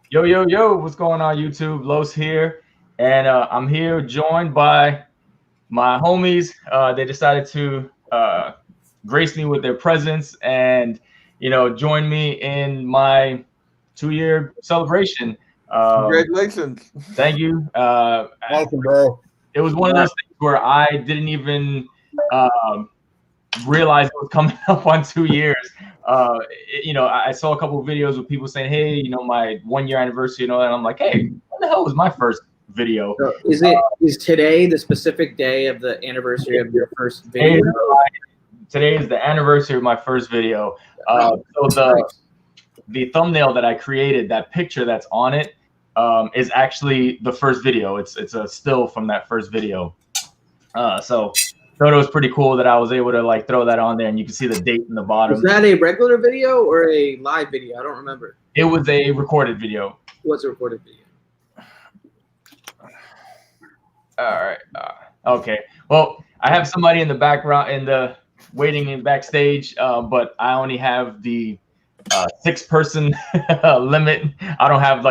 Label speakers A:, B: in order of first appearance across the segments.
A: Yo, yo, yo, what's going on, YouTube? Los here, and I'm here joined by my homies. They decided to grace me with their presence and, join me in my 2-year celebration.
B: Congratulations.
A: Thank you.
C: Awesome, bro.
A: It was one of those things where I didn't even realize it was coming up on 2 years. I saw a couple of videos with people saying, "Hey, my 1-year anniversary," and I'm like, "Hey, what the hell was my first video?"
D: So is today the specific day of the anniversary of your first video?
A: Today is the anniversary of my first video. So the thumbnail that I created, that picture that's on it, is actually the first video. It's a still from that first video. So I thought it was pretty cool that I was able to throw that on there, and you can see the date in the bottom.
D: Was that a regular video or a live video? I don't remember.
A: It was a recorded video.
D: It was a recorded video.
A: All right. Okay. Well, I have somebody in the background waiting in backstage, but I only have the 6-person limit. I don't have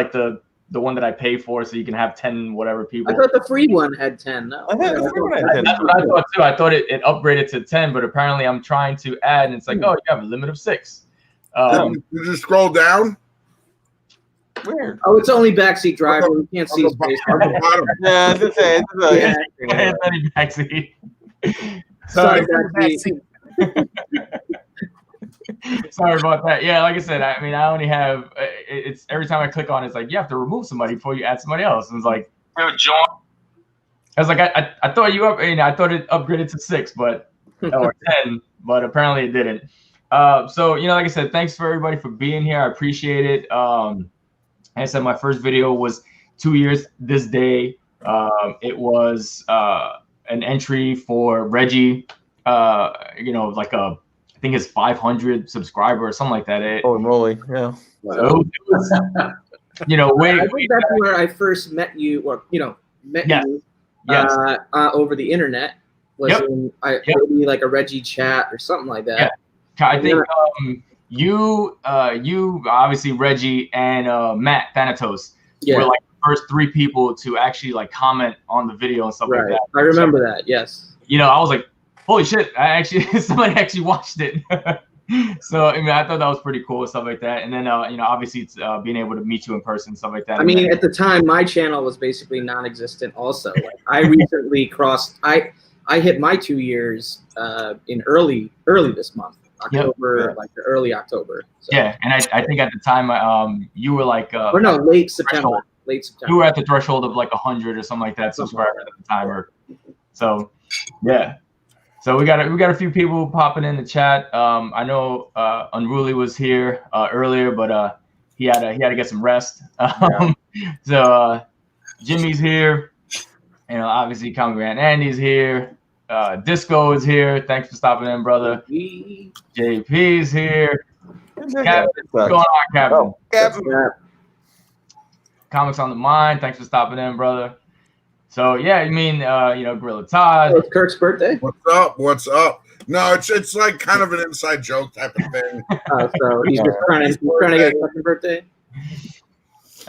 A: the one that I pay for, so you can have 10 whatever people.
D: I thought the free one had 10. No.
A: That's what I thought too. I thought it upgraded to 10, but apparently I'm trying to add, and it's like, oh, you have a limit of 6.
C: You just scroll down.
B: Weird.
D: Oh, it's only backseat driver. You can't see his face.
B: Yeah,
A: it's only backseat.
D: Sorry, backseat.
A: Sorry about that. Yeah, like I said, I only have it's every time I click on it, it's like you have to remove somebody before you add somebody else. And it's like, John. I was like, I thought I thought it upgraded to 6, but or 10, but apparently it didn't. So like I said, thanks for everybody for being here. I appreciate it. Like I said, my first video was 2 years this day. It was an entry for Regie. I think it's 500 subscriber or something like that.
B: Holy moly, yeah.
A: So it was,
D: I think that's where I first met you, or met you.
A: Yes.
D: Over the internet. Was maybe like a Regie chat or something like that.
A: Yeah. I think you obviously Regie and Matt Thanatos were like the first 3 people to actually comment on the video and stuff like that.
D: I remember that. Yes.
A: I was like, holy shit! Somebody actually watched it. So I thought that was pretty cool and stuff like that. And then obviously it's being able to meet you in person and stuff like that.
D: I mean, at the time, my channel was basically non-existent. Also, I recently crossed. I hit my 2 years in early this month, October, like early October. So.
A: Yeah, and I think at the time you were like,
D: or no, late September.
A: You were at the threshold of like 100 or something like that subscribers at the time, so yeah. So we got a few people popping in the chat. I know Unruly was here earlier, but he had to get some rest. So Jimmy's here. Obviously Comic Grant Andy's here. Disco is here. Thanks for stopping in, brother. JP's here. Captain, what's going on, Captain?
B: Oh, Captain.
A: Comics on the Mind. Thanks for stopping in, brother. So yeah, Gorilla Todd.
D: Oh, it's Kirk's birthday.
C: What's up? No, it's like kind of an inside joke type of thing.
D: So he's just trying to get a second birthday.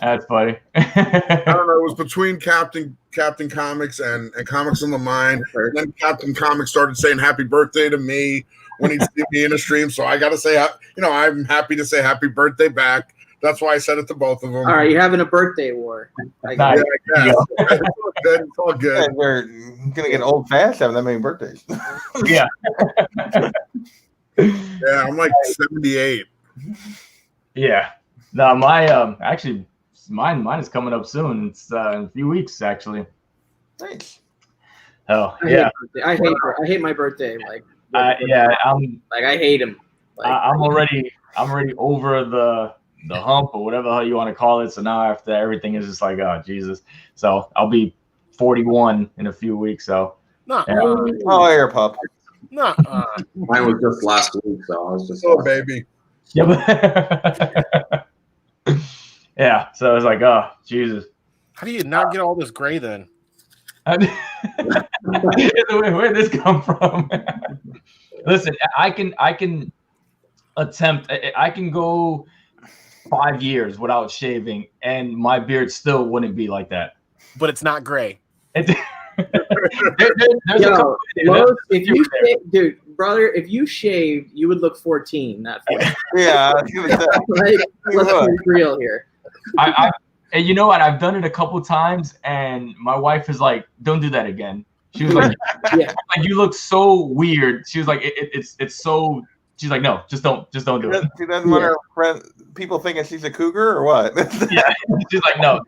A: That's funny.
C: I don't know. It was between Captain Comics and Comics on the Mind. And then Captain Comics started saying happy birthday to me when he'd see me in the stream. So I got to say, I'm happy to say happy birthday back. That's why I said it to both of them.
D: All right, you're having a birthday war.
A: Nice.
C: Yeah, it's all good.
B: Yeah, we're gonna get old fast having that many birthdays.
A: Yeah.
C: Yeah, I'm like 78.
A: Yeah. No, my actually mine is coming up soon. It's in a few weeks actually.
B: Nice.
A: Oh yeah.
D: I hate my birthday.
A: I
D: hate him.
A: I'm already over the hump or whatever the hell you want to call it. So now after everything is just like, oh Jesus. So I'll be 41 in a few weeks. So
B: oh, air pup.
E: Mine was just last week, so I was just
C: baby.
A: Yeah. Yeah. So I was like, oh Jesus.
E: How do you not get all this gray then?
A: Where'd this come from? Listen, I can attempt. I can go 5 years without shaving, and my beard still wouldn't be like that.
F: But it's not gray.
A: There's
D: Yo, Los, if you dude, brother, if you shaved, you would look 14, not 14.
B: Yeah,
D: Like, let's be real here.
A: And you know what? I've done it a couple times, and my wife is like, "Don't do that again." She was like,
D: Yeah.
A: "Like you look so weird." She was like, "It's so." She's like, "No, just don't do it."
B: She doesn't want her friend, people thinking she's a cougar or what?
A: Yeah, she's like, "No,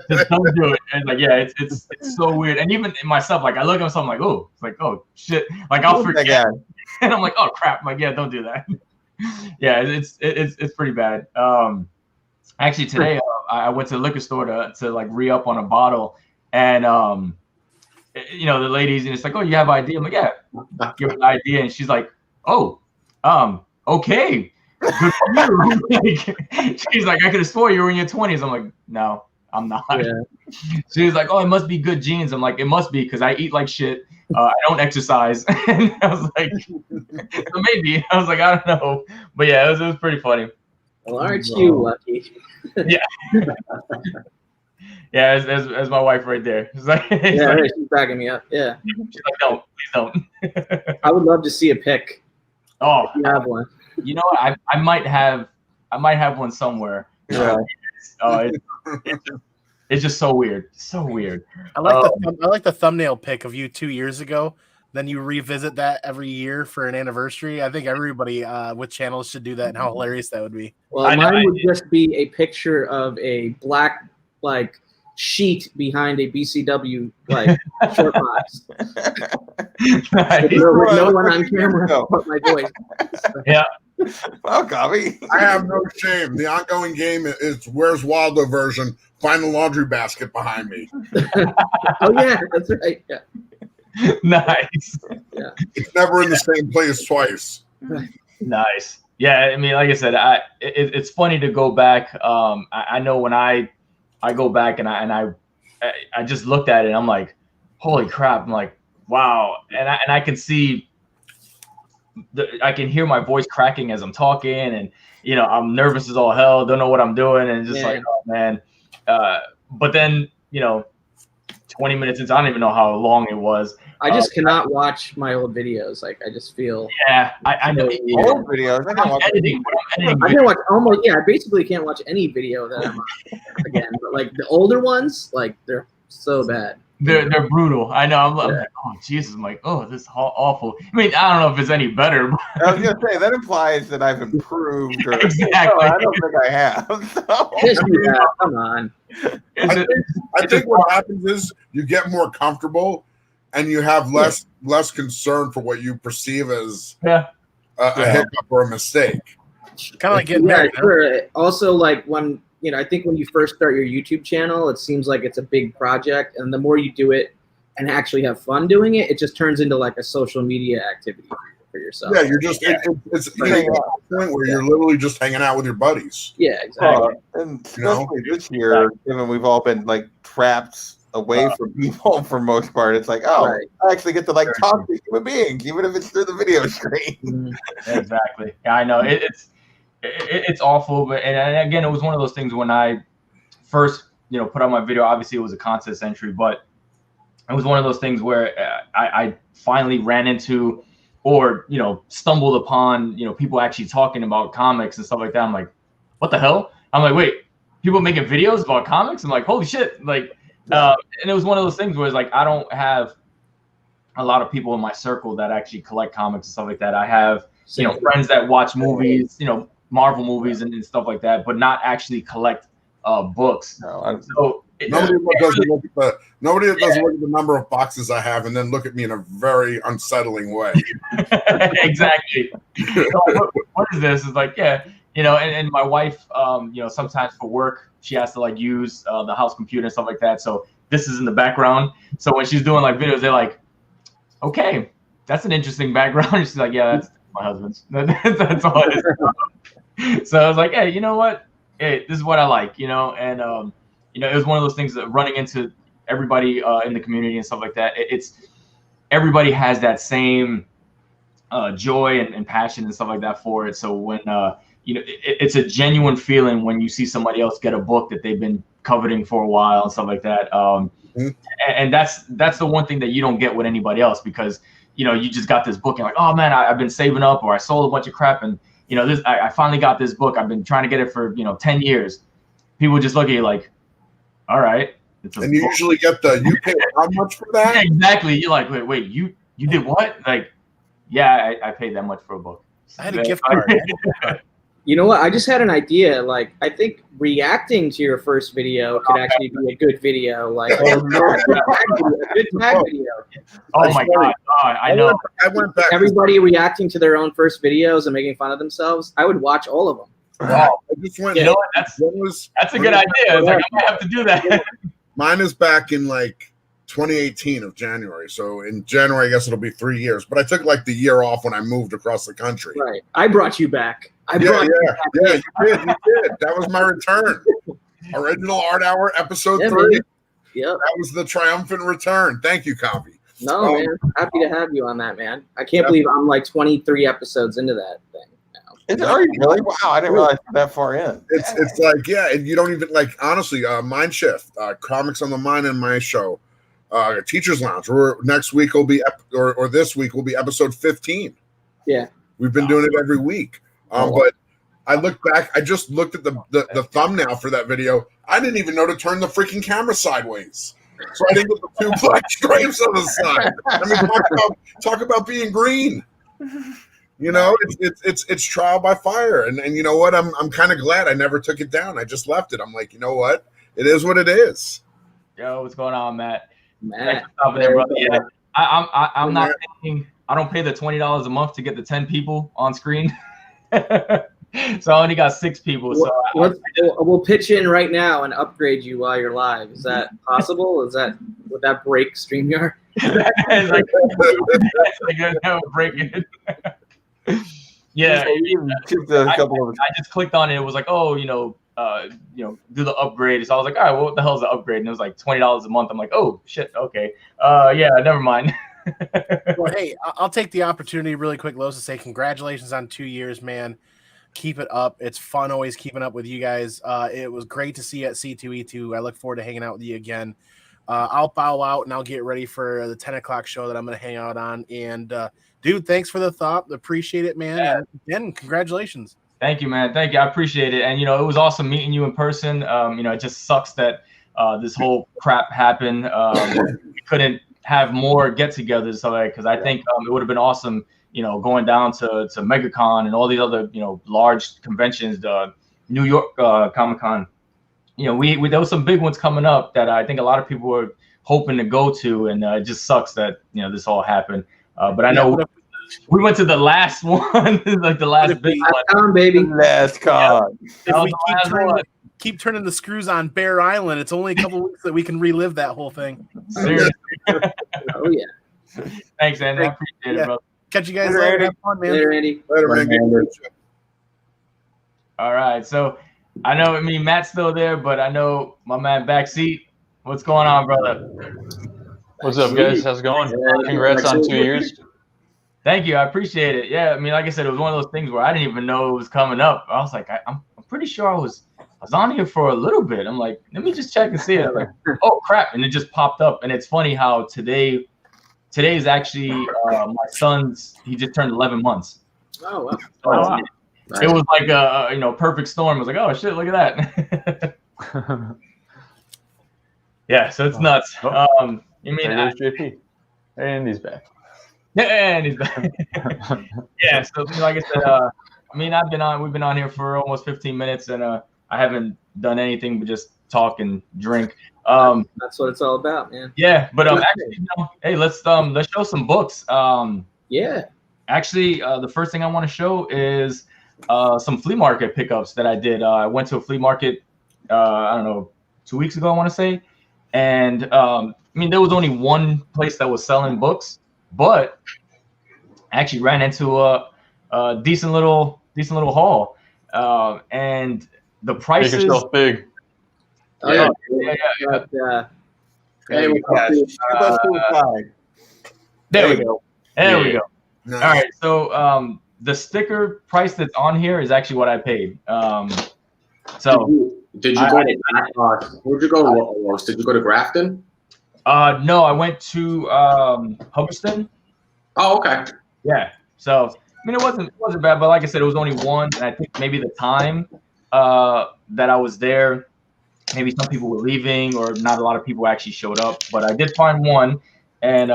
A: just don't do it." And like, yeah, it's so weird. And even myself, like, I look at something like, "Oh, it's like, oh shit," like I'll forget, and I'm like, "Oh crap!" I'm like, yeah, don't do that. Yeah, it's pretty bad. Actually, today I went to the liquor store to like re-up on a bottle, and you know, the ladies, and it's like, "Oh, you have ID?" I'm like, "Yeah, give her an ID," and she's like, "Oh, okay, good for you." Like, she's like, "I could have swore you were in your 20s." I'm like, "No, I'm not." Yeah. She's like, "Oh, it must be good genes." I'm like, "It must be because I eat like shit. I don't exercise." And I was like, so maybe. I was like, I don't know, but yeah, it was pretty funny.
D: Well, aren't you lucky?
A: Yeah. Yeah, as my wife right there. She's like,
D: yeah, like, she's backing me up. Yeah.
A: She's like, "No, please don't."
D: I would love to see a pic.
A: Oh,
D: if you have one.
A: You know what? I might have one somewhere.
B: Yeah.
A: It's just so weird. So weird.
F: I like the thumbnail pic of you 2 years ago. Then you revisit that every year for an anniversary. I think everybody with channels should do that, and how hilarious that would be.
D: Well, mine would just be a picture of a black sheet behind a BCW short box.
A: Nice.
D: with no one on camera but my voice.
A: Yeah.
B: Well, Gobby.
C: I have no shame. The ongoing game is Where's Waldo version. Find the laundry basket behind me.
D: Oh yeah, that's right. Yeah.
A: Nice.
D: Yeah.
C: It's never in the same place twice.
A: Nice. Yeah, I mean, like I said, it's funny to go back. I know when I go back and I just looked at it, I'm like, holy crap! I'm like, wow, and I can see, I can hear my voice cracking as I'm talking, and you know, I'm nervous as all hell, don't know what I'm doing, and just like, oh man. But then, you know, 20 minutes into, I don't even know how long it was.
D: I just cannot watch my old videos. Like, I just feel.
A: Yeah, I know.
B: Old videos. I
D: can watch almost. Yeah, I basically can't watch any video that I'm on again. But like the older ones, like they're so bad.
A: They're brutal. I know. I'm like, oh Jesus! I'm like, oh, this is awful. I mean, I don't know if it's any better. But
B: I was gonna say that implies that I've improved. Or,
A: exactly.
B: I don't think I have. So.
D: Yes, you have. Come on.
C: I think what happens is you get more comfortable, and you have less concern for what you perceive as a hiccup or a mistake.
F: Kind of like getting married.
D: Sure. Also, like when. You know, I think when you first start your YouTube channel, it seems like it's a big project, and the more you do it and actually have fun doing it, it just turns into like a social media activity for yourself.
C: Yeah, you're just it's a point where you're literally just hanging out with your buddies.
D: Yeah, exactly.
B: And especially this year, given we've all been like trapped away from people for most part, it's like, I actually get to like talk to human beings, even if it's through the video screen.
A: Exactly. Yeah, I know. It's awful, but and again, it was one of those things when I first, put out my video. Obviously, it was a contest entry, but it was one of those things where I finally ran into, or stumbled upon, people actually talking about comics and stuff like that. I'm like, what the hell? I'm like, wait, people making videos about comics? I'm like, holy shit! Like, and it was one of those things where it's like I don't have a lot of people in my circle that actually collect comics and stuff like that. I have, friends that watch movies, Marvel movies and stuff like that, but not actually collect books.
C: No, so nobody doesn't look at the number of boxes I have and then look at me in a very unsettling way.
A: Exactly. What is this? It's like, and my wife, sometimes for work, she has to like use the house computer and stuff like that. So this is in the background. So when she's doing like videos, they're like, okay, that's an interesting background. She's like, yeah, that's my husband's. That's all it is. So I was like, hey, you know what? Hey, this is what I like, and it was one of those things that running into everybody in the community and stuff like that. It's everybody has that same joy and passion and stuff like that for it. So when you know, it's a genuine feeling when you see somebody else get a book that they've been coveting for a while and stuff like that. And that's the one thing that you don't get with anybody else, because, you know, you just got this book and like, oh man, I've been saving up, or I sold a bunch of crap, and you know, I finally got this book. I've been trying to get it for, you know, 10 years. People just look at you like, all right.
C: And you usually get you pay how much for that?
A: Yeah, exactly. You're like, wait, you did what? Like, yeah, I paid that much for a book.
F: I had a gift card.
D: You know what? I just had an idea. Like, I think reacting to your first video could actually be a good video. Like, a good tag video.
A: Oh my God. I know.
C: I went back.
D: Everybody reacting to their own first videos and making fun of themselves. I would watch all of them.
A: Wow.
C: I just went.
A: You know what? That's a good idea. Like, I might have to do that.
C: Mine is back in like 2018 of January. So in January, I guess it'll be 3 years. But I took like the year off when I moved across the country.
D: Right. I brought you back.
C: You did. That was my return. Original Art Hour episode 3.
D: Yeah.
C: That was the triumphant return. Thank you, Copy.
D: No, man. Happy to have you on that, man. I can't believe I'm like 23 episodes into that thing now.
B: Are you really? Wow, I didn't realize that far in.
C: It's like, yeah, and you don't even like, honestly, Mind Shift, Comics on the Mind, and my show, Teachers Lounge. Next week will be, or this week will be episode 15.
D: Yeah.
C: We've been doing it every week. But I look back, I just looked at the thumbnail for that video. I didn't even know to turn the freaking camera sideways. So I didn't get the 2 black stripes on the side. I mean, talk about being green. You know, it's trial by fire. And you know what? I'm kind of glad I never took it down. I just left it. I'm like, you know what? It is what it is.
A: Yo, what's going on, Matt?
D: Matt.
A: There, brother. Yeah. I'm not thinking, I don't pay the $20 a month to get the 10 people on screen. So I only got 6 people. So
D: we'll pitch in right now and upgrade you while you're live. Is that possible? Would that break StreamYard?
A: Break it. Yeah, I just clicked on it. It was like, oh, do the upgrade. So I was like, all right, well, what the hell is the upgrade? And it was like $20 a month. I'm like, oh shit, okay, yeah, never mind.
F: Well, hey, I'll take the opportunity really quick, Los, to say congratulations on 2 years, man. Keep it up. It's fun always keeping up with you guys. It was great to see you at C2E2. I look forward to hanging out with you again. I'll bow out and I'll get ready for the 10 o'clock show that I'm going to hang out on. And dude, thanks for the thought. Appreciate it, man.
A: Yeah.
F: And again, congratulations.
A: Thank you, man. Thank you. I appreciate it. And, it was awesome meeting you in person. It just sucks that this whole crap happened. We couldn't have more get-togethers, because I think it would have been awesome, going down to MegaCon and all these other, large conventions, the New York Comic-Con. There was some big ones coming up that I think a lot of people were hoping to go to, and it just sucks that, this all happened. But I know we went to the last one, like the last big one.
D: Con, baby.
B: Last con.
F: If we keep turning the screws on Bear Island, it's only a couple weeks that we can relive that whole thing.
A: Seriously.
D: Oh, yeah.
A: Thanks, Andy. I appreciate it, bro.
F: Catch you guys later. Have fun, man.
D: Later, Andy.
C: Later, man.
A: All right. So I know, Matt's still there, but I know my man Backseat. What's going on, brother?
G: What's up, guys? How's it going? Congrats on 2 years.
A: Thank you. I appreciate it. Yeah. Like I said, it was one of those things where I didn't even know it was coming up. I was like, I'm pretty sure I was on here for a little bit. I'm like, let me just check and see it. I'm like, oh crap. And it just popped up. And it's funny how today is actually my son's, he just turned 11 months.
D: Oh, wow.
A: So it was like a perfect storm. I was like, oh shit, look at that. Yeah, so it's nuts.
G: There's JP. And he's back.
A: Yeah, and he's back. Yeah, so like I said, we've been on here for almost 15 minutes, and I haven't done anything but just talk and drink.
D: That's what it's all about, man.
A: Yeah, but actually, hey, let's show some books.
D: Yeah.
A: Actually, the first thing I want to show is some flea market pickups that I did. I went to a flea market, I don't know, 2 weeks ago, I want to say, and there was only one place that was selling books, but I actually ran into a decent little haul, and the prices.
G: Make yourself big.
A: Yeah.
B: There we go.
A: There we go.
C: Nice.
A: All right. So the sticker price that's on here is actually what I paid. So
E: did you go to where'd you go, Los? Did you go to Grafton?
A: No, I went to Hubbardston.
E: Oh, okay.
A: Yeah. So I mean, it wasn't bad, but like I said, it was only one, and I think maybe the time that I was there, maybe some people were leaving, or not a lot of people actually showed up. But I did find one, and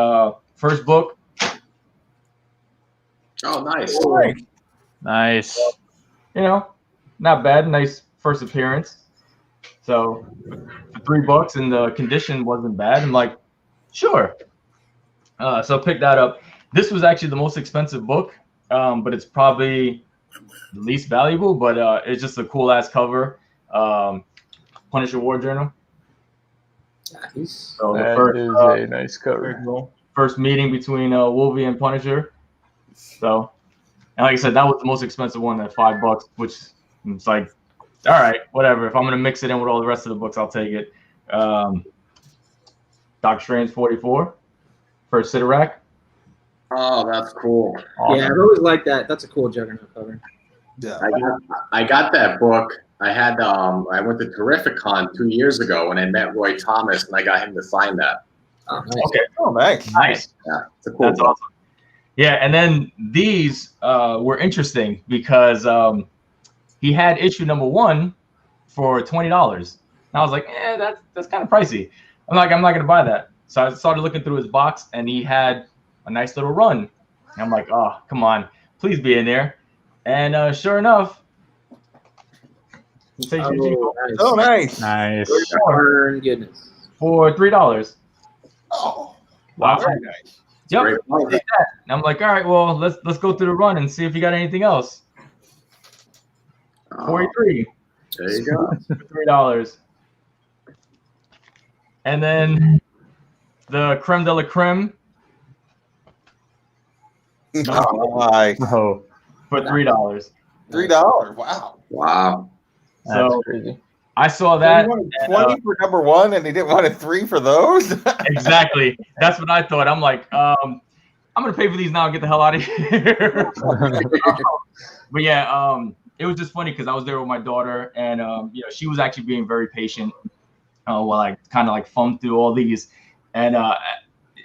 A: first book.
E: Oh, nice.
G: Nice.
A: You know, not bad. Nice first appearance. So for $3 and the condition wasn't bad. I'm like, sure. So pick that up. This was actually the most expensive book, but it's probably the least valuable. But it's just a cool ass cover. Punisher War Journal.
D: Nice.
A: So
G: That is a nice cover.
A: First meeting between Wolvie and Punisher. So, and like I said, that was the most expensive one at $5, which it's like, all right, whatever. If I'm gonna mix it in with all the rest of the books, I'll take it. Doctor Strange 44, first Sidorak.
E: Oh, that's cool.
G: Awesome.
D: Yeah, I've always liked that. That's a cool Juggernaut cover.
B: Yeah.
E: I got that book. I had I went to Terrificon 2 years ago when I met Roy Thomas, and I got him to sign that.
D: Oh, nice.
A: Okay,
B: Oh, nice.
A: nice.
E: Yeah, it's a cool
A: That's
E: book.
A: awesome. Yeah, and then these were interesting because he had issue number 1 for $20. And I was like, that's kind of pricey. I'm not gonna buy that. So I started looking through his box, and he had a nice little run. And I'm like, oh, come on, please be in there. And sure enough,
B: Oh, nice.
G: Nice.
D: Darn goodness.
A: for $3.
B: Oh,
A: Wow.
B: very nice.
A: Yep.
E: Great.
A: I did that. And I'm like, all right, well, let's go through the run and see if you got anything else. 43.
E: There you go.
A: $3. And then the creme de la creme
B: Oh, nice.
G: Oh,
A: for $3.
B: $3. Wow.
E: Wow.
G: that's
A: So
G: crazy.
A: I saw
B: He
A: that.
B: wanted
A: and,
B: 20 for number 1, and he didn't want a 3 for those.
A: exactly. That's what I thought. I'm like, I'm gonna pay for these now and get the hell out of here. But yeah, it was just funny because I was there with my daughter, and she was actually being very patient while I kind of like thumbed through all these. And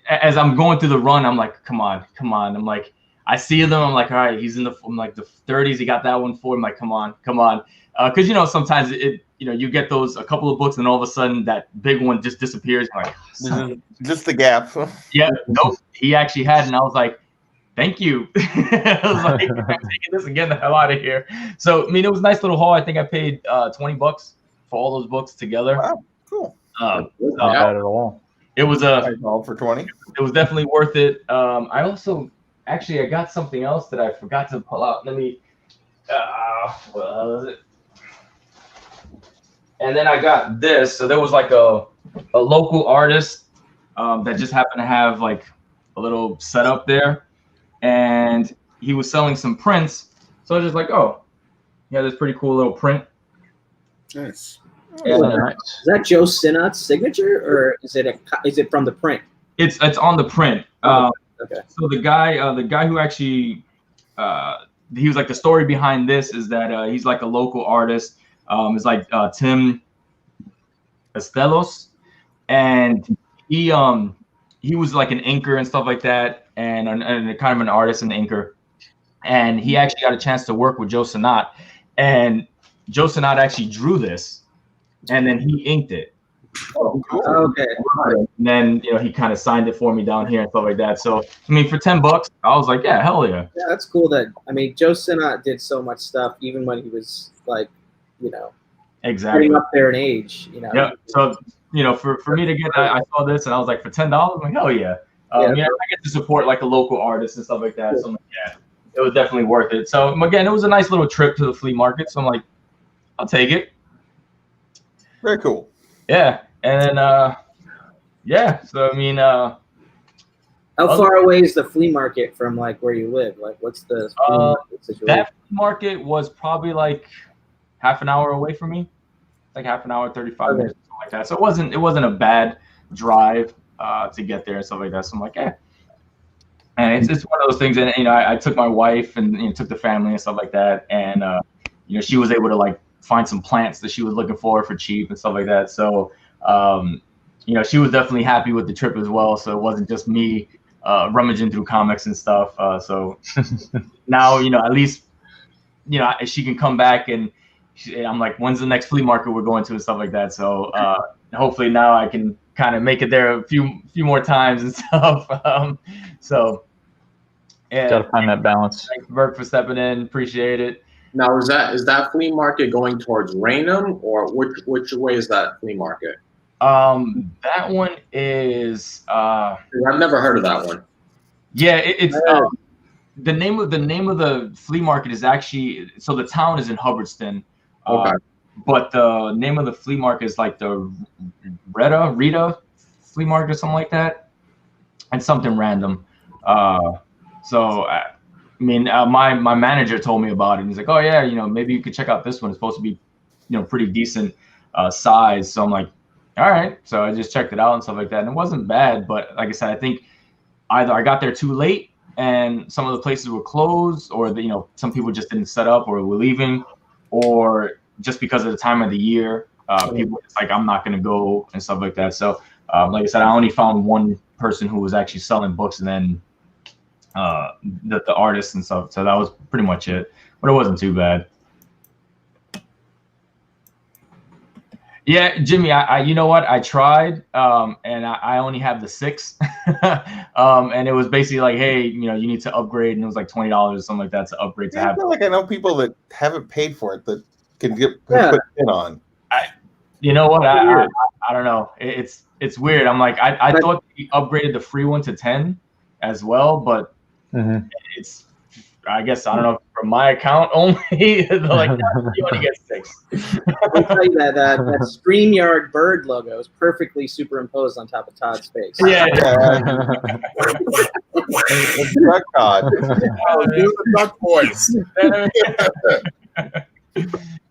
A: as I'm going through the run, I'm like, come on. I'm like, I see them. I'm like, all right, he's in the 30s. He got that one for him. Like, come on. Because sometimes you get those a couple of books, and all of a sudden that big one just disappears. I'm like,
B: Just the gap.
A: yeah, nope. He actually had, and I was like, thank you. I was like, I'm taking this and getting the hell out of here. So I mean, it was a nice little haul. I think I paid $20 for all those books together.
B: Wow, cool.
G: Not bad at all.
A: It was
B: All for 20.
A: it was definitely worth it. I also I got something else that I forgot to pull out. Let me. What was it? And then I got this. So there was like a local artist that just happened to have like a little setup there, and he was selling some prints. So I was just like, oh, yeah, this pretty cool little print.
C: Nice.
A: And,
G: Nice.
D: Is that Joe Sinnot's signature, or is it from the print?
A: it's on the print.
D: Okay.
A: So the guy who actually he was like the story behind this is that he's like a local artist. It's like Tim Estelos, and he was like an inker and stuff like that, and kind of an artist and inker. And he actually got a chance to work with Joe Sinnott, and Joe Sinnott actually drew this, and then he inked it.
B: Oh, cool.
D: Okay.
A: And then he kind of signed it for me down here and stuff like that. So I mean, for $10, I was like, yeah, hell yeah.
D: Yeah, that's cool. Joe Sinnott did so much stuff, even when he was like,
A: Exactly.
D: getting up there in age.
A: Yeah. So for me to get that, I saw this and I was like, for $10, I'm like, hell yeah. I get to support like a local artist and stuff like that. So I'm like, yeah, it was definitely worth it. So again, it was a nice little trip to the flea market. So I'm like, I'll take it.
B: Very cool.
A: Yeah. And then so I mean
D: How far away is the flea market from like where you live? Like, what's the flea market situation?
A: that flea market was probably like half an hour away from me, like half an hour, 35 minutes, something like that. So it wasn't a bad drive to get there and stuff like that. So I'm like, and man, it's one of those things. And I took my wife and took the family and stuff like that, and she was able to like find some plants that she was looking for cheap and stuff like that. So she was definitely happy with the trip as well. So it wasn't just me rummaging through comics and stuff. So now at least she can come back and I'm like, when's the next flea market we're going to and stuff like that. So hopefully now I can kind of make it there a few more times and stuff. So yeah,
G: gotta find that balance.
A: Thanks, Burke, for stepping in. Appreciate it.
E: Now, is that flea market going towards Raynham, or which way is that flea market?
A: That one is.
E: I've never heard of that one.
A: Yeah, it's the name of the flea market is actually, so the town is in Hubbardston.
E: Okay.
A: But the name of the flea market is like the Rita flea market or something like that, and something random. So I mean, my manager told me about it. And he's like, oh yeah, maybe you could check out this one. It's supposed to be, pretty decent size. So I'm like, all right. So I just checked it out and stuff like that, and it wasn't bad. But like I said, I think either I got there too late and some of the places were closed, or some people just didn't set up or were leaving, or just because of the time of the year, people were just like, I'm not going to go and stuff like that. So like I said, I only found one person who was actually selling books, and then the artists and stuff. So that was pretty much it, but it wasn't too bad. Yeah, Jimmy, I you know what? I tried, and I only have the 6, and it was basically like, hey, you need to upgrade, and it was like $20 or something like that to upgrade to have.
B: I feel like I know people that haven't paid for it that can get put in on.
A: You know what? I don't know. It's weird. I'm like, I thought he upgraded the free one to 10 as well, but it's, I guess, I don't know, from my account only, like, you only get 6.
D: I'll tell you that StreamYard bird logo is perfectly superimposed on top of Todd's face.
A: Yeah.
B: Duck God.
C: Do the duck voice.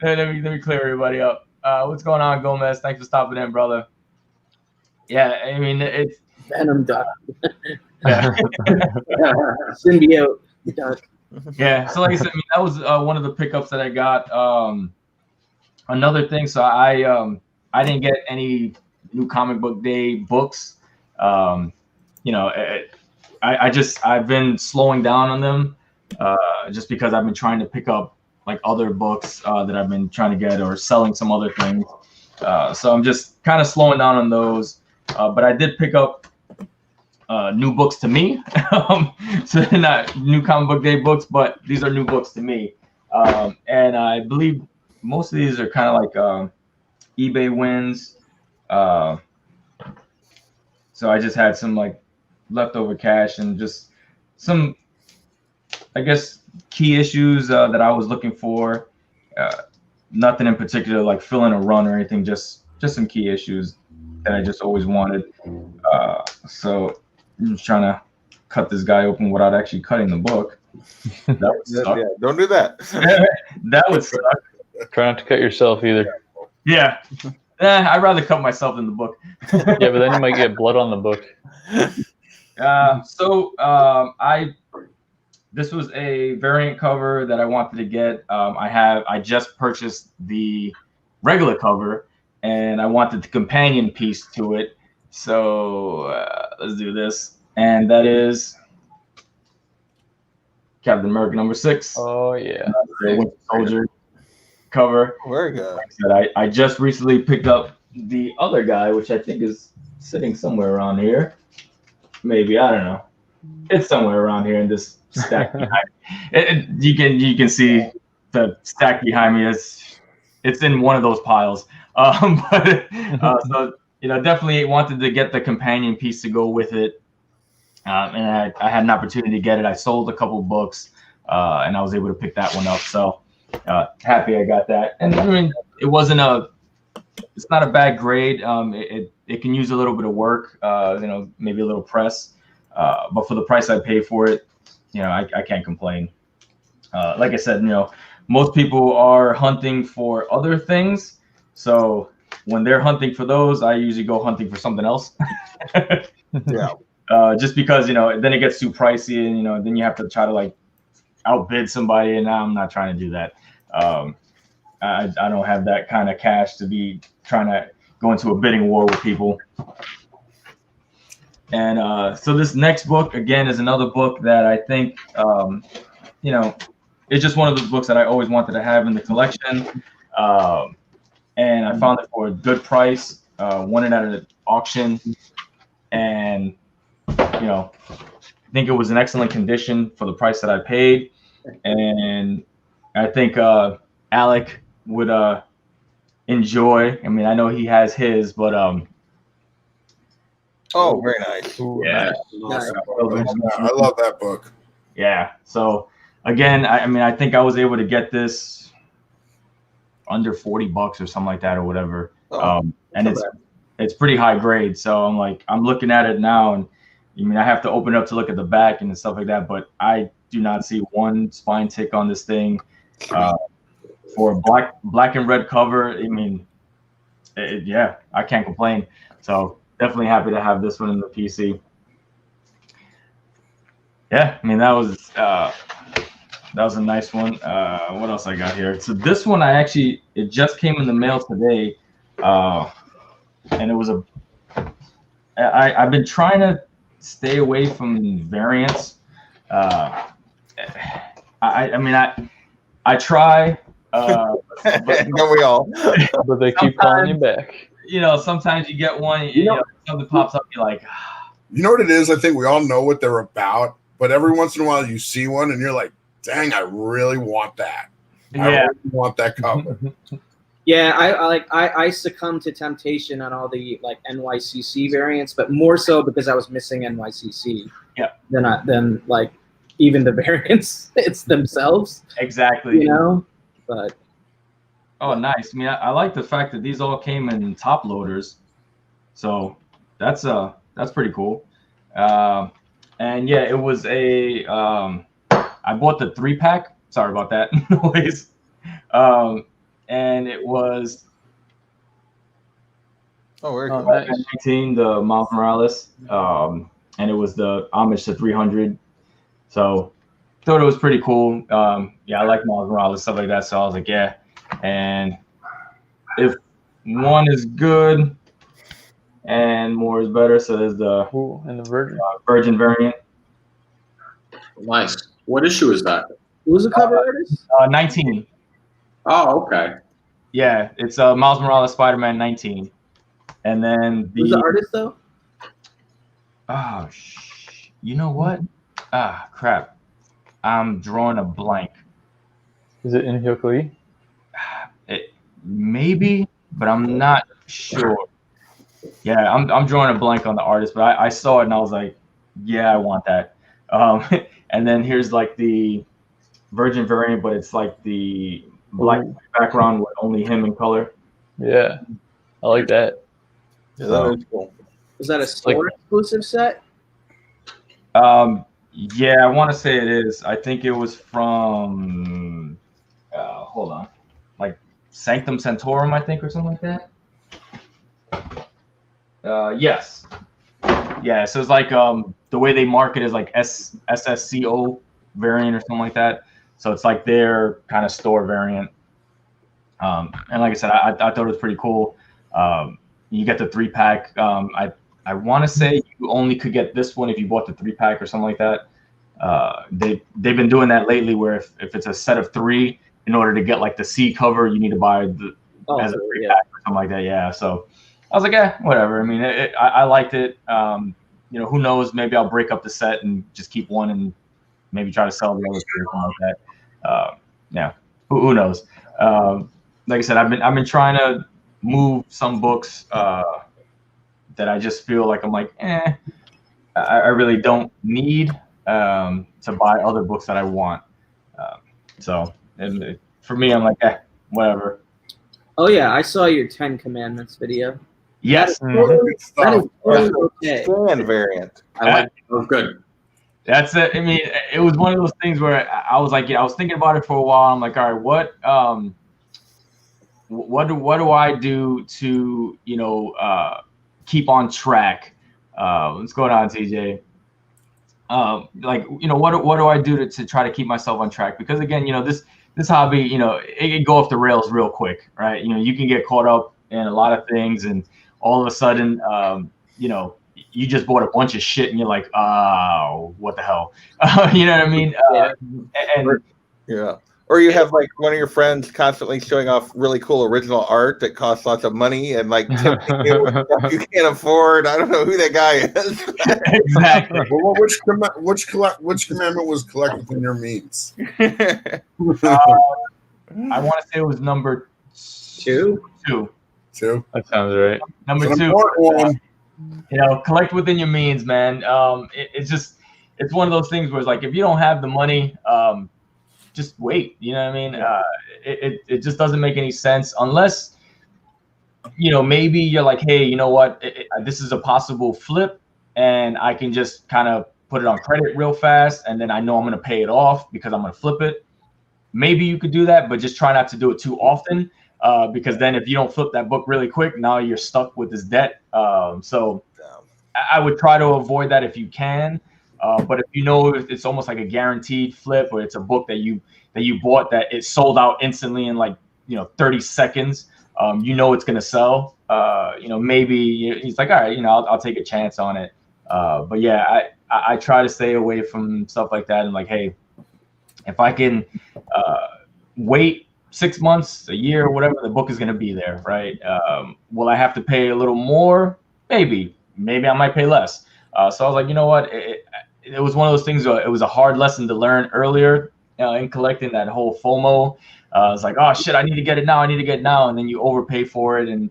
A: Let me clear everybody up. What's going on, Gomez? Thanks for stopping in, brother. Yeah, I mean, it's
D: Venom duck.
A: Yeah.
D: Symbiote duck.
A: Yeah, so like I said, I mean, that was one of the pickups that I got. Another thing, so I didn't get any new comic book day books. I've been slowing down on them just because I've been trying to pick up like other books that I've been trying to get, or selling some other things. So I'm just kind of slowing down on those. But I did pick up new books to me. So they're not new comic book day books, but these are new books to me. And I believe most of these are kind of like eBay wins. So I just had some like leftover cash and just some, I guess, key issues that I was looking for. Nothing in particular like filling a run or anything, just some key issues that I just always wanted. So I'm just trying to cut this guy open without actually cutting the book. That would suck.
B: Yeah, don't do that.
A: That would suck.
G: Try not to cut yourself either.
A: Yeah. I'd rather cut myself than the book.
G: Yeah, but then you might get blood on the book.
A: This was a variant cover that I wanted to get. I just purchased the regular cover, and I wanted the companion piece to it. So let's do this, and that is Captain America #6.
G: Oh yeah,
A: the Winter Soldier cover.
B: Very good.
A: Like I just recently picked up the other guy, which I think is sitting somewhere around here. Maybe, I don't know. It's somewhere around here in this stack behind me. You can see the stack behind me. It's in one of those piles. So definitely wanted to get the companion piece to go with it. And I had an opportunity to get it. I sold a couple books, and I was able to pick that one up. So happy I got that. And I mean, it's not a bad grade. It can use a little bit of work, maybe a little press. But for the price I pay for it, I can't complain. Like I said, most people are hunting for other things. So when they're hunting for those, I usually go hunting for something else.
B: Yeah.
A: just because then it gets too pricey, and then you have to try to like outbid somebody, and I'm not trying to do that. I don't have that kind of cash to be trying to go into a bidding war with people. And so this next book again is another book that I think it's just one of those books that I always wanted to have in the collection. And I found it for a good price, won it at an auction, and I think it was in excellent condition for the price that I paid. And I think Alec would enjoy. I mean, I know he has his, but
B: oh, very nice.
A: Yeah,
C: Awesome. I love that book.
A: Yeah. So again, I think I was able to get this under $40 or something like that or whatever. And it's pretty high grade. So I'm looking at it now, and I have to open it up to look at the back and stuff like that, but I do not see one spine tick on this thing. For a black and red cover, I can't complain. So definitely happy to have this one in the PC. Yeah, that was a nice one. What else I got here? So this one it just came in the mail today, and it was I've been trying to stay away from variants. I try.
B: Don't we all?
G: But they keep calling you back.
A: Sometimes you get one, something pops up, you're like,
C: you know what it is? I think we all know what they're about, but every once in a while you see one and you're like, dang, I really want that.
A: Yeah.
C: I really want that cover.
D: Yeah, I succumbed to temptation on all the like NYCC variants, but more so because I was missing NYCC.
A: Yeah.
D: Than like even the variants it's themselves.
A: Exactly.
D: But
A: oh, nice. I like the fact that these all came in top loaders, so that's pretty cool. And yeah, it was I bought the 3-pack. Sorry about that noise. And it was
B: very cool.
A: 19, the Miles Morales, and it was the homage to 300. So thought it was pretty cool. I like Miles Morales, stuff like that. So I was like, yeah. And if one is good and more is better, so there's the Virgin variant.
E: Nice. What issue is that?
D: Who's the cover artist?
A: 19.
E: Oh, okay.
A: Yeah, it's Miles Morales Spider-Man 19. And then
D: who's the artist though?
A: Oh, you know what? Crap. I'm drawing a blank.
G: Is it in Hyuk-Lee?
A: Maybe, but I'm not sure. Yeah, I'm drawing a blank on the artist, but I saw it and I was like, yeah, I want that. And then here's like the Virgin variant, but it's like the black background with only him in color.
G: Yeah, I like that.
B: Yeah, that is cool.
D: Was that a store exclusive set?
A: Yeah, I want to say it is. I think it was from hold on, like Sanctum Sanctorum, I think, or something like that. Yes. Yeah, so it's like the way they market is like SSCO variant or something like that. So it's like their kind of store variant. And like I said, I thought it was pretty cool. You get the 3-pack. I want to say you only could get this one if you bought the 3-pack or something like that. They've been doing that lately, where if it's a set of 3, in order to get like the C cover, you need to buy the as a 3-pack or something like that. Yeah. So I was like, whatever. I mean, I liked it. Who knows? Maybe I'll break up the set and just keep one and maybe try to sell the other 3 or something like that. Yeah. Who knows? Like I said, I've been trying to move some books that I just feel like I'm like, I really don't need to buy other books that I want. So for me, I'm like, whatever.
D: Oh yeah, I saw your 10 Commandments video.
A: Yes.
D: That is totally okay.
B: Stand variant.
E: I like it. Oh, good.
A: That's it. I mean, it was one of those things where I was like, I was thinking about it for a while. I'm like, all right, what do I do to keep on track What's going on, TJ? Like, what do I do to try to keep myself on track? Because again, this hobby, it can go off the rails real quick, right? You can get caught up in a lot of things, and all of a sudden, you just bought a bunch of shit, and you're like, oh, what the hell? You know what I mean?
B: Yeah. Or you have like one of your friends constantly showing off really cool original art that costs lots of money and like tempting you with stuff you can't afford. I don't know who that guy is.
A: Exactly.
C: Well, which commandment was collect within your means?
A: I want to say it was number two.
G: That sounds right.
A: Number
C: It's an
A: two.
C: important one.
A: Collect within your means, man. It's one of those things where it's like, if you don't have the money, just wait. You know what I mean? It just doesn't make any sense unless, maybe you're like, hey, you know what? This is a possible flip, and I can just kind of put it on credit real fast, and then I know I'm going to pay it off because I'm going to flip it. Maybe you could do that, but just try not to do it too often, because then if you don't flip that book really quick, now you're stuck with this debt. So I would try to avoid that if you can. But if it's almost like a guaranteed flip, or it's a book that you bought that it sold out instantly in like 30 seconds, it's gonna sell. Maybe he's like, all right, I'll take a chance on it. But yeah, I try to stay away from stuff like that, and like, hey, if I can wait 6 months, a year, whatever, the book is gonna be there, right? Will I have to pay a little more? Maybe I might pay less. So I was like, you know what? It was one of those things. It was a hard lesson to learn earlier in collecting, that whole FOMO. It's like, oh shit, I need to get it now. And then you overpay for it, and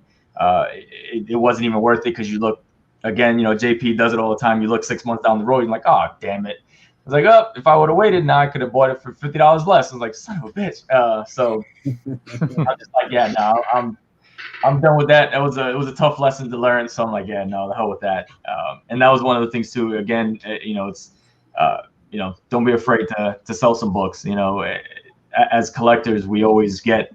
A: it wasn't even worth it, because you look, again, JP does it all the time. You look 6 months down the road, you're like, oh damn it. I was like, oh, if I would have waited, now I could have bought it for $50 less. I was like, son of a bitch. So I'm just like, yeah, no, I'm done with that. It was a tough lesson to learn. So I'm like, yeah, no, the hell with that. And that was one of the things too. Again, it's don't be afraid to sell some books. As collectors, we always get,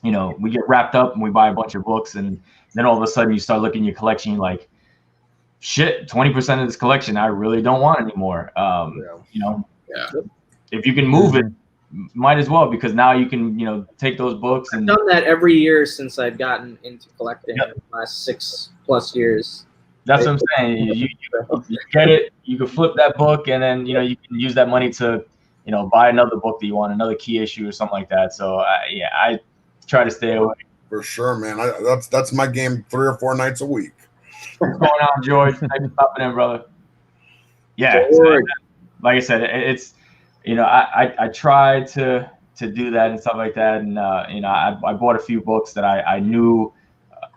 A: we get wrapped up and we buy a bunch of books, and then all of a sudden you start looking at your collection, you're like, shit, 20% of this collection I really don't want anymore. If you can move it, might as well, because now you can take those books. And
D: I've done that every year since I've gotten into collecting.
A: Yep.
D: In the last 6+ years.
A: That's what I'm saying. You get it, you can flip that book, and then you can use that money to buy another book that you want, another key issue or something like that. So I try to stay away.
C: For sure, man. That's my game 3 or 4 nights a week.
A: What's going on, George? Thanks for stopping in, brother. Yeah, like I said, it's I try to do that and stuff like that, and I bought a few books that I knew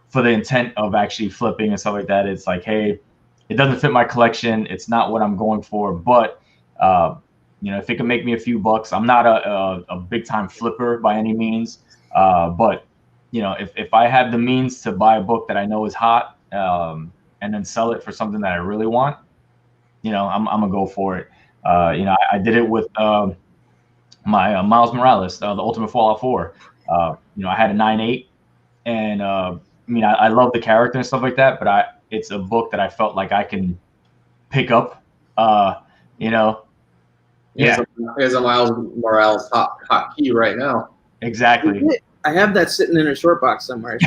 A: for the intent of actually flipping and stuff like that. It's like, hey, it doesn't fit my collection, it's not what I'm going for, but if it can make me a few bucks, I'm not a big time flipper by any means, but if I have the means to buy a book that I know is hot, and then sell it for something that I really want, I'm gonna go for it. I did it with my Miles Morales, the Ultimate Fallout 4. I had a 9.8, and I love the character and stuff like that, but it's a book that I felt like I can pick up.
E: There's a Miles Morales hot key right now.
A: Exactly.
D: I have that sitting in a short box somewhere.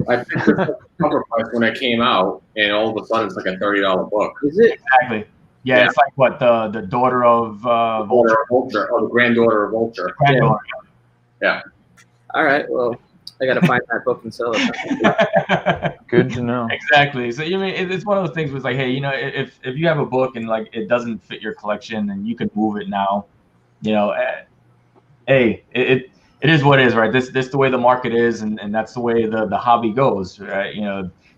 E: I picked it up cover price when it came out, and all of a sudden it's like a $30 book.
D: Is it?
A: Exactly. Yeah, it's like what the daughter of
E: Vulture, or the granddaughter of Vulture.
A: Granddaughter.
E: Yeah.
D: All right. Well, I got to find that book and sell it.
G: Good to know.
A: Exactly. So it's one of those things where it's like, hey, if you have a book and like it doesn't fit your collection, and you can move it now, hey, it is what it is, right? This the way the market is, and that's the way the hobby goes, right?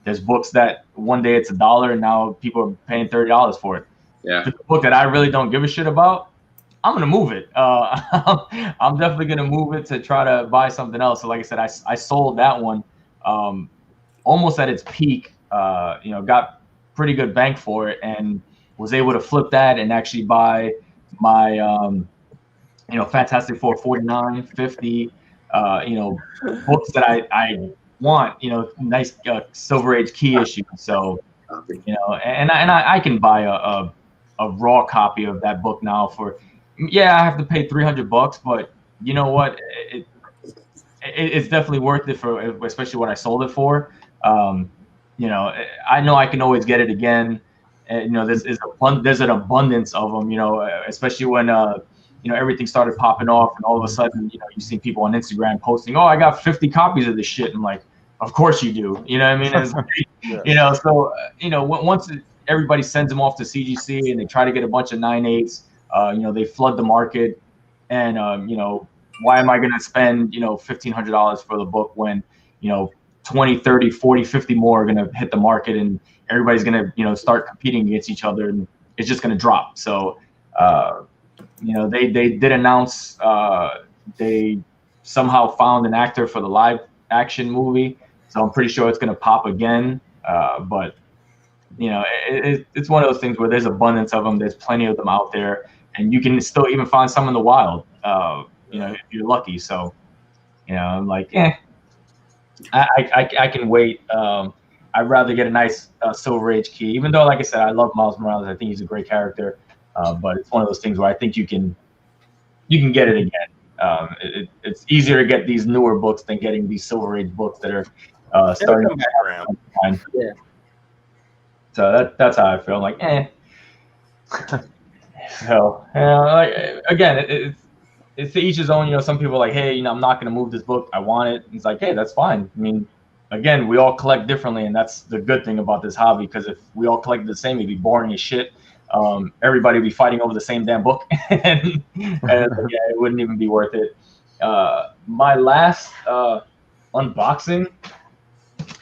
A: There's books that one day it's $1, and now people are paying $30 for it.
E: Yeah.
A: If it's a book that I really don't give a shit about, I'm gonna move it. I'm definitely gonna move it to try to buy something else. So like I said, I sold that one almost at its peak. Got pretty good bank for it, and was able to flip that and actually buy my Fantastic Four 49, 50, books that I want, nice Silver Age key issue. So You know, and I can buy a raw copy of that book now for, yeah, I have to pay $300, but you know what, it's definitely worth it for, especially what I sold it for. You know I can always get it again. And, you know, there's an abundance of them. You know, especially when you know, everything started popping off, and all of a sudden, you know, you see people on Instagram posting, "Oh, I got 50 copies of this shit." I'm like, of course you do. You know what I mean? It's, you know, so you know, once everybody sends them off to CGC and they try to get a bunch of 9/8s, you know, they flood the market, and you know, why am I going to spend, you know, $1,500 for the book when, you know, 20, 30, 40, 50 more are going to hit the market, and everybody's going to, you know, start competing against each other, and it's just going to drop. So, you know, they did announce they somehow found an actor for the live action movie. So I'm pretty sure it's going to pop again. But, you know, it's one of those things where there's abundance of them. There's plenty of them out there, and you can still even find some in the wild, you know, if you're lucky. So, you know, I'm like, I can wait. I'd rather get a nice Silver Age key, even though, like I said, I love Miles Morales. I think he's a great character. But it's one of those things where I think you can get it again. It's easier to get these newer books than getting these Silver Age books that are starting to background. Yeah. So that's how I feel. I'm like, So like, again, it's to each his own. You know, some people are like, hey, you know, I'm not going to move this book. I want it. And it's like, hey, that's fine. I mean, again, we all collect differently, and that's the good thing about this hobby. Because if we all collected the same, it'd be boring as shit. Everybody would be fighting over the same damn book, and yeah, it wouldn't even be worth it. My last unboxing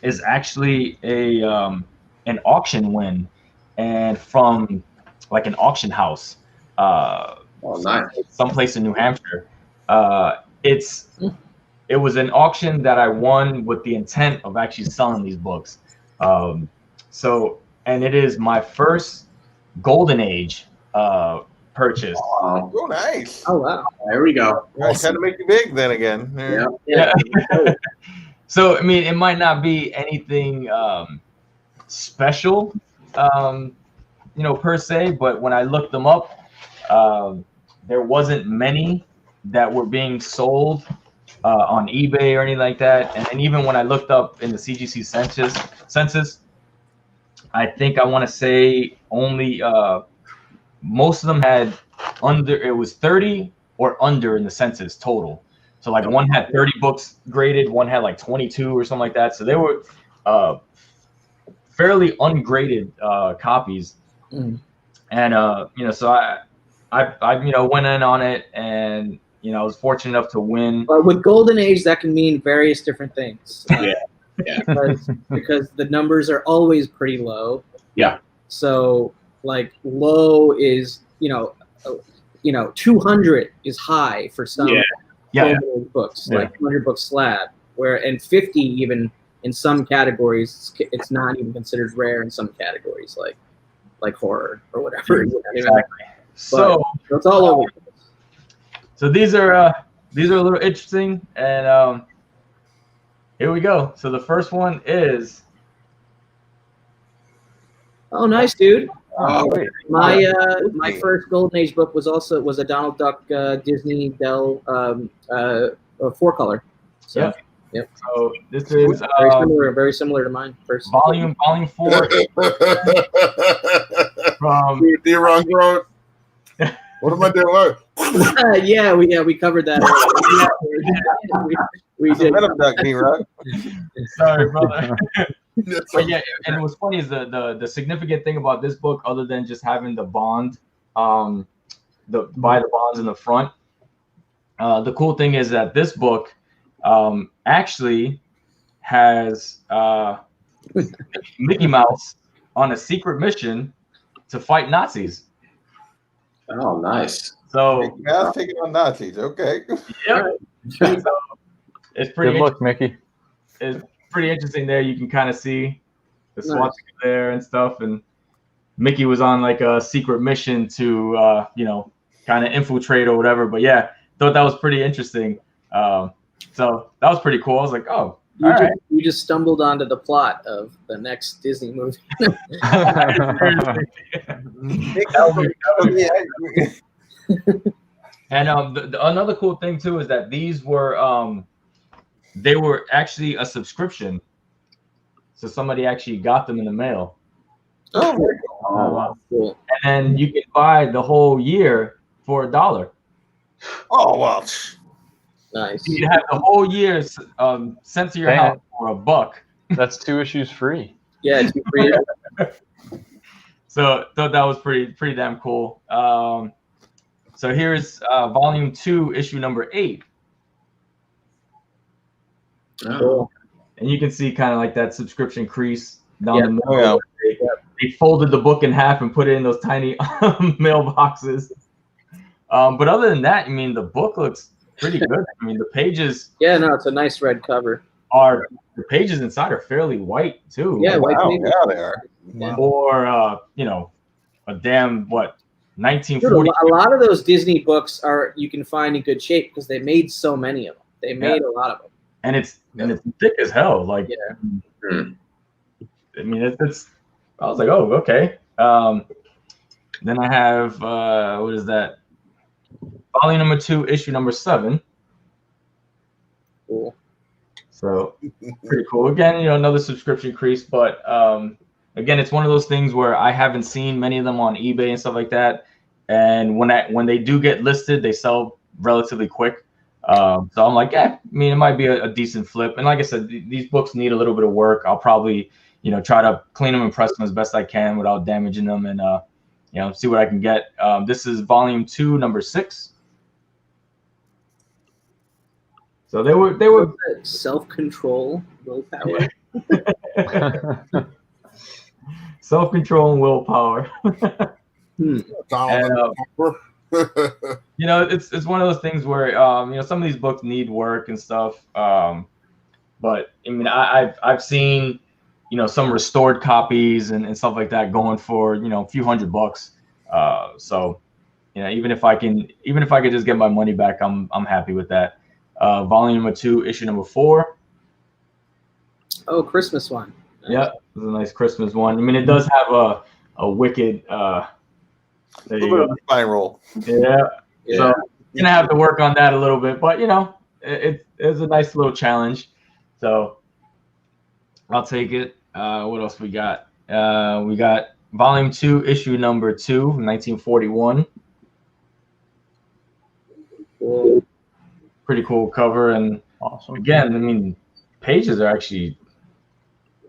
A: is actually an auction win, and from like an auction house,
E: nice.
A: Someplace in New Hampshire. It was an auction that I won with the intent of actually selling these books. So, and it is my first Golden Age purchase.
B: Oh, nice.
D: Oh wow.
E: There we go.
B: Nice. Had to make you big then again.
A: Yeah. So I mean, it might not be anything special, you know, per se, but when I looked them up, there wasn't many that were being sold on eBay or anything like that. And then even when I looked up in the CGC census, I think I want to say only most of them had it was 30 or under in the census total. So like one had 30 books graded, one had like 22 or something like that. So they were fairly ungraded copies. And you know, so I you know, went in on it, and you know, I was fortunate enough to win.
D: But with Golden Age, that can mean various different things.
E: Yeah.
D: Because the numbers are always pretty low.
E: Yeah.
D: So like low is, you know, 200 is high for some Golden Age books, like 200 book slab, and 50 even in some categories, it's not even considered rare in some categories, like horror or whatever.
A: Exactly. So
D: it's all over.
A: So these are a little interesting, and here we go. So the first one is.
D: Oh, nice, dude.
A: My
D: first Golden Age book was a Donald Duck Disney Dell 4-color. So, yep. So
A: this is
D: very similar to mine. First
A: volume 4 from
C: D-Ron Road. What am I doing?
D: Yeah, we covered that. we did.
A: Sorry, brother. But yeah, and what's funny is the significant thing about this book, other than just having the bond, buy the bonds in the front. The cool thing is that this book actually has Mickey Mouse on a secret mission to fight Nazis.
E: Oh, nice.
A: So
B: Mouse taking on Nazis. Okay.
A: Yep. So it's pretty.
G: Good luck, Mickey.
A: It's pretty interesting there. You can kind of see the swastika there and stuff. And Mickey was on like a secret mission to, you know, kind of infiltrate or whatever. But yeah, thought that was pretty interesting. So that was pretty cool. I was like, oh,
D: You just stumbled onto the plot of the next Disney movie.
A: And another cool thing too is that these were they were actually a subscription, so somebody actually got them in the mail.
B: Oh,
A: wow.
D: Cool.
A: And then you can buy the whole year for $1.
B: oh well.
D: Nice.
A: You have the whole year sent to your
G: Dang
A: house for $1.
G: That's 2 issues free.
D: Yeah, it's free.
A: So thought that was pretty damn cool. So here's volume 2, issue number 8.
D: Cool.
A: And you can see kind of like that subscription crease down the middle.
B: Oh,
A: They folded the book in half and put it in those tiny mailboxes. But other than that, I mean, the book looks pretty good. I mean, the pages.
D: Yeah, no, it's a nice red cover.
A: The pages inside are fairly white too.
D: Yeah, white
B: wow,
D: pages.
B: yeah, they are.
D: Yeah.
A: Or a damn
D: Dude,
A: 1940.
D: a lot of those Disney books you can find in good shape because they made so many of them. They made a lot of them.
A: And it's thick as hell. Like,
D: Yeah.
A: I mean, it's. I was like, oh, okay. Then I have what is that? Volume number 2, issue number 7.
D: Cool.
A: So pretty cool. Again, another subscription crease, but again, it's one of those things where I haven't seen many of them on eBay and stuff like that. And when they do get listed, they sell relatively quick. So I'm like, I mean, it might be a decent flip. And like I said, these books need a little bit of work. I'll probably, try to clean them and press them as best I can without damaging them, and see what I can get. This is volume 2, number 6. So they were
D: self-control, willpower.
A: Self-control and willpower.
C: Donald,
A: it's one of those things where some of these books need work and stuff. But I mean, I've seen some restored copies and stuff like that going for a few $100. So even if I could just get my money back, I'm happy with that. Volume number 2, issue number 4.
D: Oh, Christmas one. Nice.
A: Yeah, it's a nice Christmas one. I mean, it does have a wicked. There you go.
B: Spine roll.
A: Yeah. So you're gonna have to work on that a little bit, but it's a nice little challenge. So I'll take it. What else we got? We got volume 2, issue number 2, 1941.
D: Cool.
A: Pretty cool cover, and
G: Awesome.
A: again, I mean, pages are actually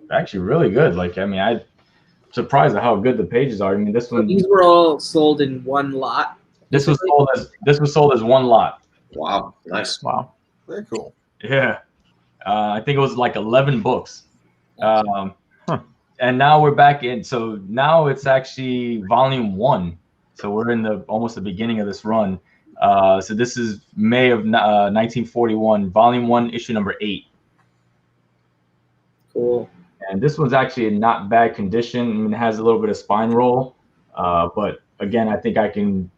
A: really good. Like, I mean, I'm surprised at how good the pages are. I mean, this one.
D: These were all sold in one lot.
A: This was sold as one lot.
E: Wow, nice.
G: Wow.
B: Very cool.
A: Yeah, I think it was like 11 books. And now we're back in. So now it's actually volume 1. So we're in almost the beginning of this run. So this is May of 1941, volume 1, issue number 8.
D: Cool.
A: And this one's actually in not bad condition. I mean, it has a little bit of spine roll, but again, I think I can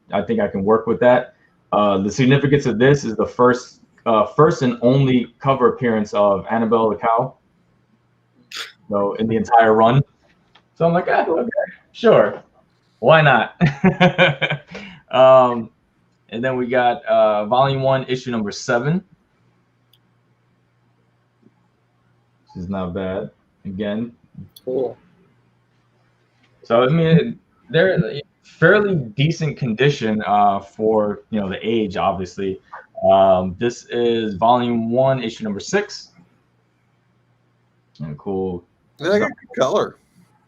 A: work with that. The significance of this is the first and only cover appearance of Annabelle the cow. So in the entire run. So I'm like, okay, sure, why not? And then we got volume 1, issue number 7. This is not bad. Again.
D: Cool.
A: So I mean, they're fairly decent condition for the age, obviously. This is volume 1, issue number 6. And cool.
B: They got good color.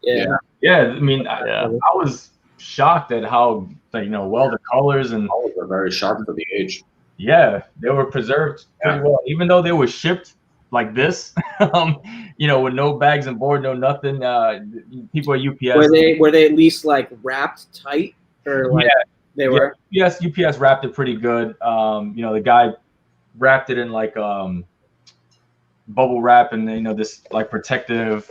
D: Yeah.
A: Yeah, I mean, I was shocked at how well the colors and
E: Colors are very sharp for the age.
A: yeah, they were preserved pretty well, even though they were shipped like this, with no bags and board, no nothing. People at UPS
D: Were they at least like wrapped tight, or like they were?
A: Yes, UPS wrapped it pretty good. The guy wrapped it in like bubble wrap and this like protective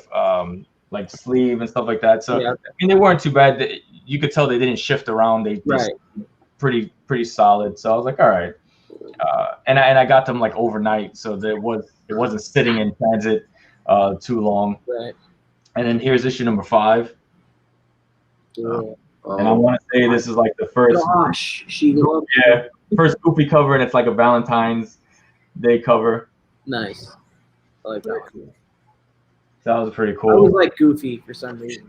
A: like sleeve and stuff like that. So I mean, they weren't too bad. You could tell they didn't shift around. They just pretty solid. So I was like, all right. And I got them like overnight, so there was it wasn't sitting in transit too long.
D: Right.
A: And then here's issue number 5.
D: Cool.
A: And I want to say this is like the first,
D: Gosh, she loved
A: first goofy cover, and it's like a Valentine's Day cover.
D: Nice. I like that one.
A: That was pretty
D: I
A: cool.
D: was like Goofy for some reason.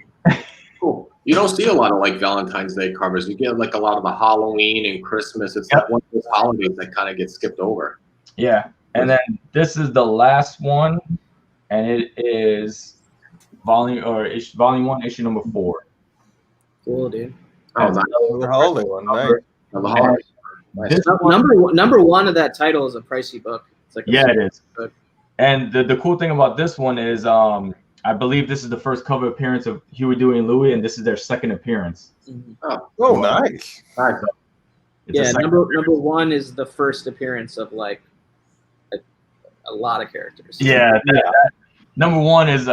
E: Cool. You don't see a lot of like Valentine's Day covers. You get like a lot of the Halloween and Christmas. It's like one of those holidays that kind of gets skipped over.
A: Yeah. And then this is the last one, and it is volume 1, issue number 4.
D: Cool, dude.
E: Oh, nice.
B: The holiday one, nice.
E: The holiday. Nice.
A: This one,
D: Number one of that title is a pricey book. It's like
A: yeah, it is.
D: book.
A: And the cool thing about this one is, I believe this is the first cover appearance of Huey, Dewey, and Louie, and this is their second appearance.
D: Mm-hmm.
B: Oh, nice.
E: Nice.
A: It's a
D: Yeah,
A: second
D: number 1 is the first appearance of like a lot of characters.
A: Yeah, number 1 is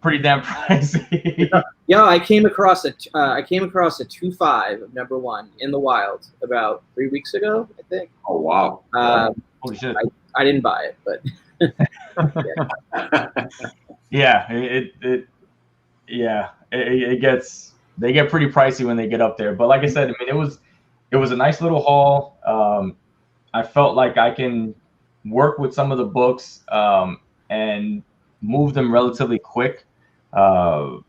A: pretty damn pricey.
D: Yeah, I came across a 2.5 of number 1 in the wild about 3 weeks ago, I think.
E: Oh, wow.
A: Holy shit!
D: I didn't buy it, but
A: Yeah, it gets, they get pretty pricey when they get up there. But like I said, I mean, it was a nice little haul. I felt like I can work with some of the books and move them relatively quick. I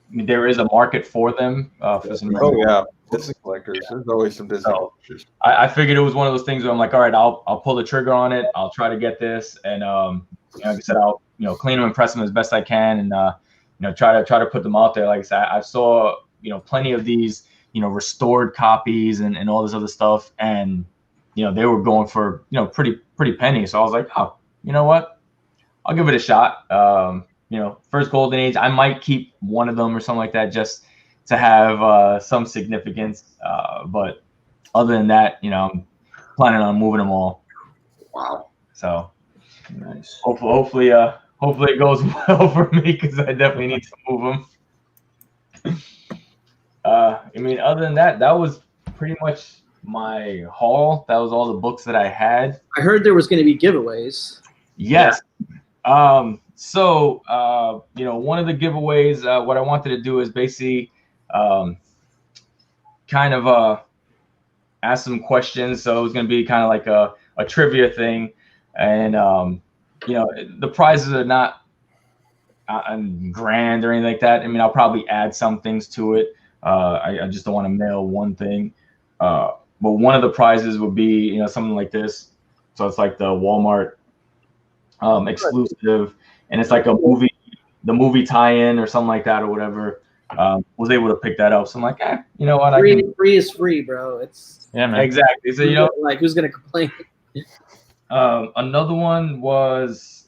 A: mean, there is a market for them. For some
B: Oh yeah, Disney collectors. There's always some Disney collectors.
A: I figured it was one of those things where I'm like, all right, I'll pull the trigger on it. I'll try to get this, and like I said, I'll clean them and press them as best I can, and try to put them out there. Like I said, I saw plenty of these restored copies and all this other stuff, and they were going for pretty penny. So I was like, oh, you know what? I'll give it a shot. First Golden Age, I might keep one of them or something like that just to have some significance. But other than that, I'm planning on moving them all.
E: Wow.
A: So
G: Nice.
A: hopefully it goes well for me, because I definitely need to move them. I mean, other than that, that was pretty much my haul. That was all the books that I had.
D: I heard there was going to be giveaways.
A: Yes. So one of the giveaways, what I wanted to do is basically kind of ask some questions. So it was going to be kind of like a trivia thing, and the prizes are not grand or anything like that. I mean, I'll probably add some things to it. I just don't want to mail one thing. But one of the prizes would be something like this. So it's like the Walmart exclusive, and it's like the movie tie-in or something like that or whatever. Was able to pick that up. So I'm like, you know what?
D: Free is free, bro. It's
G: man.
A: Exactly. So
D: like, who's gonna complain?
A: Another one was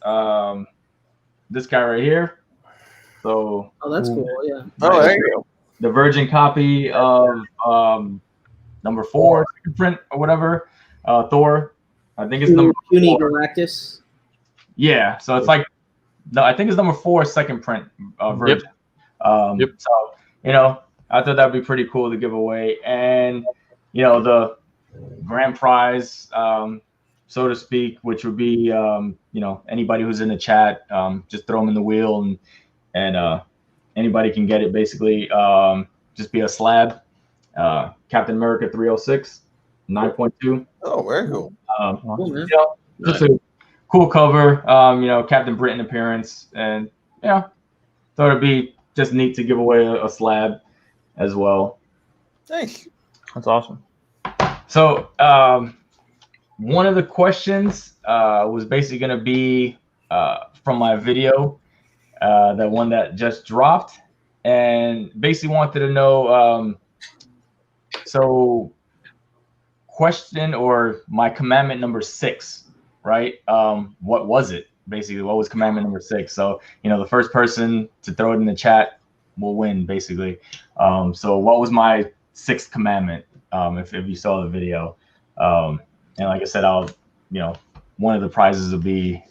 A: this guy right here. So
D: That's cool. Yeah.
B: Oh, there you go.
A: The virgin copy of number 4 print or whatever. Thor. I think it's number
D: Puny
A: 4.
D: Galactus.
A: Yeah. So it's like, no, I think it's number 4 second print version.
G: Yep.
A: So I thought that'd be pretty cool to give away, and the grand prize, so to speak, which would be anybody who's in the chat, just throw them in the wheel, and anybody can get it. Basically, just be a slab, Captain America 306, 9.2.
B: Oh, very cool.
D: Cool, man.
A: Just a cool cover. Captain Britain appearance, and thought it'd be just neat to give away a slab as well.
B: Thanks.
G: That's awesome.
A: So one of the questions was basically going to be from my video, the one that just dropped, and basically wanted to know, so question, or my commandment number 6, right? What was it? Basically, what was commandment number 6? So, the first person to throw it in the chat will win, basically. So what was my 6th commandment, if you saw the video? And like I said, I'll, one of the prizes will be,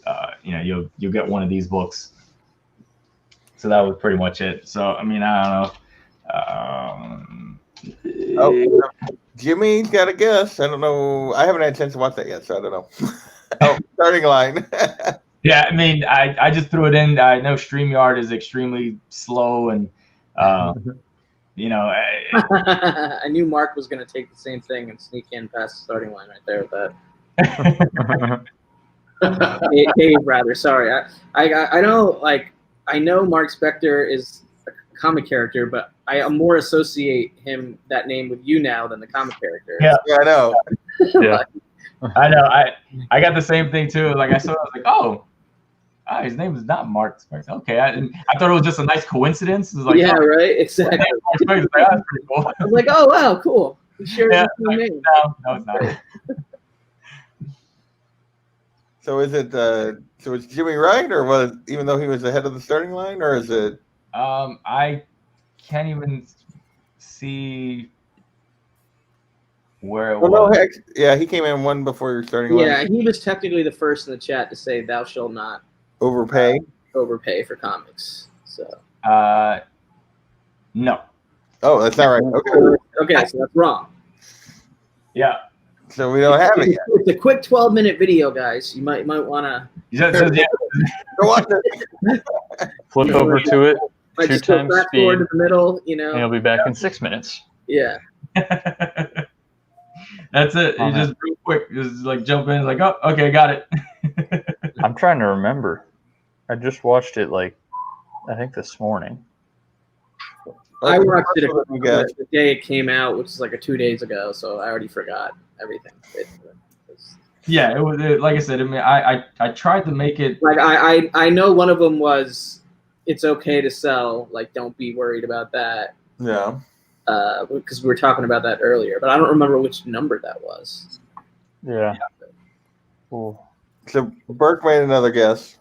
A: you'll get one of these books. So that was pretty much it. So, I mean, I don't know.
B: Jimmy's got a guess. I don't know. I haven't had a chance to watch that yet, so I don't know. Starting line.
A: Yeah, I mean, I just threw it in. I know StreamYard is extremely slow, and you know,
D: I knew Mark was going to take the same thing and sneak in past the starting line right there with that. Dave, rather. Sorry, I know. Like, I know Mark Spector is a comic character, but I more associate that name with you now than the comic character.
A: Yeah,
B: I know.
G: Yeah.
A: I know. I got the same thing too. Like I saw, I was like, oh, his name is not Mark Spector. Okay, I thought it was just a nice coincidence. It was like,
D: yeah,
A: oh,
D: right, exactly.
A: Mark Spector. Like, that's pretty cool.
D: I was like, oh wow, cool. We share
A: Yeah,
D: the same name.
A: no, it's not.
B: So is it? So it's Jimmy Wright, or was even though he was ahead of the starting line, or is it?
A: I can't even see where it was.
B: No, heck, yeah, he came in one before your starting line.
D: Yeah, he was technically the first in the chat to say, "Thou shalt not
B: Overpay.
D: overpay for comics." So.
A: No.
B: Oh, that's not right. Okay,
D: Okay, so that's wrong.
A: Yeah.
B: so we don't have it yet.
D: It's a quick 12-minute video, guys. You might want to.
A: Yeah.
B: Go watch it.
G: Flip over to it
D: Might
G: two
D: just go
G: times
D: fast
G: speed,
D: forward to the middle,
G: and you'll be back in 6 minutes.
D: Yeah.
A: That's it. You just real quick, just like jump in, like, oh, okay, got it.
G: I'm trying to remember. I just watched it I think this morning.
D: I watched it
B: guess.
D: the day it came out, which is like 2 days ago, so I already forgot everything.
A: Yeah, it was like I said. I mean, I tried to make it
D: like I know one of them was it's okay to sell. Like, don't be worried about that.
B: Yeah.
D: Because we were talking about that earlier, but I don't remember which number that was.
G: Yeah. Cool.
B: So Burke made another guess.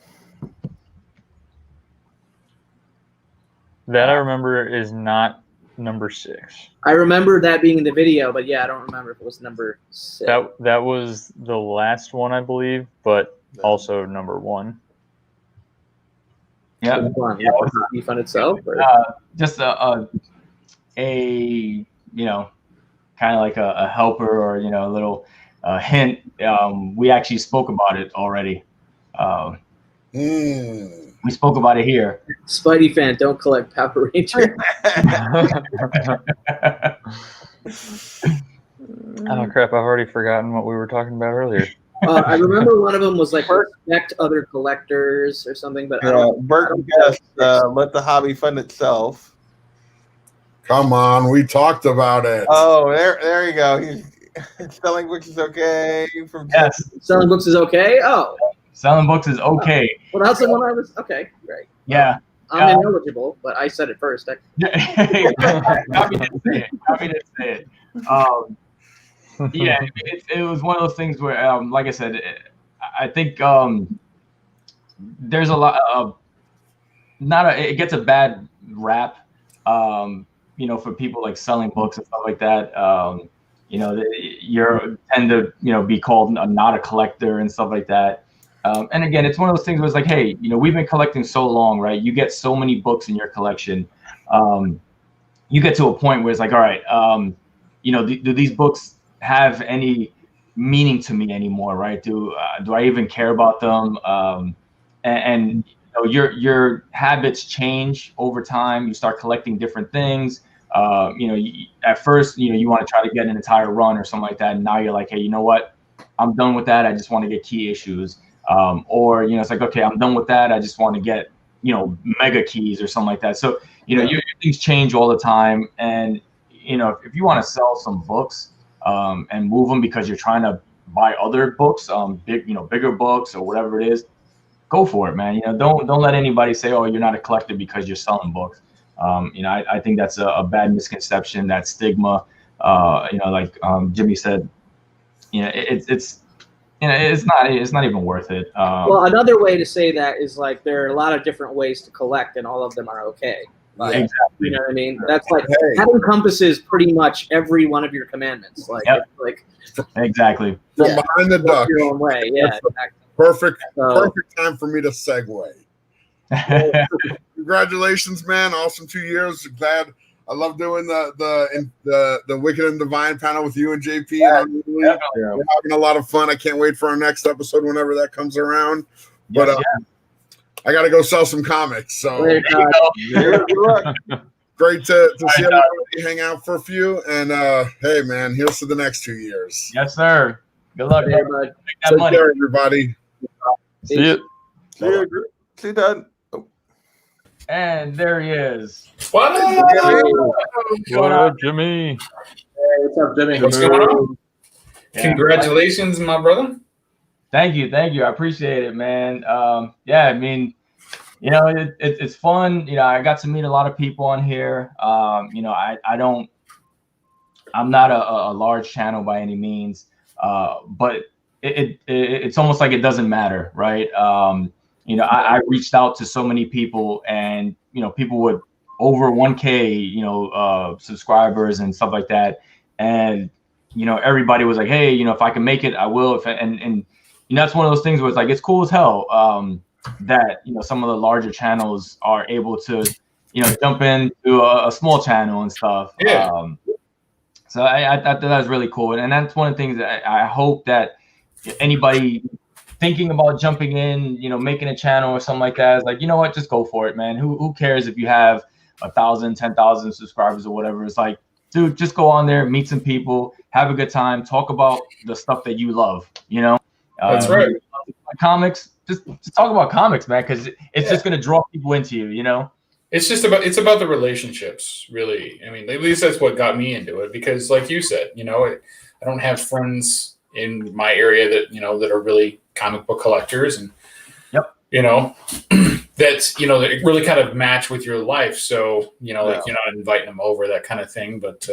G: That I remember is not number 6.
D: I remember that being in the video, but yeah, I don't remember if it was number 6.
G: That was the last one, I believe, but also number 1.
A: Yeah.
D: Yeah, the fun itself. Or?
A: Just a you know, kind of like a helper, or you know, a little hint. We actually spoke about it already. We spoke about it here.
D: Spidey fan, don't collect Power Ranger.
G: Oh crap! I've already forgotten what we were talking about earlier.
D: I remember one of them was like respect other collectors or something, but
B: Burke guessed let the hobby fund itself.
C: Come on, we talked about it.
B: Oh, there you go. He's selling books is okay.
A: Yes,
D: selling books is okay. Oh,
A: selling books is okay.
D: Well, that's the one I was okay. Great.
A: Yeah.
D: I'm ineligible, but I said it first.
A: Copy didn't say it. Yeah, it was one of those things where, like I said, I think there's a lot of it gets a bad rap, you know, for people like selling books and stuff like that. You know, you tend to, you know, be called not a collector and stuff like that. And again, it's one of those things where it's like, hey, you know, we've been collecting so long, right? You get so many books in your collection. You get to a point where it's like, all right, you know, do these books have any meaning to me anymore, right? Do I even care about them? And you know, your habits change over time. You start collecting different things. You know, at first, you know, you want to try to get an entire run or something like that, and now you're like, hey, you know what? I'm done with that. I just want to get key issues. Or you know, it's like, okay, I'm done with that. I just want to get, you know, mega keys or something like that. So you know, your things change all the time, and you know, if you want to sell some books and move them because you're trying to buy other books, bigger books or whatever it is, go for it, man. You know, don't let anybody say, oh, you're not a collector because you're selling books. You know, I think that's a bad misconception, that stigma. You know, like Jimmy said, you know, it's you know, it's not even worth it.
D: Well, another way to say that is like there are a lot of different ways to collect, and all of them are okay. Like,
A: exactly.
D: You know what I mean? That's like that encompasses pretty much every one of your commandments. Like, like
A: exactly.
C: From behind the duck.
D: Your own way. Yeah. Exactly.
C: Perfect time for me to segue. Well, congratulations, man! Awesome 2 years. Glad. I love doing the Wicked and Divine panel with you and JP. We're having a lot of fun. I can't wait for our next episode whenever that comes around. But
A: Yes,
C: I got to go sell some comics. So
D: Later, Todd.
B: Good luck.
C: great to see
A: Todd.
C: everybody hang out for a few. And hey, man, here's to the next 2 years.
A: yes, sir. Good luck,
D: Later,
A: brother.
D: bud.
A: Make that
C: Take
A: money.
C: care, everybody.
G: See you.
B: See you. See you, Dad.
A: And there he is.
H: What up?
G: What up, Jimmy?
E: Hey, what's up, Jimmy?
H: What's going on?
A: Yeah.
H: Congratulations, my brother.
A: Thank you. I appreciate it, man. Yeah, I mean, you know, it's fun. You know, I got to meet a lot of people on here. You know, I'm not a large channel by any means, but it's almost like it doesn't matter, right? You know, I reached out to so many people, and you know, people with over 1K, you know, subscribers and stuff like that, and you know, everybody was like, hey, you know, if I can make it, I will. And you know, that's one of those things where it's like, it's cool as hell that, you know, some of the larger channels are able to, you know, jump into a small channel and stuff.
H: Yeah.
A: So I thought that was really cool. And that's one of the things that I hope that anybody thinking about jumping in, you know, making a channel or something like that is like, you know what, just go for it, man. Who cares if you have 1,000, 10,000 subscribers or whatever? It's like, dude, just go on there, meet some people, have a good time, talk about the stuff that you love, you know?
H: That's right.
A: Comics, just talk about comics, man, because it's just going to draw people into you, you know?
H: It's about the relationships, really. I mean, at least that's what got me into it, because like you said, you know, I don't have friends in my area that, you know, that are really comic book collectors, and you know, that's, you know, that really kind of match with your life. So, you know, like you're not inviting them over, that kind of thing, but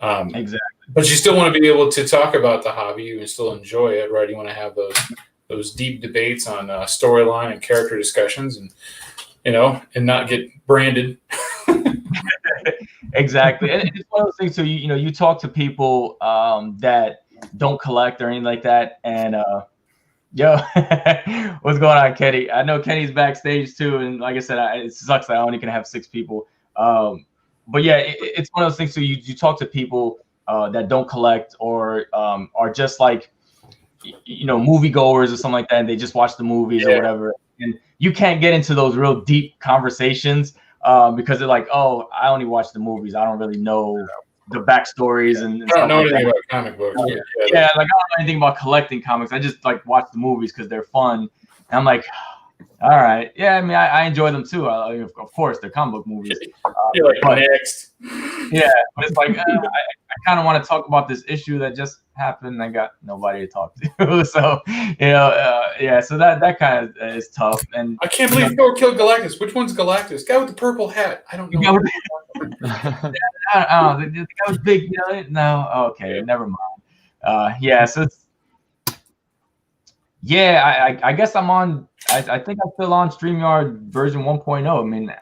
A: exactly.
H: But you still want to be able to talk about the hobby. You still enjoy it, right? You want to have those deep debates on storyline and character discussions, and you know, and not get branded.
A: Exactly. And it's one of those things. So you know, you talk to people that don't collect or anything like that, and yo, what's going on, Kenny? I know Kenny's backstage too, and like I said, it sucks that I only can have 6 people. But yeah, it's one of those things. So you talk to people that don't collect or are just like, you know, moviegoers or something like that, and they just watch the movies or whatever. And you can't get into those real deep conversations because they're like, oh, I only watch the movies. I don't really know the backstories and
H: I don't know
A: like
H: anything
A: that.
H: about comic books.
A: Yeah, like I don't know anything about collecting comics. I just like watch the movies because they're fun. And I'm like, all right, yeah. I mean, I enjoy them too. Of course, they're comic book movies.
H: You're like,
A: but,
H: next.
A: Yeah, but it's like I kind of want to talk about this issue that just happened. And I got nobody to talk to, so you know, yeah. So that kind of is tough. And
H: I can't believe Thor killed Galactus. Which one's Galactus? Guy with the purple hat. I don't know.
A: I don't know. The guy was big. You know? No, okay, never mind. Yeah, so it's. Yeah, I guess I'm on. I think I'm still on StreamYard version 1.0. I mean,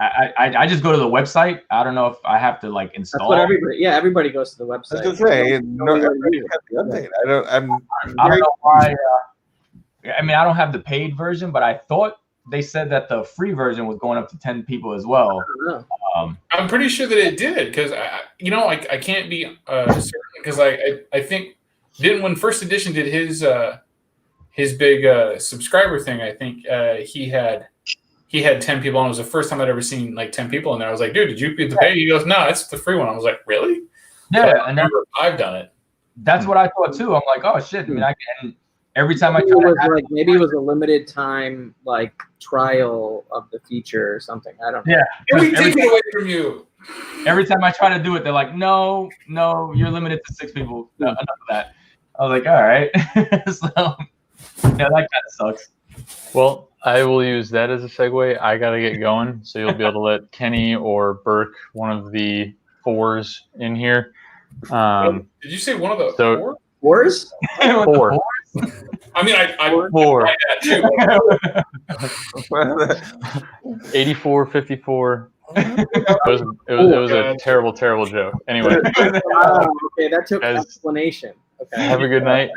A: I just go to the website. I don't know if I have to like install.
D: That's what everybody goes to the website.
B: I was gonna say, everybody has the update. I don't know
A: why. I mean, I don't have the paid version, but I thought they said that the free version was going up to 10 people as well.
H: I'm pretty sure that it did, because I can't be certain, because I think when First Edition did his big subscriber thing, I think he had 10 people, and it was the first time I'd ever seen like 10 people in there. I was like, dude, did you get the pay? He goes, no, it's the free one. I was like, really?
A: Yeah,
H: so I remember I've done it.
A: That's what I thought too. I'm like, oh shit. I mean, I can. Every time I
D: maybe it was a limited time like trial of the feature or something. I don't know.
A: Yeah.
H: Can we take it away from you?
A: Every time I try to do it, they're like, no, you're limited to 6 people. No, enough of that. I was like, all right. So yeah, that kind of sucks.
G: Well, I will use that as a segue. I got to get going, so you'll be able to let Kenny or Burke, one of the 4s, in here.
H: Did you say one of the 4?
D: 4s?
G: 4.
H: I mean, I
G: 4.
H: That too.
G: 84, 54. It was a terrible joke. Anyway.
D: Okay, that took explanation. Okay.
G: Have a good night.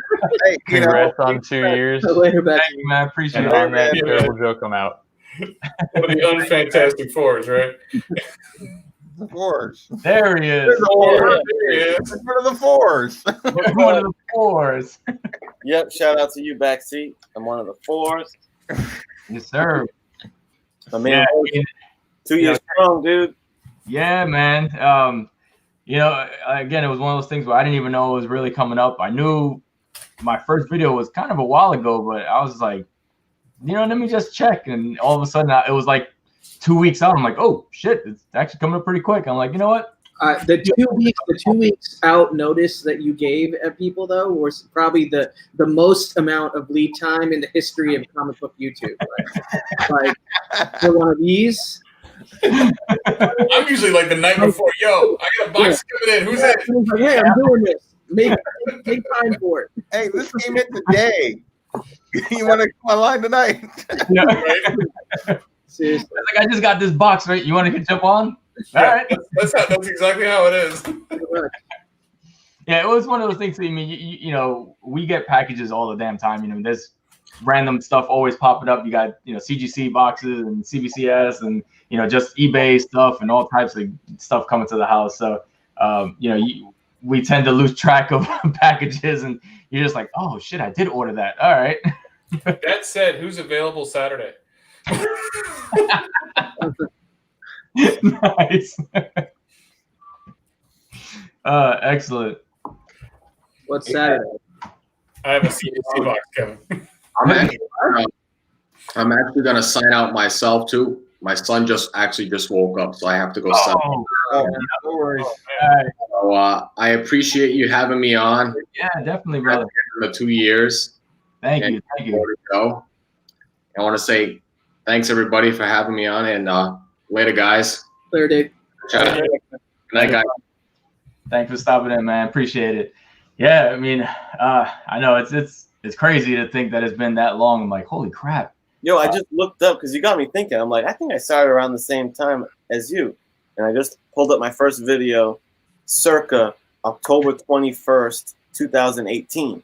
B: Hey,
G: Congrats on 2 years.
D: Later,
A: Thank you, man. Appreciate
G: And
A: it.
G: on that terrible joke, I'm out.
H: One of the unfantastic 4s, right?
B: The fours.
A: There he is.
B: There's a four.
H: There he is.
B: It's one of the fours.
A: One of the fours.
I: Yep. Shout out to you, backseat. I'm one of the fours.
A: Yes, sir.
I: I mean,
A: Yeah,
I: 2 years strong, dude.
A: yeah, man. You know, again, it was one of those things where I didn't even know it was really coming up. I knew my first video was kind of a while ago, but I was like, you know, let me just check. And all of a sudden, it was like 2 weeks out. I'm like, oh shit, it's actually coming up pretty quick. I'm like, you know what?
D: The 2 weeks out notice that you gave at people though was probably the most amount of lead time in the history of comic book YouTube. Like for one of these.
H: I'm usually like the night before. Yo, I got a box coming in. Who's that?
D: Like, hey, I'm doing this. Make time for it.
B: Hey, this came in today. You want to come online tonight?
A: Yeah.
D: Seriously.
A: Like, I just got this box, right? You want to jump on? All right.
H: That's exactly how it is.
A: Yeah, it was one of those things. I mean, you know, we get packages all the damn time. You know, there's random stuff always popping up. You got, you know, CGC boxes and CBCS and, you know, just eBay stuff and all types of stuff coming to the house. So, you know, we tend to lose track of packages, and you're just like, oh shit, I did order that. All right.
H: That said, who's available Saturday?
A: Nice. Excellent.
D: What's Saturday?
H: I have a CBC box coming.
E: I'm actually gonna sign out myself too. My son just woke up, so I have to go sign.
B: Oh, no worries.
E: So I appreciate you having me on.
A: Yeah, definitely, brother.
E: For the 2 years.
A: Thank you.
E: Go. I want to say thanks everybody for having me on, and later, guys.
D: Later, Dave.
E: Good night, guys.
A: Thanks for stopping in, man. Appreciate it. Yeah, I mean, I know it's crazy to think that it's been that long. I'm like, holy crap.
I: Yo, I just looked up because you got me thinking. I'm like, I think I started around the same time as you. And I just pulled up my first video circa October 21st, 2018.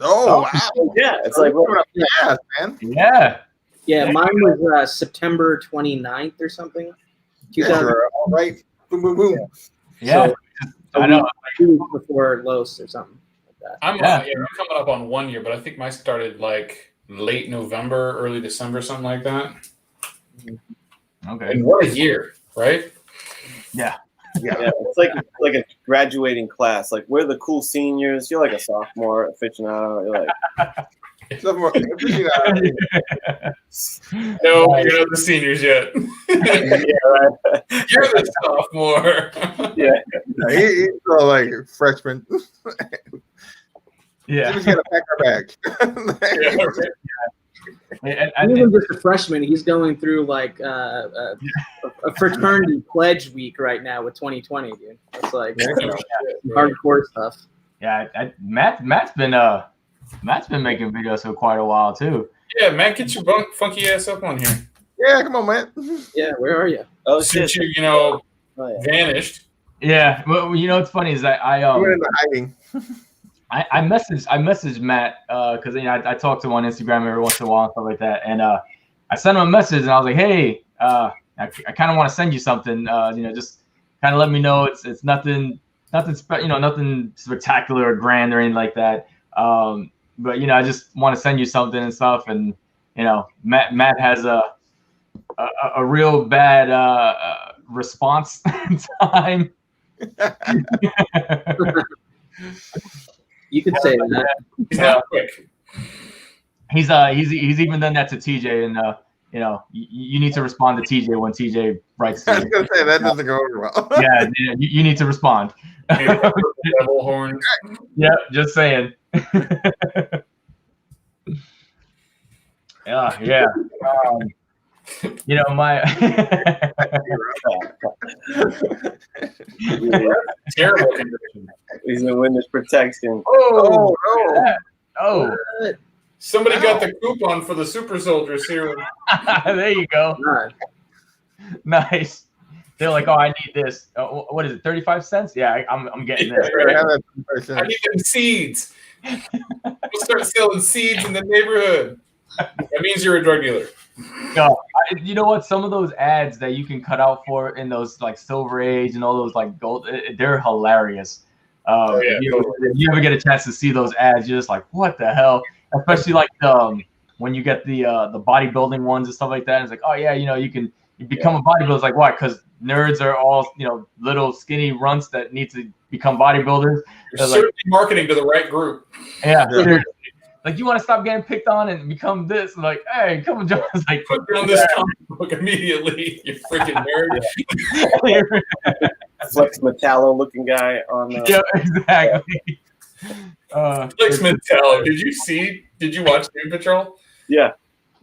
B: Oh, wow.
I: Yeah, it's like,
B: Yeah, man.
A: Yeah.
D: Yeah, mine was September 29th or something.
B: Yeah, all right. Boom, boom, boom.
A: Yeah.
D: So,
A: I know.
D: 2 weeks before Los or something like that.
H: I'm coming up on 1 year, but I think mine started like late November, early December, something like that.
A: Okay.
H: And what a year, right?
A: Yeah.
I: yeah, it's like a graduating class. Like, we're the cool seniors. You're like a sophomore aficionado. You're like,
H: No, you're not the seniors yet.
I: yeah, right.
H: You're the sophomore.
I: Yeah.
B: He's all like freshman.
A: Yeah.
B: He's gonna pack our bags.
A: And
D: Even just a freshman, he's going through like a fraternity pledge week right now with 2020, dude. It's like hardcore stuff.
A: yeah, Matt's been making videos for quite a while too.
H: Yeah, Matt, get your funky ass up on here.
B: Yeah, come on, man.
D: Yeah, where are you?
I: Oh,
H: Since
I: shit.
H: you
I: Oh, yeah.
H: vanished.
A: Yeah, well, you know what's funny is that
B: He went into hiding.
A: I messaged Matt because you know I talk to him on Instagram every once in a while and stuff like that, and I sent him a message and I was like, hey, I kind of want to send you something, you know, just kind of let me know it's nothing spectacular or grand or anything like that, but you know I just want to send you something and stuff, and you know Matt has a real bad response time.
D: You could say that.
H: He's not quick.
A: He's even done that to TJ, and you know you need to respond to TJ when TJ writes to
B: I was
A: you.
B: gonna say that doesn't go over well.
A: Yeah, you need to respond.
H: Devil horns.
A: Yeah, just saying. Yeah. You know my
H: Terrible condition.
I: He's in witness protection.
B: Oh no!
A: yeah. Oh,
H: Somebody got the coupon for the super soldiers here.
A: there you go.
D: God.
A: Nice. They're like, oh, I need this. What is it? 35 cents? Yeah, I'm getting this.
H: I need them seeds. We'll start selling seeds in the neighborhood. That means you're a drug dealer.
A: No, you know what? Some of those ads that you can cut out for in those like Silver Age and all those like gold, they're hilarious. If you ever get a chance to see those ads, you're just like, what the hell? Especially like when you get the bodybuilding ones and stuff like that. It's like, oh yeah, you can become a bodybuilder. It's like, why? Because nerds are all little skinny runts that need to become bodybuilders.
H: You're certainly marketing to the right group.
A: Yeah. Like, you want to stop getting picked on and become this? I'm like, hey, come on, John. It's like,
H: put down this comic book immediately, you freaking nerd.
I: Flex Metallo looking guy on.
A: Yeah, exactly.
H: Flex Metallo. Did you watch Doom Patrol?
I: Yeah.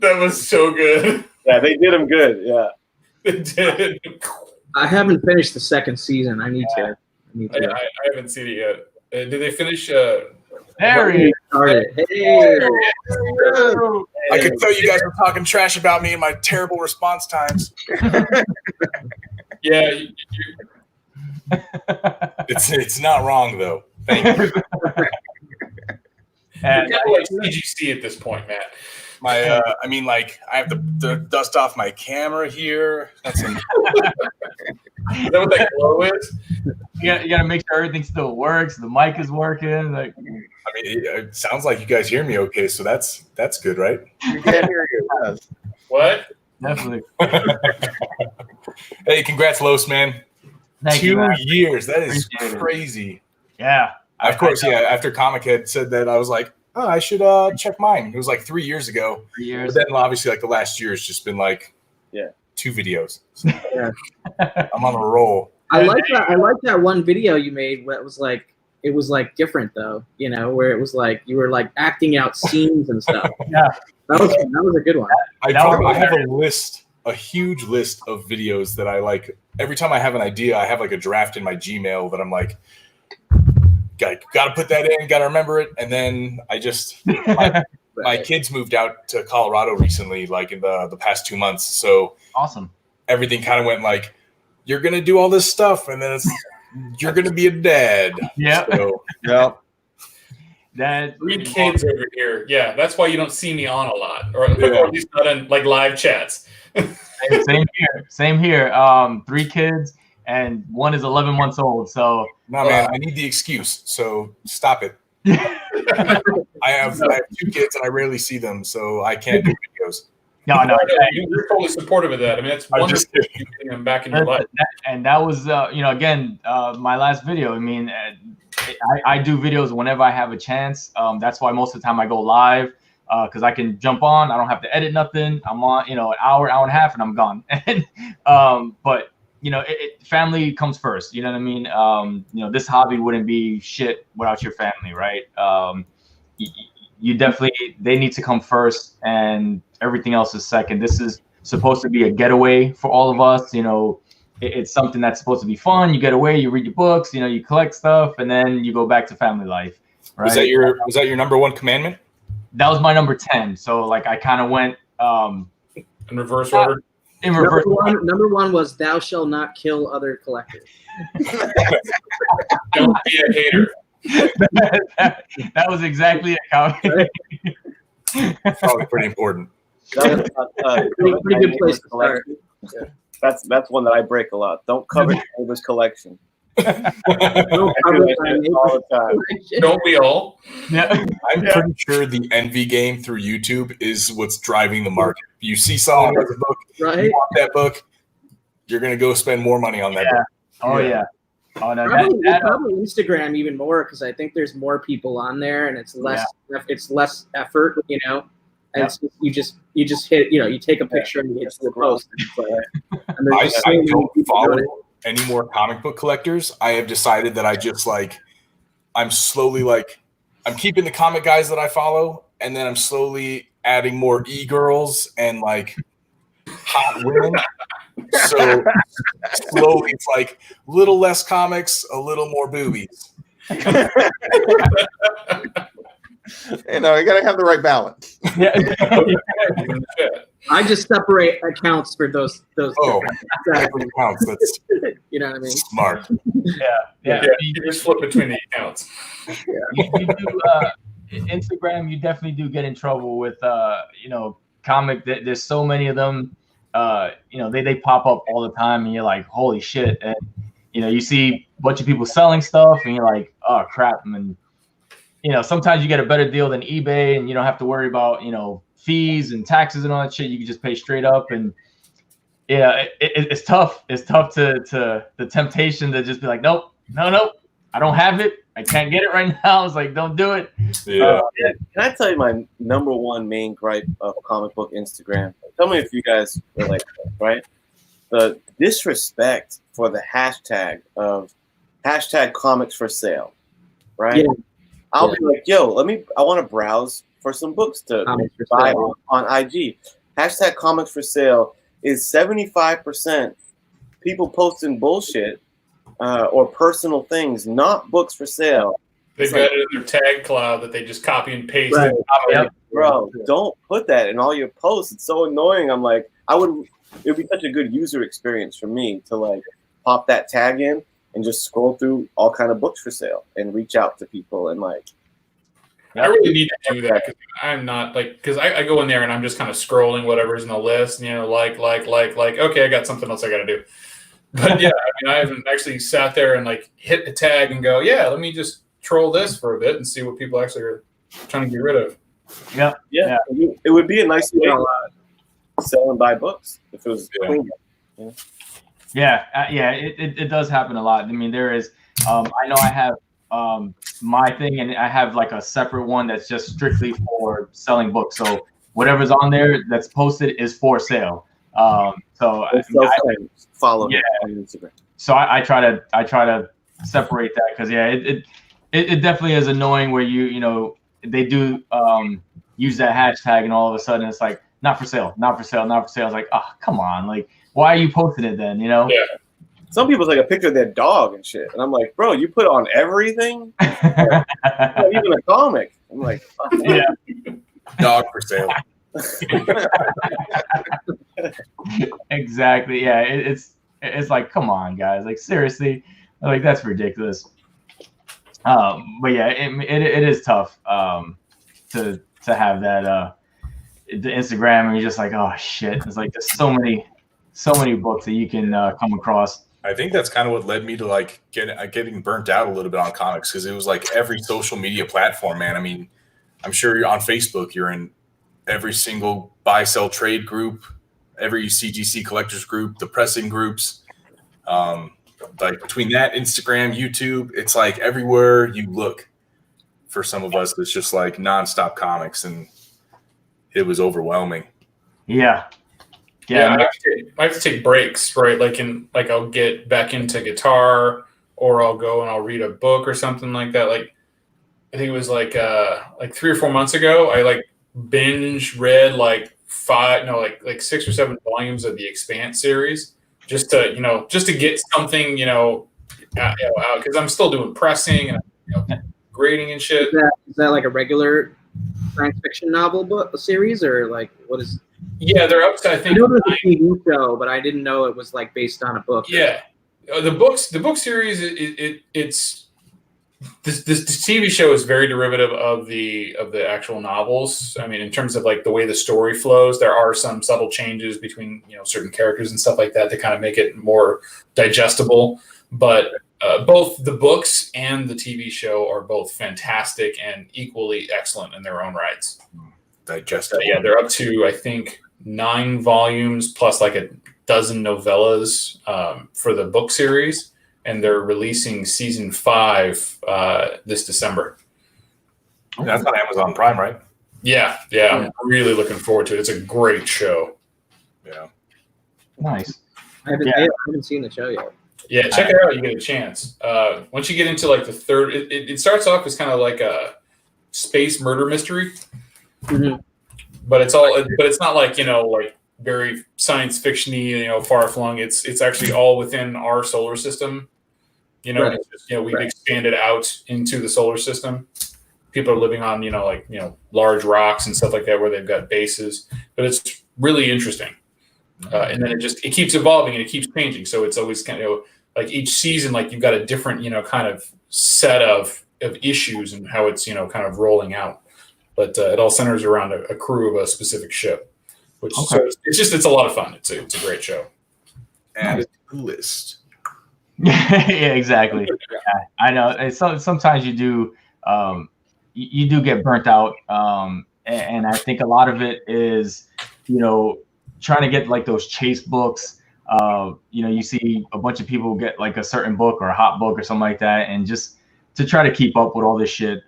H: That was so good.
I: Yeah, they did him good. Yeah.
H: They did.
D: I haven't finished the second season. I need to.
H: I haven't seen it yet. Did they finish?
A: There he is.
D: Hey.
J: I could tell you guys were talking trash about me and my terrible response times.
H: Yeah.
J: It's not wrong though. Thank you.
H: And like CGC at this point, Matt.
J: I have to dust off my camera here. That's
H: Is that what that glow is?
A: You gotta make sure everything still works. The mic is working. Like,
J: it sounds like you guys hear me okay, so that's good, right?
B: You can't hear you.
H: What?
A: Definitely.
J: Hey, congrats, Los, man.
A: Thank
J: 2
A: you, man.
J: years. That is
A: Appreciate it.
J: crazy.
A: Yeah.
J: Of course, yeah. After Comic had said that, I was like, oh, I should check mine. It was like 3 years ago.
A: 3 years.
J: But then obviously like the last year has just been like 2 videos. So I'm on a roll.
D: I like that one video you made where it was like different though, where it was like you were like acting out scenes and stuff.
A: Yeah.
D: That was a good one.
J: I have a huge list of videos that I like. Every time I have an idea, I have like a draft in my Gmail that I'm like, gotta put that in, gotta remember it. And then I just my kids moved out to Colorado recently, like in the past 2 months. So
A: awesome.
J: Everything kind of went like, you're gonna do all this stuff, and then you're gonna be a dad.
A: Yeah.
J: So,
A: That
H: 3 kids over here. Yeah, that's why you don't see me on a lot, or at least not in like live chats.
A: Same here. 3 kids, and one is 11 months old. So
J: no, man, I need the excuse. So stop it. I have 2 kids, and I rarely see them, so I can't do videos.
A: No.
H: You're totally supportive of that. I mean, that's wonderful. Getting them back in your life.
A: And that was, again, my last video. I mean, I do videos whenever I have a chance. That's why most of the time I go live, because I can jump on. I don't have to edit nothing. I'm on, an hour and a half, and I'm gone. But family comes first. You know what I mean? This hobby wouldn't be shit without your family, right? You definitely, they need to come first, and everything else is second. This is supposed to be a getaway for all of us. It's something that's supposed to be fun. You get away, you read your books, you collect stuff, and then you go back to family life. Right?
J: Was that your number 1 commandment?
A: That was my number 10. So like I kind of went
H: in reverse order.
A: In reverse.
D: Number one was thou shalt not kill other collectors.
H: Don't be a hater.
A: that was exactly it, Calvin.
J: Probably pretty important.
D: Pretty good place to start.
I: Yeah. That's one that I break a lot. Don't cover your neighbor's collection.
D: Don't cover my neighbor's
I: all the time.
H: Don't we all?
A: Yeah.
J: I'm pretty sure the envy game through YouTube is what's driving the market. If you see someone with a book,
D: right?
J: You want that book, you're gonna go spend more money on that book.
A: Oh yeah. Oh no,
D: probably Instagram even more, because I think there's more people on there, and it's less effort, And it's just, you just hit, you take a picture and you hit the post. And
J: I don't follow any more comic book collectors. I have decided that I just I'm slowly I'm keeping the comic guys that I follow, and then I'm slowly adding more e-girls and hot women. So slowly it's little less comics, a little more boobies.
B: You gotta have the right balance.
A: Yeah.
D: I just separate accounts for those.
J: Accounts. That's
D: you know what I mean?
J: Smart.
A: Yeah.
H: You just flip between the accounts.
A: You do, Instagram, you definitely do get in trouble with comic. There's so many of them. they pop up all the time, and you're like, holy shit. And, you see a bunch of people selling stuff, and you're like, oh, crap. And, sometimes you get a better deal than eBay, and you don't have to worry about, fees and taxes and all that shit. You can just pay straight up. And, yeah, it's tough. It's tough to the temptation to just be like, nope, no, I don't have it. I can't get it right now. It's like, don't do it.
J: Yeah.
I: Can I tell you my number one main gripe of comic book Instagram? Tell me if you guys are like that, right? The disrespect for the hashtag of #comics for sale, right? Yeah. I'll be like, yo, I want to browse for some books to buy on IG. #comics for sale is 75% people posting bullshit or personal things, not books for sale.
H: They've got it in their tag cloud that they just copy and paste. Right.
I: Yep. Bro, don't put that in all your posts. It's so annoying. I'm like, it would be such a good user experience for me to like pop that tag in and just scroll through all kind of books for sale and reach out to people and like.
H: I really need to do that because I'm not because I go in there and I'm just kind of scrolling whatever's in the list, like, okay, I got something else I got to do. But yeah, I haven't actually sat there and like hit the tag and go, yeah, let me just troll this for a bit and see what people actually are trying to get rid of.
I: Yeah. It would be a nice way to sell and buy books if it was clean.
A: Yeah, it does happen a lot. I mean, there is. I know I have my thing, and I have like a separate one that's just strictly for selling books. So whatever's on there that's posted is for sale. So I
I: follow me on Instagram.
A: So I try to separate that because it definitely is annoying where they do use that hashtag and all of a sudden it's like not for sale. It's like, oh, come on, like why are you posting it then?
I: Yeah. Some people take a picture of their dog and shit, and I'm like, bro, you put on everything, even a comic. I'm like, oh,
A: yeah,
J: dog for sale.
A: Exactly. Yeah, it's like, come on, guys, like seriously, like that's ridiculous. But yeah, it is tough to have that the Instagram, and you're just like, oh shit, it's like there's so many books that you can come across.
J: I think that's kind of what led me to like getting burnt out a little bit on comics because it was like every social media platform, man. I mean, I'm sure you're on Facebook, you're in every single buy, sell, trade group, every CGC collectors group, the pressing groups. Like between that, Instagram, YouTube, it's like everywhere you look for some of us, it's just like nonstop comics, and it was overwhelming.
A: Yeah.
H: Yeah, I have to take breaks, right? Like I'll get back into guitar, or I'll go and I'll read a book or something like that. Like I think it was like 3 or 4 months ago, I like binge read like 6 or 7 volumes of the Expanse series just to get something out because I'm still doing pressing and grading and shit.
D: Is that like a regular science fiction novel book series, or like what is?
H: Yeah, they're up to I think.
D: I know there's a TV show, but I didn't know it was like based on a book.
H: Yeah, the book series it's this TV show is very derivative of the actual novels. I mean, in terms of like the way the story flows, there are some subtle changes between certain characters and stuff like that to kind of make it more digestible. But both the books and the TV show are both fantastic and equally excellent in their own rights.
J: Digestible.
H: Yeah, they're up to I think 9 volumes plus like a dozen novellas for the book series, and they're releasing season 5 this December.
J: That's on Amazon Prime, right?
H: Yeah, I'm really looking forward to it. It's a great show.
J: Yeah,
A: nice.
D: I haven't seen the show yet.
H: Yeah, check it out. You get a chance. Once you get into like the third, it starts off as kind of like a space murder mystery.
D: Mm-hmm.
H: But it's not like like very science fiction-y, far flung. It's actually all within our solar system.
D: Right.
H: It's just, we've expanded out into the solar system. People are living on large rocks and stuff like that where they've got bases. But it's really interesting. And then it keeps evolving and it keeps changing. So it's always kind of like each season, like you've got a different kind of set of issues and how it's kind of rolling out. But it all centers around a crew of a specific ship, which
A: Okay.
H: so it's a lot of fun. It's a great show.
J: Add it to the list.
A: Yeah, exactly. Yeah, I know. Sometimes you do you do get burnt out, and I think a lot of it is, trying to get like those chase books. You see a bunch of people get like a certain book or a hot book or something like that, and just to try to keep up with all this shit,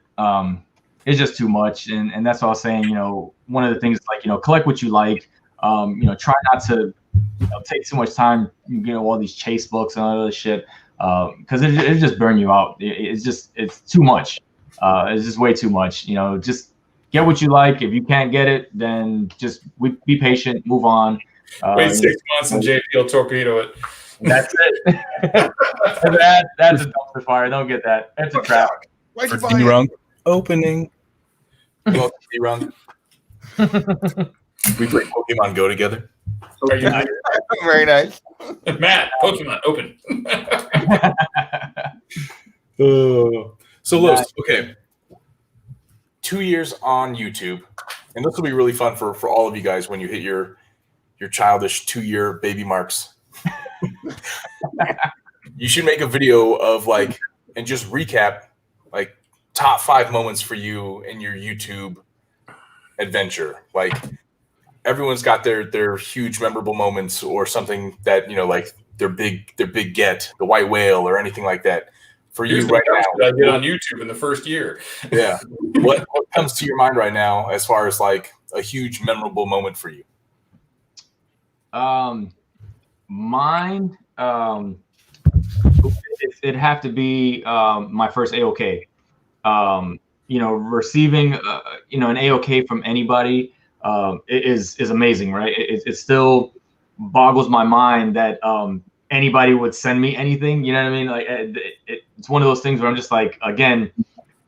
A: it's just too much. And that's what I was saying. One of the things is like, collect what you like. Try not to take too much time, all these chase books and all this shit, because it just burn you out. It's too much. It's just way too much. Just get what you like. If you can't get it, then just be patient, move on.
H: Wait 6 months and JP will torpedo it.
A: That's it. That's a dumpster fire. Don't get that. That's a trap.
C: Why'd you
J: For
C: buy it?
J: D-Rung opening. Welcome, D-Rung. We play Pokemon Go together.
H: Are you
B: Very nice.
H: Matt, Pokemon, open.
J: So Los, okay. 2 years on YouTube, and this will be really fun for all of you guys when you hit your childish 2-year baby marks. You should make a video of like, and just recap like top 5 moments for you in your YouTube adventure. Like everyone's got their huge memorable moments or something that, like their big get, the white whale or anything like that. For you right now,
H: I did on YouTube in the first year.
J: Yeah. What comes to your mind right now as far as like a huge memorable moment for you?
A: Mine, it'd have to be my first AOK. Receiving an AOK from anybody is amazing, right? It still boggles my mind that anybody would send me anything. You know what I mean? Like it's one of those things where I'm just like, again,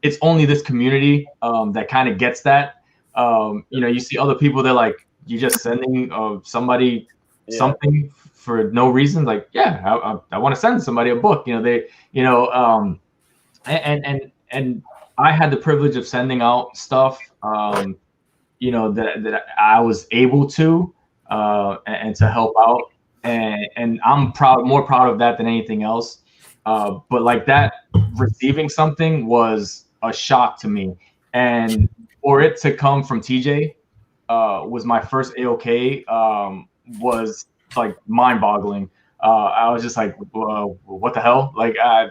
A: it's only this community that kind of gets that. You see other people, they're like, you're just sending somebody something for no reason. Like, yeah, I want to send somebody a book. And I had the privilege of sending out stuff, that I was able to, and to help out. And I'm more proud of that than anything else. But like that, receiving something was a shock to me, and for it to come from TJ, was my first AOK, was like mind-boggling. I was just like, what the hell? Like I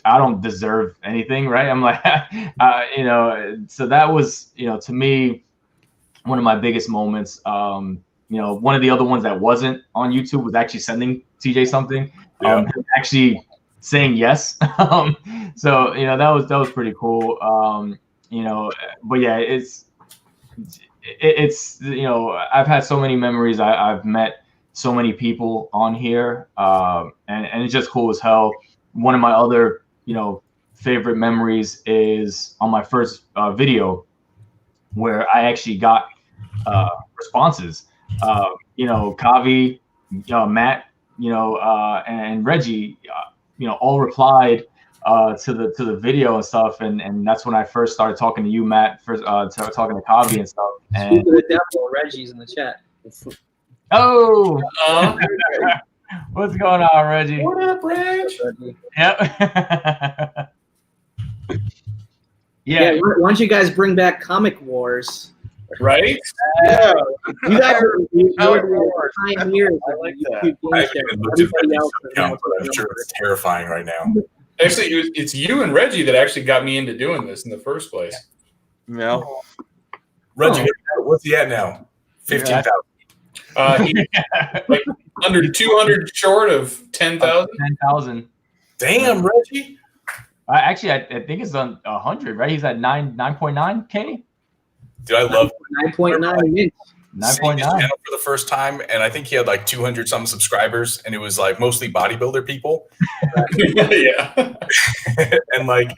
A: don't deserve anything, right? I'm like, so that was, to me, one of my biggest moments. One of the other ones that wasn't on YouTube was actually sending TJ something, actually saying yes. So, that was pretty cool. But yeah, it's I've had so many memories. I've met so many people on here, and it's just cool as hell. One of my other, favorite memories is on my first video where I actually got responses. Kavi, Matt, and Regie, all replied to the video and stuff, and that's when I first started talking to you, Matt. First, started talking to Kavi and stuff. And
D: the devil, Reggie's in the chat.
A: oh, what's going on, Regie?
H: What up, Reg?
A: Yep.
D: Yeah. Why don't you guys bring back Comic Wars?
H: Right?
D: Yeah. You guys are the pioneers of
I: like
D: YouTube
I: that.
D: game
J: I
D: show.
J: haven't looked at
D: Everybody
J: Reggie's
D: else
J: account, but I'm sure it's terrifying right now.
H: Actually, it's you and Reggie that actually got me into doing this in the first place.
B: No.
J: Reggie, what's he at now? 15,000.
H: Like under 200 short of 10,000.
A: 10,000.
J: Damn, Reggie.
A: I think it's on 100, right? He's at 9.9K.
J: Dude, I love
D: 9.9 minutes.
J: seeing his
A: 9.9.
J: channel for the first time, and I think he had like 200 something subscribers, and it was like mostly bodybuilder people.
H: Yeah.
J: And like,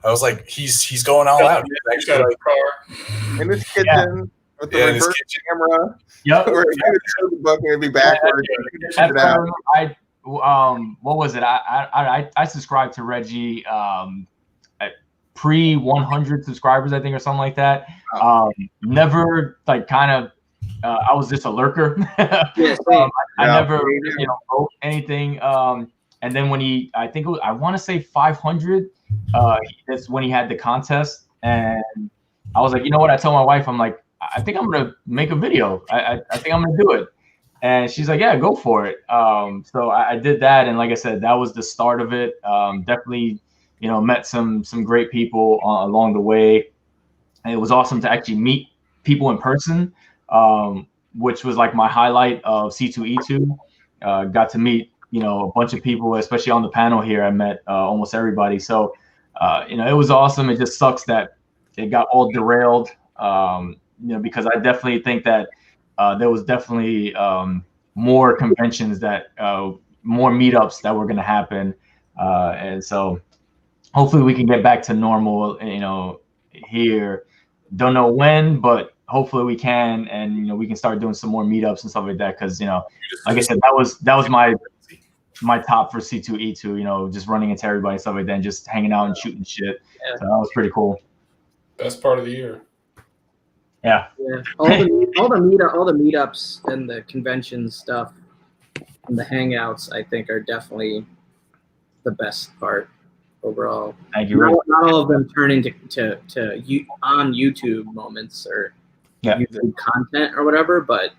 J: I was like, he's going all out. He's
H: Got
J: actually
H: a car.
B: In his kitchen with the
J: in his
B: reverse
J: kitchen.
B: camera.
A: Yep.
B: Where he would show the book and it'd be backwards.
A: That's what was it? I subscribed to Regie at pre 100 subscribers, I think, or something like that. Never like kind of I was just a lurker.
D: Yeah,
A: I never, wrote anything. And then when I think I want to say 500. That's when he had the contest, and I was like, you know what? I told my wife, I'm like, I think I'm gonna make a video. I think I'm gonna do it. And she's like, yeah, go for it. So I did that, and like I said, that was the start of it. Definitely, met some great people along the way. And it was awesome to actually meet people in person, which was like my highlight of C2E2. Got to meet, a bunch of people, especially on the panel here. I met almost everybody. So, it was awesome. It just sucks that it got all derailed, because I definitely think that there was definitely more conventions more meetups that were going to happen. And so hopefully we can get back to normal, here. Don't know when, but hopefully we can, and we can start doing some more meetups and stuff like that. Because like I said, that was my top for C2E2. Just running into everybody and stuff like that, and just hanging out and shooting shit. Yeah. So that was pretty cool.
H: Best part of the year.
A: Yeah.
D: All the meetups and the convention stuff and the hangouts, I think, are definitely the best part overall.
A: Thank you.
D: Not all of them turn into on YouTube moments or YouTube content or whatever, but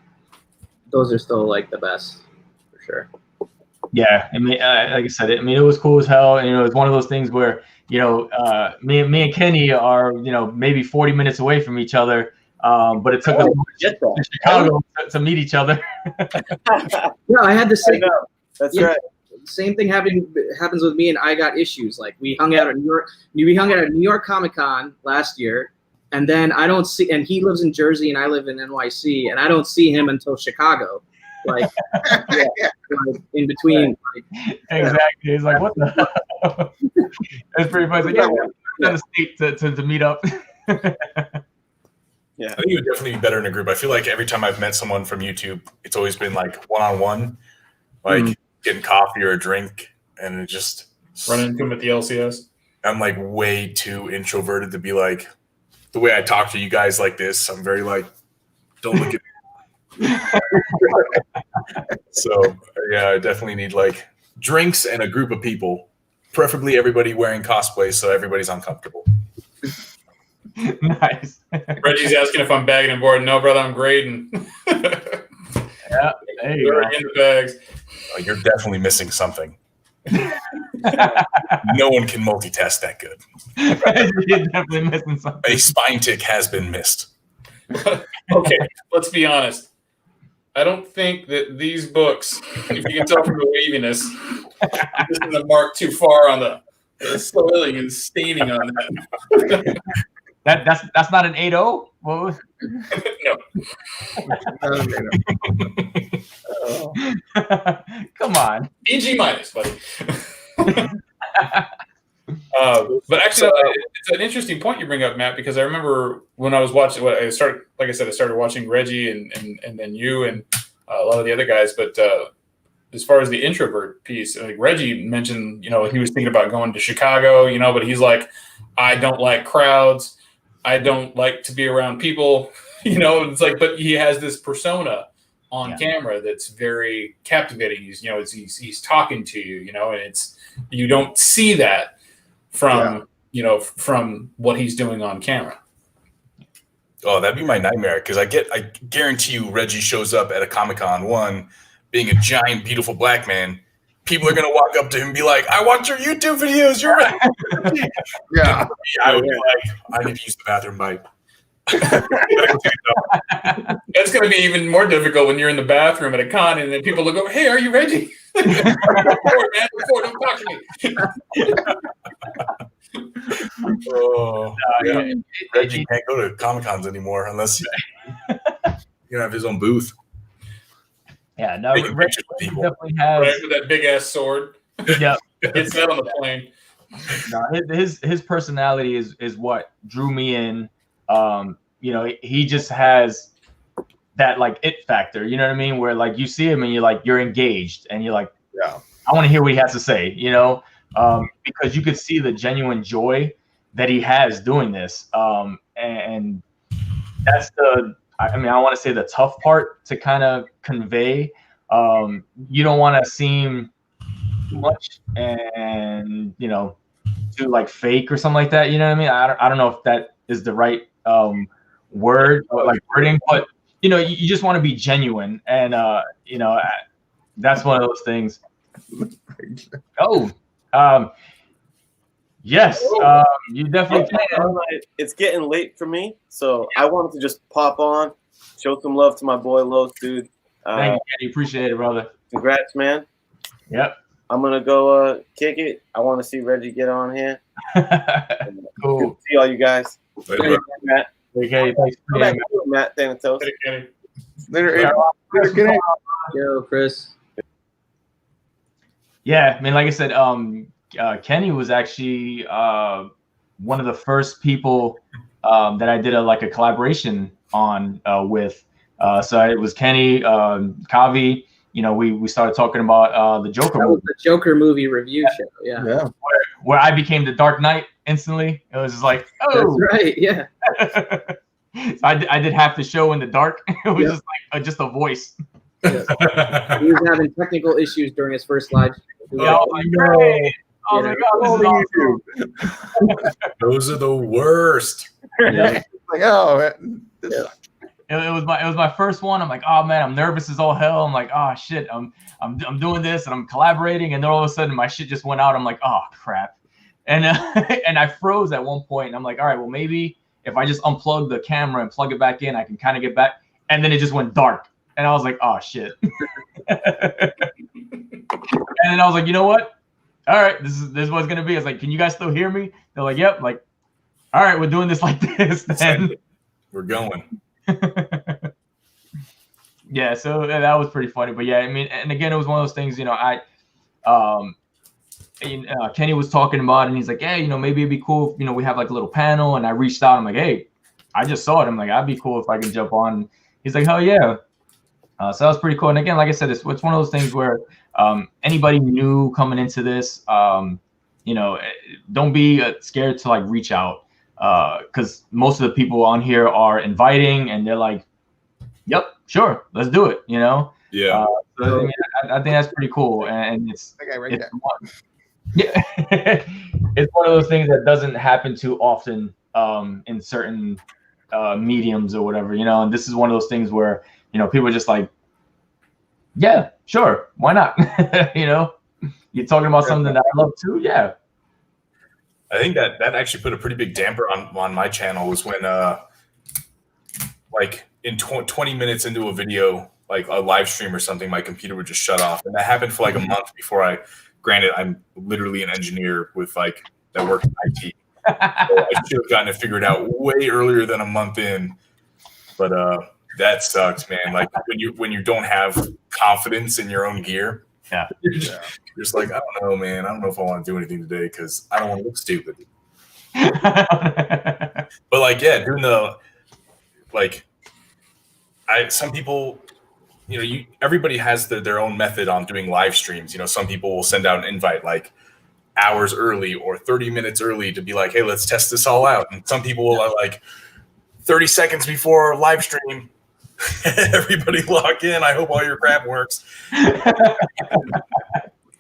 D: those are still like the best for sure.
A: Yeah, I mean, like I said, it was cool as hell. And, it was one of those things where me and Kenny are maybe 40 minutes away from each other, but it took us to Chicago to meet each other.
D: Yeah, I had the same.
I: That's right.
D: Same thing happens with me and I Got Issues. Like we hung out at New York Comic-Con last year, and then I don't see, and he lives in Jersey and I live in NYC, and I don't see him until Chicago. Like, in between.
A: Exactly. It's like, what the hell? It's pretty funny. Like, we're in the state to meet up.
J: Yeah, I think it would definitely be better in a group. I feel like every time I've met someone from YouTube, it's always been like one-on-one, like getting coffee or a drink, and it just
H: running into them at the LCS.
J: I'm like way too introverted to be like the way I talk to you guys like this. I'm very like, don't look at me. So yeah, I definitely need like drinks and a group of people, preferably everybody wearing cosplay, so everybody's uncomfortable.
A: Nice.
H: Reggie's asking if I'm bagging and boarding. No, brother, I'm grading.
A: Yeah, there you go.
H: In the bags.
J: You're definitely missing something. No one can multitask that good.
A: You're definitely missing something.
J: A spine tick has been missed.
H: Okay, let's be honest. I don't think that these books, if you can tell from the waviness, this is a mark too far on the soiling and staining on that.
A: That's not an 8.0? What?
H: No.
A: Come on.
H: EG minus, buddy. But actually, it's an interesting point you bring up, Matt, because I remember when I was watching, I started watching Regie and then you and a lot of the other guys. But as far as the introvert piece, like Regie mentioned, he was thinking about going to Chicago, but he's like, I don't like crowds. I don't like to be around people, it's like, but he has this persona on camera that's very captivating. He's talking to you, and you don't see that from what he's doing on camera.
J: Oh, that'd be my nightmare. Cause I guarantee you Regie shows up at a Comic-Con, one being a giant, beautiful black man. People are going to walk up to him and be like, I watch your YouTube videos. You're right.
C: Yeah.
J: I would be like, I need to use the bathroom, Mike.
H: It's going to be even more difficult when you're in the bathroom at a con and then people look over, hey, are you Regie? Before, don't talk to me.
J: Regie can't go to Comic-Cons anymore unless you have his own booth.
A: Yeah, no, Regie definitely has.
H: Right, with that big-ass sword.
A: Yeah.
H: It's that on the plane.
A: No, his personality is what drew me in. He just has that like it factor, you know what I mean? Where like you see him and you're engaged and you're like,
C: yeah,
A: I want to hear what he has to say, because you could see the genuine joy that he has doing this. And that's the I mean, I want to say the tough part to kind of convey. You don't want to seem much and, you know, too like fake or something like that. You know what I mean? I don't know if that is the right word or like wording, but you know, you just want to be genuine, and you know, that's one of those things. Oh, yes, you definitely can.
I: It's getting late for me, so I wanted to just pop on, show some love to my boy Los, dude.
A: Thank you, Kenny. Appreciate it, brother.
I: Congrats, man.
A: Yep.
I: I'm gonna go kick it. I want to see Reggie get on here.
A: Cool.
I: Good to see all you guys.
C: Later,
I: Matt.
A: Okay, thanks.
I: Come back to it, Matt Thanatos.
B: Later,
D: Yo, Chris.
A: Yeah, I mean, like I said, Kenny was actually one of the first people that I did a collaboration on with. So it was Kenny, Kavi. You know, we started talking about the Joker
D: That was
A: movie.
D: the Joker movie review show. Yeah.
A: Where I became the Dark Knight instantly. It was just like, oh,
D: That's right. Yeah.
A: So I did half the show in the dark. It was just like just a voice.
D: Yes. He was having technical issues during his first live stream.
A: Yeah, oh my God. Oh my God, this is awesome.
J: Those are the worst.
D: Yeah.
B: Like, oh,
A: It was my first one. I'm like, oh man, I'm nervous as all hell. I'm like, oh shit, I'm doing this and I'm collaborating, and then all of a sudden my shit just went out. I'm like, oh crap, and and I froze at one point, and I'm like, all right, well maybe if I just unplug the camera and plug it back in, I can kind of get back. And then it just went dark, and I was like, oh shit. And then I was like, you know what? All right, this is what it's gonna be. I was like, can you guys still hear me? They're like, yep. Like, all right, we're doing this like this then.
J: We're going.
A: Yeah, so that was pretty funny. But yeah, I mean, and again, it was one of those things, you know, Kenny was talking about it, and he's like, hey, you know, maybe it'd be cool if, you know, we have like a little panel. And I reached out. I'm like, hey, I just saw it. I'm like, that'd be cool if I can jump on. He's like, hell yeah. So that was pretty cool. And again, like I said, it's one of those things where anybody new coming into this, you know, don't be scared to like reach out, because most of the people on here are inviting, and they're like, yep, sure, let's do it, you know?
J: Yeah.
A: So, I mean, I think that's pretty cool. And it's it's one of those things that doesn't happen too often in certain mediums or whatever, you know? And this is one of those things where, you know, people are just like, yeah, sure, why not? You know, you're talking about something that I love too. Yeah.
J: I think that actually put a pretty big damper on my channel was when, like in 20 minutes into a video, like a live stream or something, my computer would just shut off. And that happened for like a month before granted, I'm literally an engineer with like that works in IT. So I should have gotten it figured out way earlier than a month in. But that sucks, man. Like when you don't have confidence in your own gear, you're just like, I don't know, man. I don't know if I want to do anything today because I don't want to look stupid. But like, yeah, doing the some people, you know, everybody has their own method on doing live streams. You know, some people will send out an invite like hours early or 30 minutes early to be like, hey, let's test this all out. And some people will like 30 seconds before live stream, everybody log in. I hope all your crap works.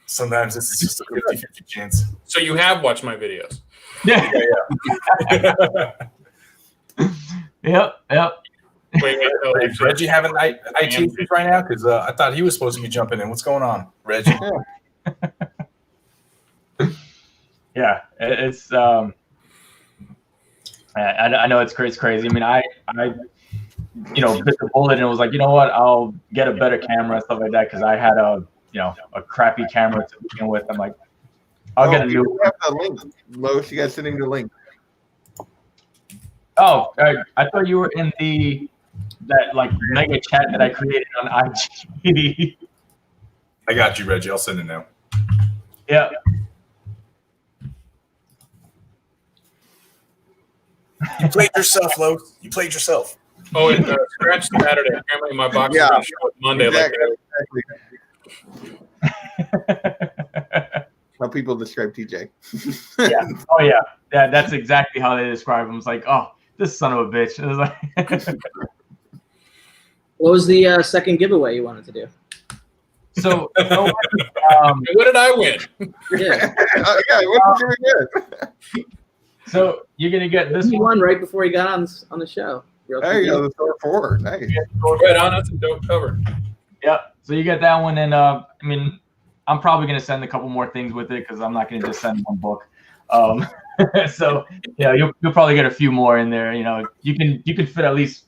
J: Sometimes it's just a 50-50 chance.
H: So you have watched my videos.
A: Yeah. Yep.
J: Wait, is Reggie having IT issues right now? Because I thought he was supposed to be jumping in. What's going on, Reggie?
A: Yeah, it's I know it's crazy. I mean, I you know, bit the bullet and was like, you know what, I'll get a better camera and stuff like that, because I had a crappy camera to begin with. I'm like, I'll get a new.
B: You have the link, Los. You guys sending the link.
A: Oh, I thought you were in that like mega chat that I created on IG.
J: I got you, Reggie. I'll send it now.
A: Yeah.
J: You played yourself, Lo. You played yourself.
H: Oh, and Scratch Saturday. Apparently, my box is going to show up Monday.
B: Exactly. How people describe TJ.
A: Yeah. Oh yeah. Yeah. That's exactly how they describe him. It's like, oh, this son of a bitch. It was like.
D: What was the second giveaway you wanted to do?
A: So,
H: what did I win?
D: Yeah.
B: What did you get?
A: So you're gonna get this
D: He won right before he got on the show.
B: There you go, the Thor 4. Nice.
H: Right on, that's a dope cover.
A: Yep. So you get that one, and I mean, I'm probably gonna send a couple more things with it because I'm not gonna just send one book. So yeah, you'll probably get a few more in there. You know, you can fit at least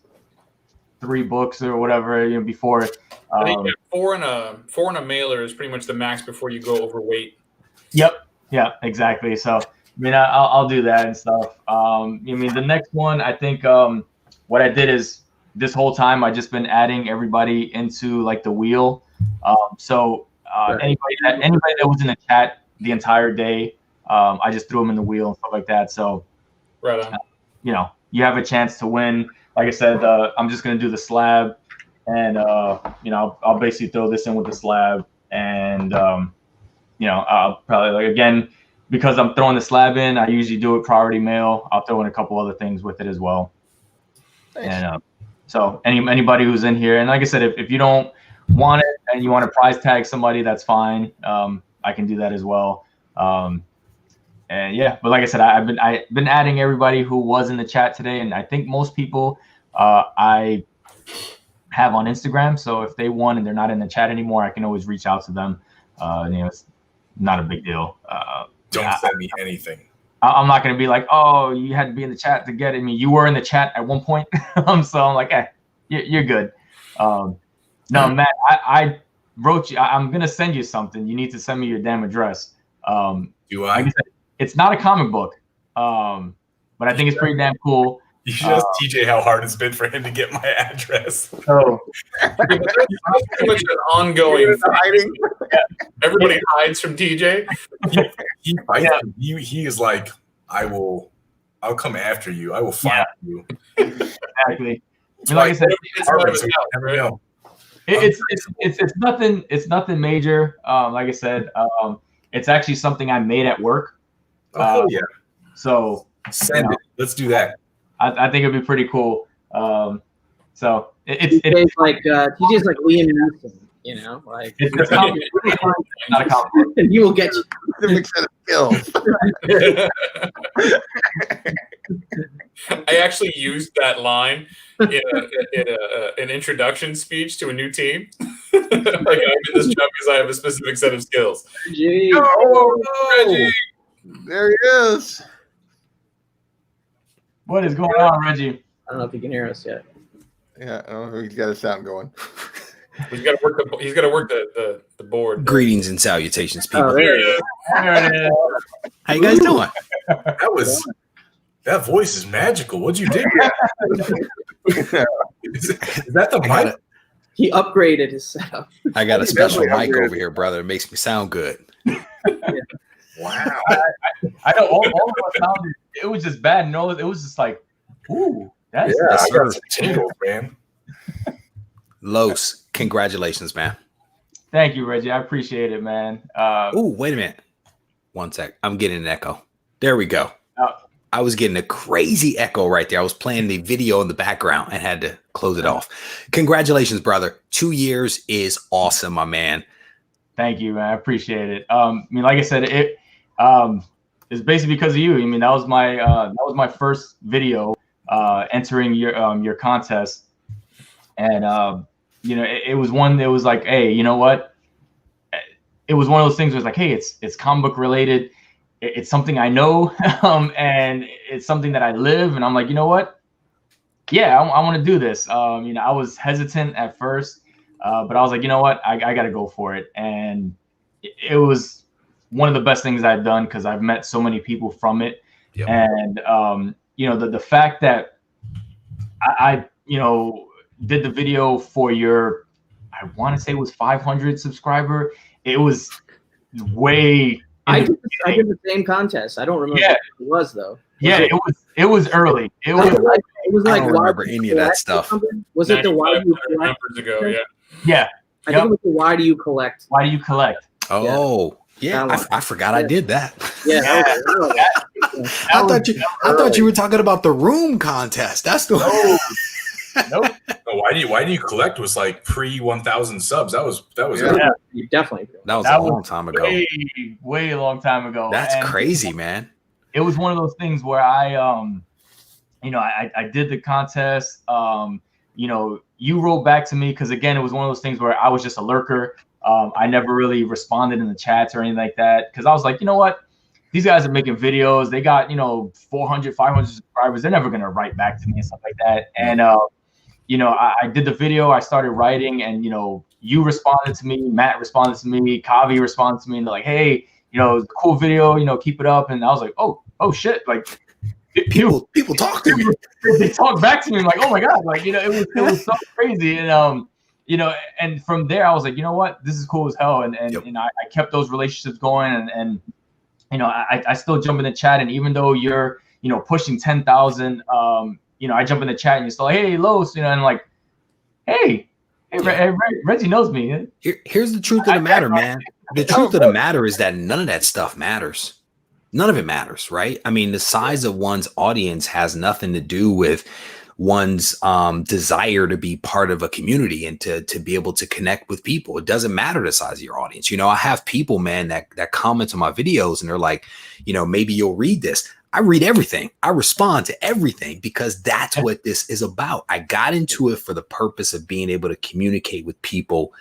A: 3 books or whatever. You know, before.
H: I think four in a mailer is pretty much the max before you go overweight.
A: Yep. Yeah. Exactly. So I mean, I'll do that and stuff. I mean, the next one, I think what I did is this whole time I just been adding everybody into like the wheel. So anybody that was in the chat the entire day, I just threw them in the wheel and stuff like that. So
H: right on.
A: You know, you have a chance to win. Like I said, I'm just gonna do the slab, and you know, I'll basically throw this in with the slab, and you know, I'll probably, like, again, because I'm throwing the slab in, I usually do it priority mail. I'll throw in a couple other things with it as well. Nice. And so anybody who's in here, and like I said, if you don't want it and you want to prize tag somebody, that's fine. I can do that as well. And yeah, but like I said, I've been adding everybody who was in the chat today, and I think most people I have on Instagram. So if they won and they're not in the chat anymore, I can always reach out to them. You know, it's not a big deal.
J: Don't send me anything.
A: I'm not going to be like, oh, you had to be in the chat to get it. I mean, you were in the chat at one point. So I'm like, you're good. No, Matt, I wrote you. I'm going to send you something. You need to send me your damn address.
J: Do I?
A: Like I said, it's not a comic book, but I think it's pretty damn cool.
J: You should ask TJ how hard it's been for him to get my address.
A: So
H: that's pretty much an ongoing thing. Everybody hides from TJ.
J: He fights. Yeah. He is like, I'll come after you. I will find you.
A: Exactly. I mean, like I said, it's nothing major. Like I said, it's actually something I made at work.
J: Yeah.
A: So
J: send it. Let's do that.
A: I think it'd be pretty cool. So
D: it's like TJ's like Liam Neeson, you know, like
A: it's not a compliment.
D: You will get
B: a set of skills.
H: I actually used that line in an introduction speech to a new team. Like, I'm in this job because I have a specific set of skills.
D: Regie.
H: Regie.
B: There he is.
A: What is going on, Reggie?
D: I don't know if you can hear us yet.
B: Yeah, I don't know if he's got a sound going.
H: He's got to work the board.
K: Greetings and salutations, people.
D: Oh, there it is.
A: There it is.
K: How you guys doing?
J: That voice is magical. What'd you do? Is that the mic?
D: He upgraded his setup.
K: I got a special mic over here, brother. It makes me sound good.
J: Wow.
A: I know all of us sounded, it was just bad. No, it was just like, ooh, that's
J: I got some tingles, man.
K: Los, congratulations, man.
A: Thank you, Reggie. I appreciate it, man.
K: Ooh, wait a minute. One sec. I'm getting an echo. There we go. I was getting a crazy echo right there. I was playing the video in the background and had to close it off. Congratulations, brother. 2 years is awesome, my man.
A: Thank you, man. I appreciate it. I mean, like I said, it's basically because of you. I mean, that was my first video entering your contest, and you know, it was one that was like, hey, you know what? It was one of those things where it's like, hey, it's comic book related. It's something I know, and it's something that I live, and I'm like, you know what? Yeah, I want to do this. You know, I was hesitant at first, but I was like, you know what? I got to go for it, and it was one of the best things I've done because I've met so many people from it, and you know, the fact that I you know, did the video for your, I want to say it was 500 subscriber. It was way.
D: I did the same contest. I don't remember what it was though.
A: It was early. It was
K: like I don't remember any of that stuff.
D: Was it the why do you collect?
H: Ago,
A: yeah.
D: I think it was the why do you collect?
A: Why do you collect?
K: Oh, yeah. I forgot I did that.
D: Yeah.
K: I thought you were talking about the room contest. That's the
A: Nope.
J: Oh, why do you collect was like pre 1,000 subs? That was
A: Yeah.
D: You definitely.
K: That was a long time ago.
A: Way long time ago.
K: That's
A: And
K: crazy, man.
A: it was one of those things where I did the contest. You wrote back to me because again, it was one of those things where I was just a lurker. I never really responded in the chats or anything like that because I was like, you know what? These guys are making videos. They got 400, 500 subscribers. They're never gonna write back to me and stuff like that. And I did the video. I started writing, and you responded to me. Matt responded to me. Kavi responded to me, and they're like, hey, it's a cool video. Keep it up. And I was like, oh shit, like.
K: People talk to me.
A: They talk back to me. I'm like, oh my god, like it was so crazy, and and from there I was like, you know what, this is cool as hell, and I kept those relationships going, and I still jump in the chat, and even though you're pushing 10,000, I jump in the chat and you're still like, hey Los, and like, hey, Reggie knows me.
K: Here's the truth of the matter, man. The truth of the matter is that none of that stuff matters. None of it matters, right? I mean, the size of one's audience has nothing to do with one's desire to be part of a community and to be able to connect with people. It doesn't matter the size of your audience. I have people, man, that comment on my videos and they're like, maybe you'll read this. I read everything. I respond to everything because that's what this is about. I got into it for the purpose of being able to communicate with people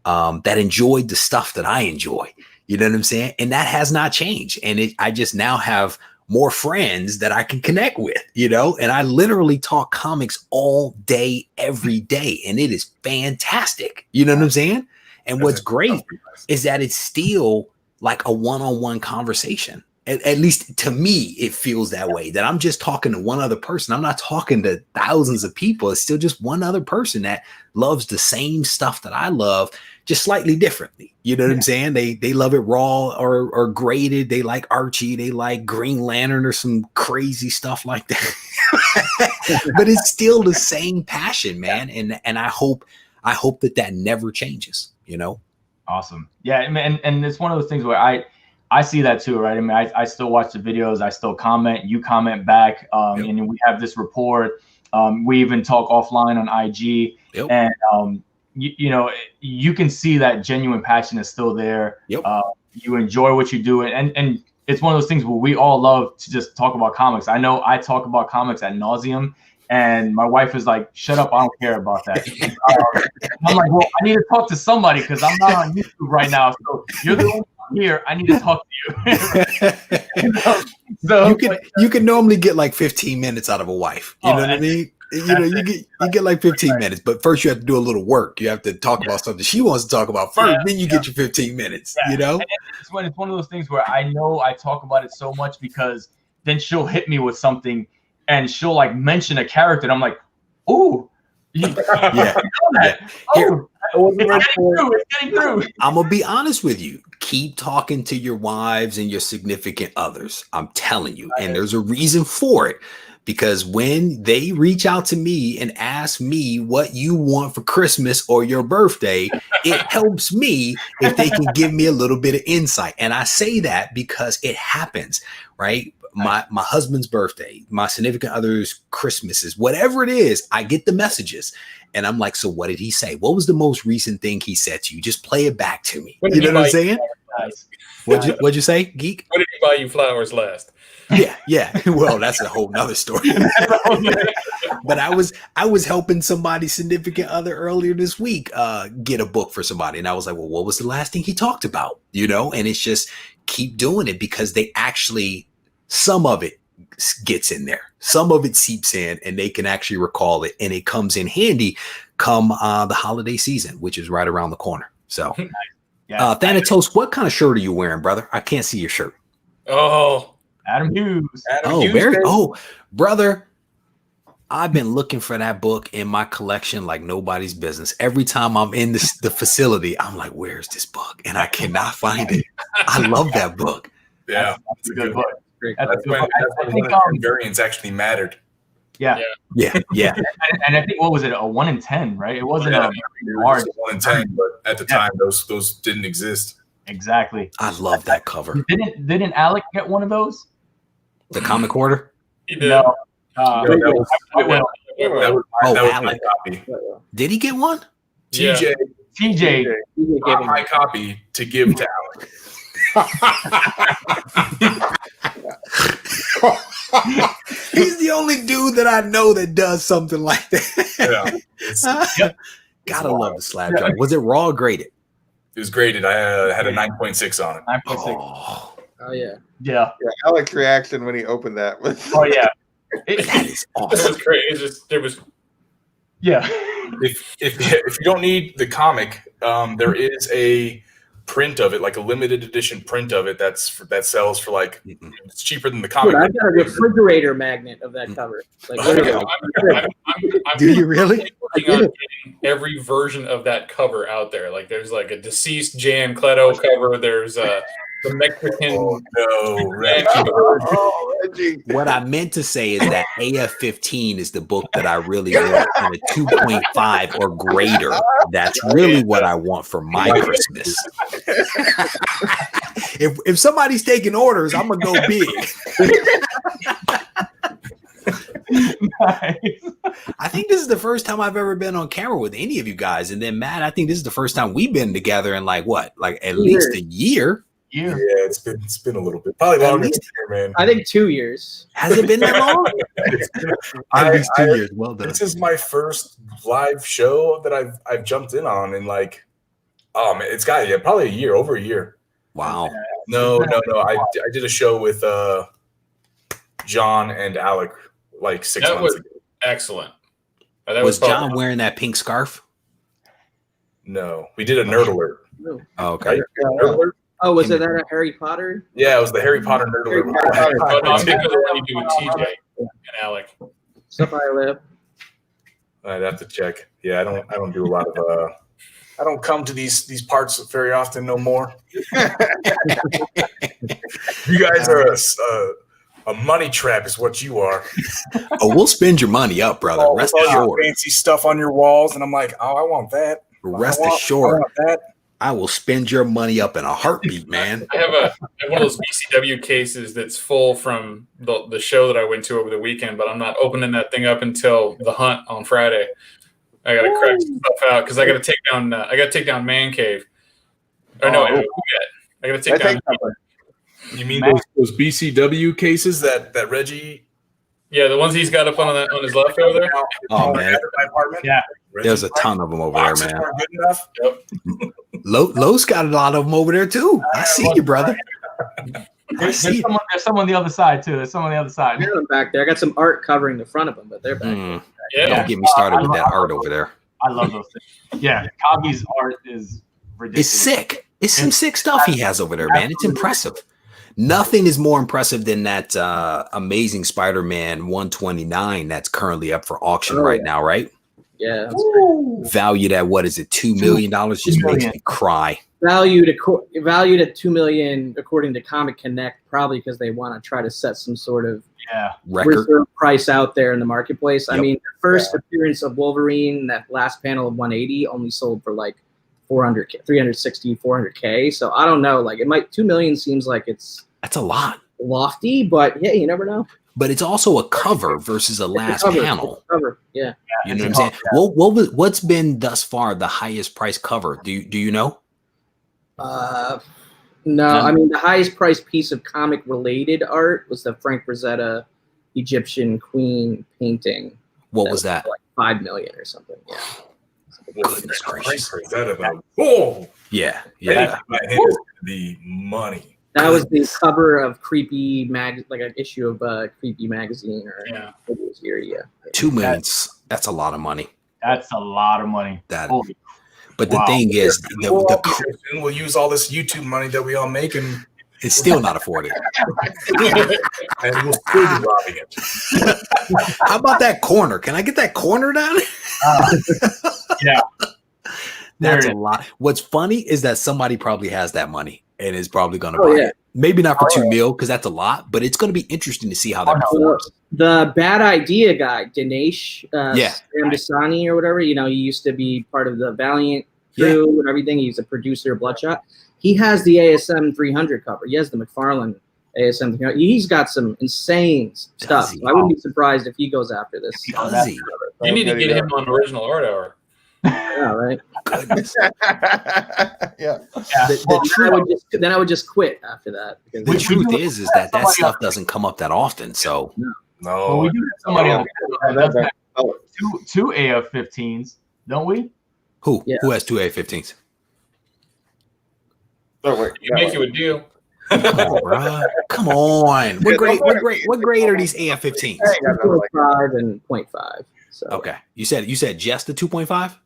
K: that enjoyed the stuff that I enjoy. You know what I'm saying? And that has not changed. And I just now have more friends that I can connect with, and I literally talk comics all day, every day. And it is fantastic. You know what I'm saying? And what's great is that it's still like a one-on-one conversation. At least to me, it feels that way, that I'm just talking to one other person. I'm not talking to thousands of people. It's still just one other person that loves the same stuff that I love, just slightly differently. You know what I'm saying? They love it raw or graded. They like Archie. They like Green Lantern or some crazy stuff like that. But it's still the same passion, man. And I hope that never changes,
A: Awesome. Yeah. And it's one of those things where I see that too, right? I mean, I still watch the videos. I still comment. You comment back. And we have this rapport. We even talk offline on IG. Yep. And, you can see that genuine passion is still there. Yep. You enjoy what you do. And it's one of those things where we all love to just talk about comics. I know I talk about comics ad nauseum. And my wife is like, shut up, I don't care about that. I'm like, well, I need to talk to somebody because I'm not on YouTube right now. So you're the only one here. I need to talk to you. So
K: you can normally get like 15 minutes out of a wife. You know what I mean? You get like 15 minutes, but first you have to do a little work. You have to talk about something she wants to talk about first. Then you get your 15 minutes, And
A: it's one of those things where I know I talk about it so much because then she'll hit me with something and she'll like mention a character and I'm like, ooh, it's getting through.
K: I'm gonna be honest with you. Keep talking to your wives and your significant others. I'm telling you, and there's a reason for it. Because when they reach out to me and ask me what you want for Christmas or your birthday, it helps me if they can give me a little bit of insight. And I say that because it happens, right? My husband's birthday, my significant other's Christmases, whatever it is, I get the messages. And I'm like, so what did he say? What was the most recent thing he said to you? Just play it back to me. You know what I'm saying? What'd you say, Geek?
H: What did he buy you flowers last?
K: Yeah. Well, that's a whole nother story. But I was helping somebody significant other earlier this week get a book for somebody. And I was like, well, what was the last thing he talked about? And it's just keep doing it because they actually, some of it gets in there. Some of it seeps in and they can actually recall it. And it comes in handy come the holiday season, which is right around the corner. So Thanatos, what kind of shirt are you wearing, brother? I can't see your shirt.
H: Oh,
A: Adam Hughes.
K: Brother, I've been looking for that book in my collection like nobody's business. Every time I'm in the facility, I'm like, where's this book? And I cannot find it. I love that book.
J: Yeah,
A: that's a good book.
J: That's when variants actually mattered.
A: Yeah. And I think, what was it, a 1 in 10, right? It wasn't a large
J: 1 in 10, but at the time, those didn't exist.
A: Exactly.
K: I love that cover.
A: Didn't Alec get one of those?
K: The comic order?
H: He did.
A: No.
J: That was my copy.
K: Did he get one?
J: TJ
A: TJ
J: got my copy to give to Alec.
K: He's the only dude that I know that does something like that.
J: Yeah.
K: Gotta love the slab jar. Was it raw or graded?
J: It was graded. I had a 9.6 on it.
A: 9.6.
D: Oh yeah.
B: Yeah, Alec's reaction when he opened that was.
A: Oh yeah.
K: That is awesome.
H: It was great. It was.
A: Yeah.
J: If you don't need the comic, there is a print of it, like a limited edition print of it that sells for like it's cheaper than the comic.
D: Dude, I've got a refrigerator magnet of that cover. Like,
K: do you really?
H: Working on getting every version of that cover out there. Like there's like a deceased Jan Cleto cover. There's the Mexican.
B: Reggie.
K: What I meant to say is that AF-15 is the book that I really want in a 2.5 or greater. That's really what I want for my Christmas. If somebody's taking orders, I'm gonna go big.
A: Nice.
K: I think this is the first time I've ever been on camera with any of you guys, and then Matt, I think this is the first time we've been together in like at least a year.
J: Yeah, it's been a little bit, probably longer than a year, man.
D: I think 2 years.
K: Has it been that long? At least 2 years. Well done.
J: This is my first live show that I've jumped in on, and like, oh man, it's got probably over a year.
K: Wow.
J: No. I did a show with John and Alec like 6 months ago.
H: Excellent.
K: Was John wearing that pink scarf?
J: No, we did a nerd alert.
K: Oh, okay.
J: Nerd alert?
D: Oh, was it that a Harry Potter?
J: Yeah, it was the Harry Potter nerd alert.
H: What you do with TJ and Alec?
D: Stuff I live.
J: I'd have to check. Yeah, I don't do a lot of I don't come to these parts very often no more. You guys are a money trap is what you are.
K: Oh, we'll spend your money up, brother. Rest
J: all your
K: assured.
J: fancy stuff on your walls, and I'm like, oh, I want that.
K: Rest assured. I will spend your money up in a heartbeat, man.
H: I have one of those BCW cases that's full from the show that I went to over the weekend, but I'm not opening that thing up until the hunt on Friday. I gotta crack some stuff out because I gotta take down Man Cave. Or no, I gotta take down.
J: You mean those BCW cases that Reggie?
H: Yeah, the ones he's got up on his left over there.
K: Oh man,
A: yeah.
K: There's a ton of them over there, man.
J: Good enough.
H: Yep.
K: Lowe's got a lot of them over there too. I see you, brother.
A: There's someone on the other side too. There's someone on the other side.
D: They're back there. I got some art covering the front of them, but they're back.
H: Yeah.
K: Don't get me started with that art over there.
A: I love those things. Yeah, Kagi's art is ridiculous.
K: It's sick. It's some sick stuff he has over there, man. It's impressive. Nothing is more impressive than that Amazing Spider-Man 129 that's currently up for auction right now, right?
D: Yeah.
K: Valued at what is it, $2 million? Just makes me cry.
D: Valued at $2 million according to Comic Connect, probably because they want to try to set some sort of
K: record
D: reserve price out there in the marketplace. Yep. I mean, the first appearance of Wolverine, that last panel of 180, only sold for like 360, 400K. So I don't know. Like, it might, 2 million seems like
K: that's a lot.
D: Lofty, but yeah, you never know.
K: But it's also a cover versus a last panel.
D: Cover, yeah.
K: You know what I'm saying? What's been thus far the highest price cover? Do you know?
D: No, I mean the highest priced piece of comic related art was the Frank Rosetta Egyptian Queen painting.
K: What was that?
D: Like 5 million or something. Yeah.
K: Goodness gracious.
J: Oh
K: yeah.
J: The money.
D: That was the cover of Creepy like an issue of Creepy magazine or it was here,
K: 2 million. That's a lot of money.
A: That's a lot of money.
K: But the thing is,
J: we'll use all this YouTube money that we all make and
K: it's still not afforded.
J: And we'll still be robbing it.
K: How about that corner? Can I get that corner down?
A: Yeah.
K: That's a lot. What's funny is that somebody probably has that money and is probably going to buy it. Maybe not for 2 mil because that's a lot, but it's going to be interesting to see how that performs.
D: The Bad Idea guy, Dinesh Ramdasani or whatever, he used to be part of the Valiant crew and everything. He's a producer of Bloodshot. He has the ASM 300 cover. He has the McFarlane ASM 300. He's got some insane stuff. So I wouldn't be surprised if he goes after this.
K: Does he?
H: You need to get him on original art hour.
D: Yeah, right.
K: Goodness.
B: Yeah.
D: Then I would just quit after that.
K: The truth is that stuff doesn't come up that often. So
A: Well, we do have somebody on the panel that does have two AF-15s, don't we?
K: who
D: Yeah.
K: who has two A15s?
H: You make you a deal.
K: Come on, bro. Come on. What grade are these AF15s?
D: 2.5 and 0.5. So
K: Okay. You said just the 2.5?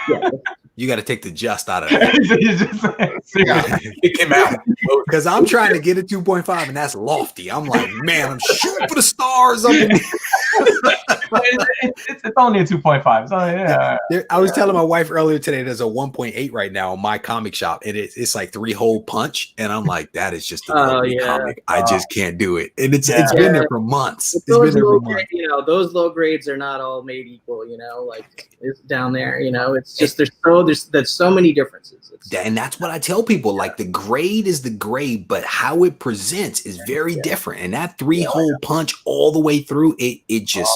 D: yeah.
K: You got to take the just out of that.
J: Kick him out.
K: Because I'm trying to get a 2.5 and that's lofty. I'm like, man, I'm shooting for the stars up in
A: It's only a 2.5. So yeah.
K: I was telling my wife earlier today there's a 1.8 right now in my comic shop, and it's like 3-hole punch, and I'm like, that is just an ugly comic. I just can't do it, and it's been there for months. It's been there for months.
D: Those low grades are not all made equal. Like it's down there. It's just there's so many differences.
K: And that's what I tell people. Like the grade is the grade, but how it presents is very different. And that 3-hole punch all the way through it just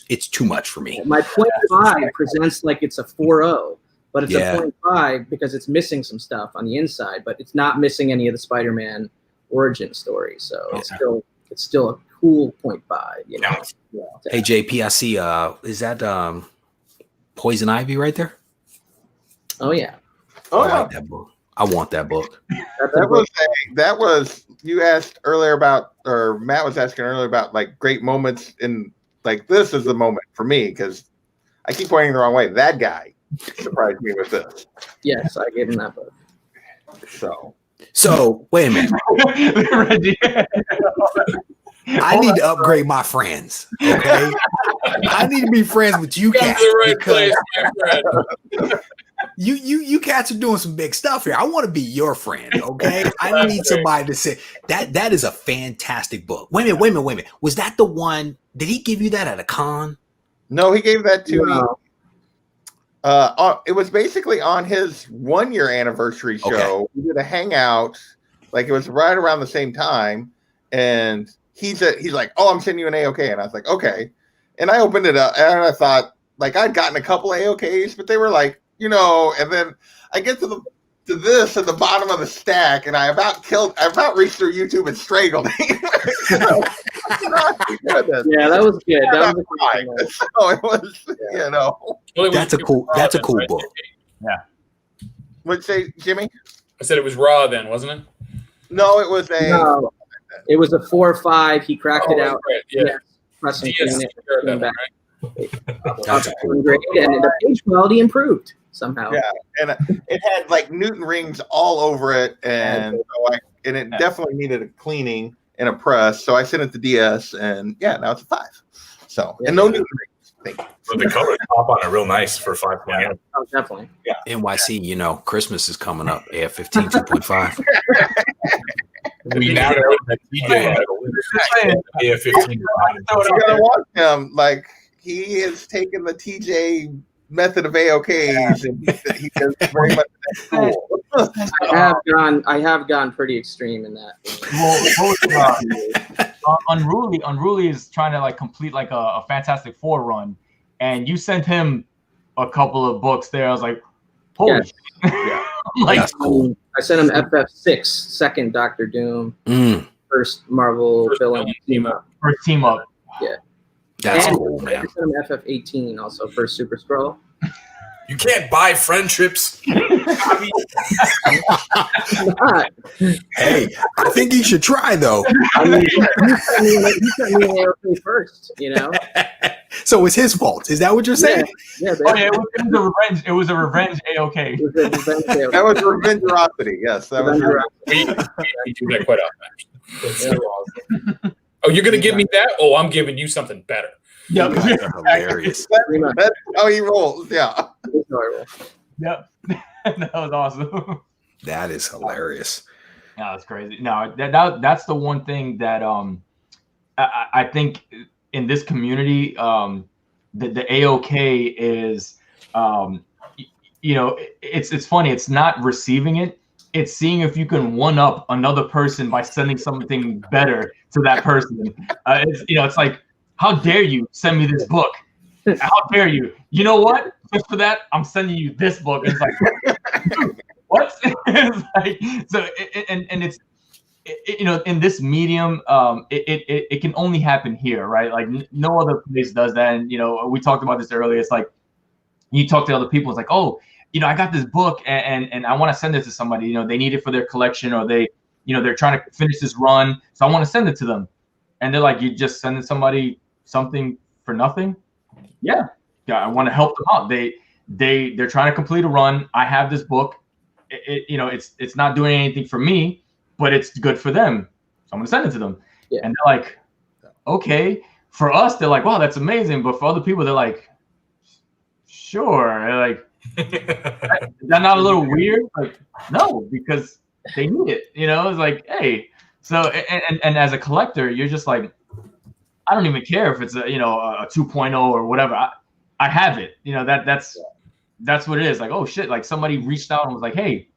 K: it's too much for me.
D: My 0.5 presents like it's a 4.0, but it's a 0.5 because it's missing some stuff on the inside, but it's not missing any of the Spider-Man origin story. So it's still a cool 0.5.
K: Hey JP, I see. Is that Poison Ivy right there?
D: Oh yeah.
K: I like that book. I want that book.
B: That was you asked earlier about, or Matt was asking earlier about like great moments in like this is the moment for me because I keep pointing the wrong way. That guy surprised me with this.
D: Yes, I gave him that book.
K: So wait a minute. I need to upgrade my friends. Okay, I need to be friends with you cats.
H: Right place, my friend.
K: You cats are doing some big stuff here. I want to be your friend. Okay, I need somebody to say that is a fantastic book. Wait a minute. Was that the one? Did he give you that at a con?
B: No, he gave that to me. It was basically on his 1-year anniversary show. Okay. We did a hangout, like it was right around the same time, and he's like, "Oh, I'm sending you an AOK," and I was like, "Okay," and I opened it up, and I thought, like, I'd gotten a couple AOKs, but they were like, and then I get to this at the bottom of the stack, and I about reached through YouTube and strangled him.
D: Yeah, that was good. That was
B: so it was,
K: That's a cool book.
B: Yeah. What'd you say, Jimmy?
H: I said it was raw then, wasn't it?
B: No, it was a.
D: No, it was a 4.5. He cracked it out.
H: Right. Yeah.
D: Pressing
H: Right.
K: That's a cool
D: great, and the page quality improved somehow.
B: Yeah, and it had like Newton rings all over it, and it definitely needed a cleaning and a press. So I sent it to DS, and now it's a 5. So and no Newton rings. Thank you.
J: But the colors pop on it real nice for 5.0.
D: Oh, definitely.
B: Yeah.
K: NYC, Christmas is coming up. AF15 2.5.
J: We now know that TJ AF15.
B: You gotta watch him. Like he has taken the TJ method of AOKs, and he does very much cool.
D: I have gone pretty extreme in that.
A: Unruly is trying to like complete like a Fantastic Four run, and you sent him a couple of books there. I was like, holy shit. Like,
K: that's cool.
D: I sent him FF6, second Doctor Doom, first Marvel villain team up.
A: First team up.
D: Yeah.
K: That's cool, man.
D: I sent him FF18, also first Super Skrull.
J: You can't buy friendships.
K: Hey, I think you should try though.
D: I mean, you sent me an AOK first,
K: So it's his fault. Is that what you're saying?
D: Yeah.
A: It was a revenge AOK.
B: That was revengerosity. Yes, that was.
H: We do that quite often. Oh, you're gonna give me that? Oh, I'm giving you something better.
A: Yep.
K: That's hilarious.
B: That's how he rolls. Yeah.
A: Yep. That was awesome.
K: That is hilarious.
A: No, that's crazy. No, that's the one thing that I think in this community, the AOK is it's funny. It's not receiving it. It's seeing if you can one up another person by sending something better to that person. It's like, how dare you send me this book? How dare you? You know what? Just for that, I'm sending you this book. And it's like, what? It's like, so, and it's, you know, in this medium, it can only happen here, right? Like no other place does that. And, you know, we talked about this earlier. It's like, you talk to other people, it's like, oh, you know, I got this book and I want to send it to somebody, you know, they need it for their collection, or they, you know, they're trying to finish this run. So I want to send it to them. And they're like, you just sending somebody something for nothing? Yeah. I want to help them out. They're trying to complete a run. I have this book. You know, it's not doing anything for me, but it's good for them. So I'm going to send it to them. Yeah. And they're like, okay. For us, they're like, wow, that's amazing. But for other people, they're like, sure. Like, is that not a little weird? Like, no, because they need it. You know, it's like, hey. So, and as a collector, you're just like, I don't even care if it's a, you know, a 2.0 or whatever. I have it. You know, that's what it is. Like, oh shit, like somebody reached out and was like, hey,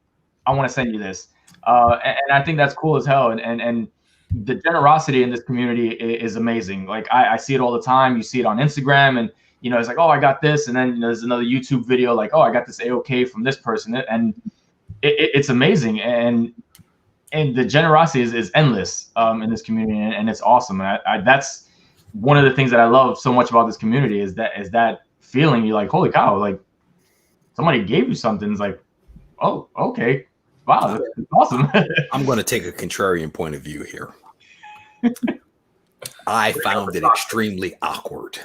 A: I want to send you this. And I think that's cool as hell. And the generosity in this community is amazing. Like I see it all the time. You see it on Instagram, and you know, it's like, oh, I got this, and then there's another YouTube video like, oh, I got this AOK from this person, and it's amazing. And the generosity is endless in this community, and it's awesome. And that's one of the things that I love so much about this community is that feeling. You're like, holy cow, like somebody gave you something. It's like, oh, okay. Wow, that's awesome.
K: I'm going to take a contrarian point of view here. I found it extremely awkward.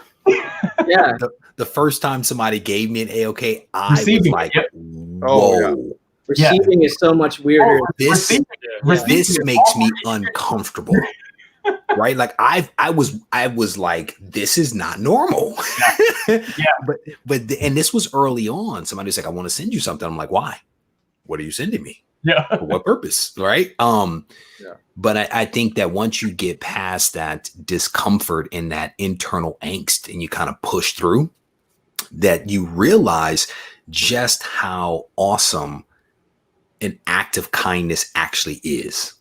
D: Yeah.
K: The first time somebody gave me an AOK, I was like, whoa.
B: Oh, yeah.
D: Receiving is so much weirder.
K: This makes me uncomfortable. Right? Like I was like, this is not normal. But and this was early on. Somebody was like, I want to send you something. I'm like, why? What are you sending me?
A: Yeah.
K: For what purpose? Right. But I think that once you get past that discomfort and that internal angst and you kind of push through, that you realize just how awesome an act of kindness actually is.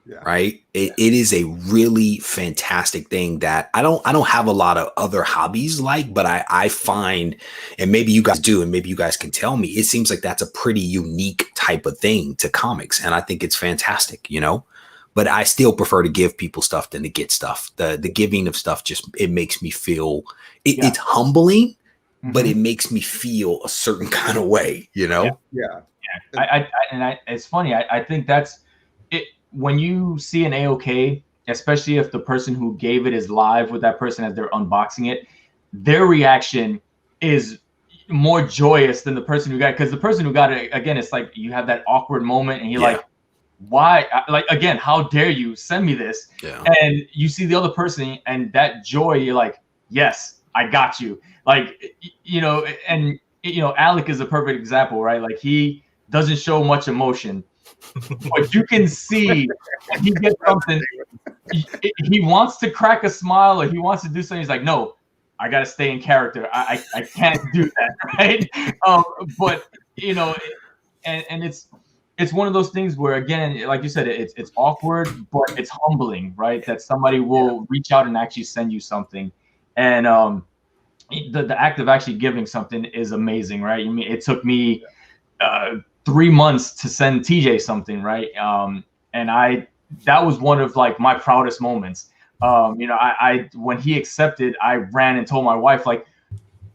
K: Yeah. Right. It is a really fantastic thing that I don't have a lot of other hobbies like, but I find, and maybe you guys do, and maybe you guys can tell me, it seems like that's a pretty unique type of thing to comics. And I think it's fantastic, you know, but I still prefer to give people stuff than to get stuff. The giving of stuff just, it makes me feel it's humbling, but it makes me feel a certain kind of way, you know?
B: Yeah.
A: It's funny. I think that's it. When you see an AOK, especially if the person who gave it is live with that person as they're unboxing it, their reaction is more joyous than the person who got it. Because the person who got it, again, it's like you have that awkward moment and you're like, why? Like, again, how dare you send me this? Yeah. And you see the other person and that joy, you're like, yes, I got you. Like, you know, and, you know, Alec is a perfect example, right? Like he doesn't show much emotion. But you can see when he gets something, he wants to crack a smile or he wants to do something. He's like, no, I got to stay in character. I can't do that, right? But, you know, and it's one of those things where, again, like you said, it's awkward, but it's humbling, right? That somebody will reach out and actually send you something. And the act of actually giving something is amazing, right? I mean, it took me 3 months to send TJ something, right? And that was one of like my proudest moments. You know, I when he accepted, I ran and told my wife, like,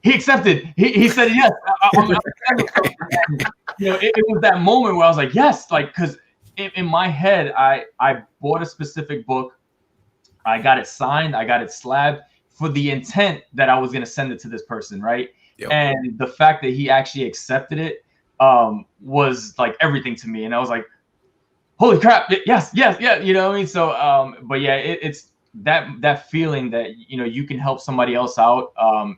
A: he accepted. He said yes. You know, it was that moment where I was like, yes, like, because in my head, I bought a specific book, I got it signed, I got it slabbed for the intent that I was gonna send it to this person, right? Yep. And the fact that he actually accepted it was like everything to me. And I was like, holy crap, yes, yeah, you know what I mean? So, but yeah, it's that feeling that, you know, you can help somebody else out.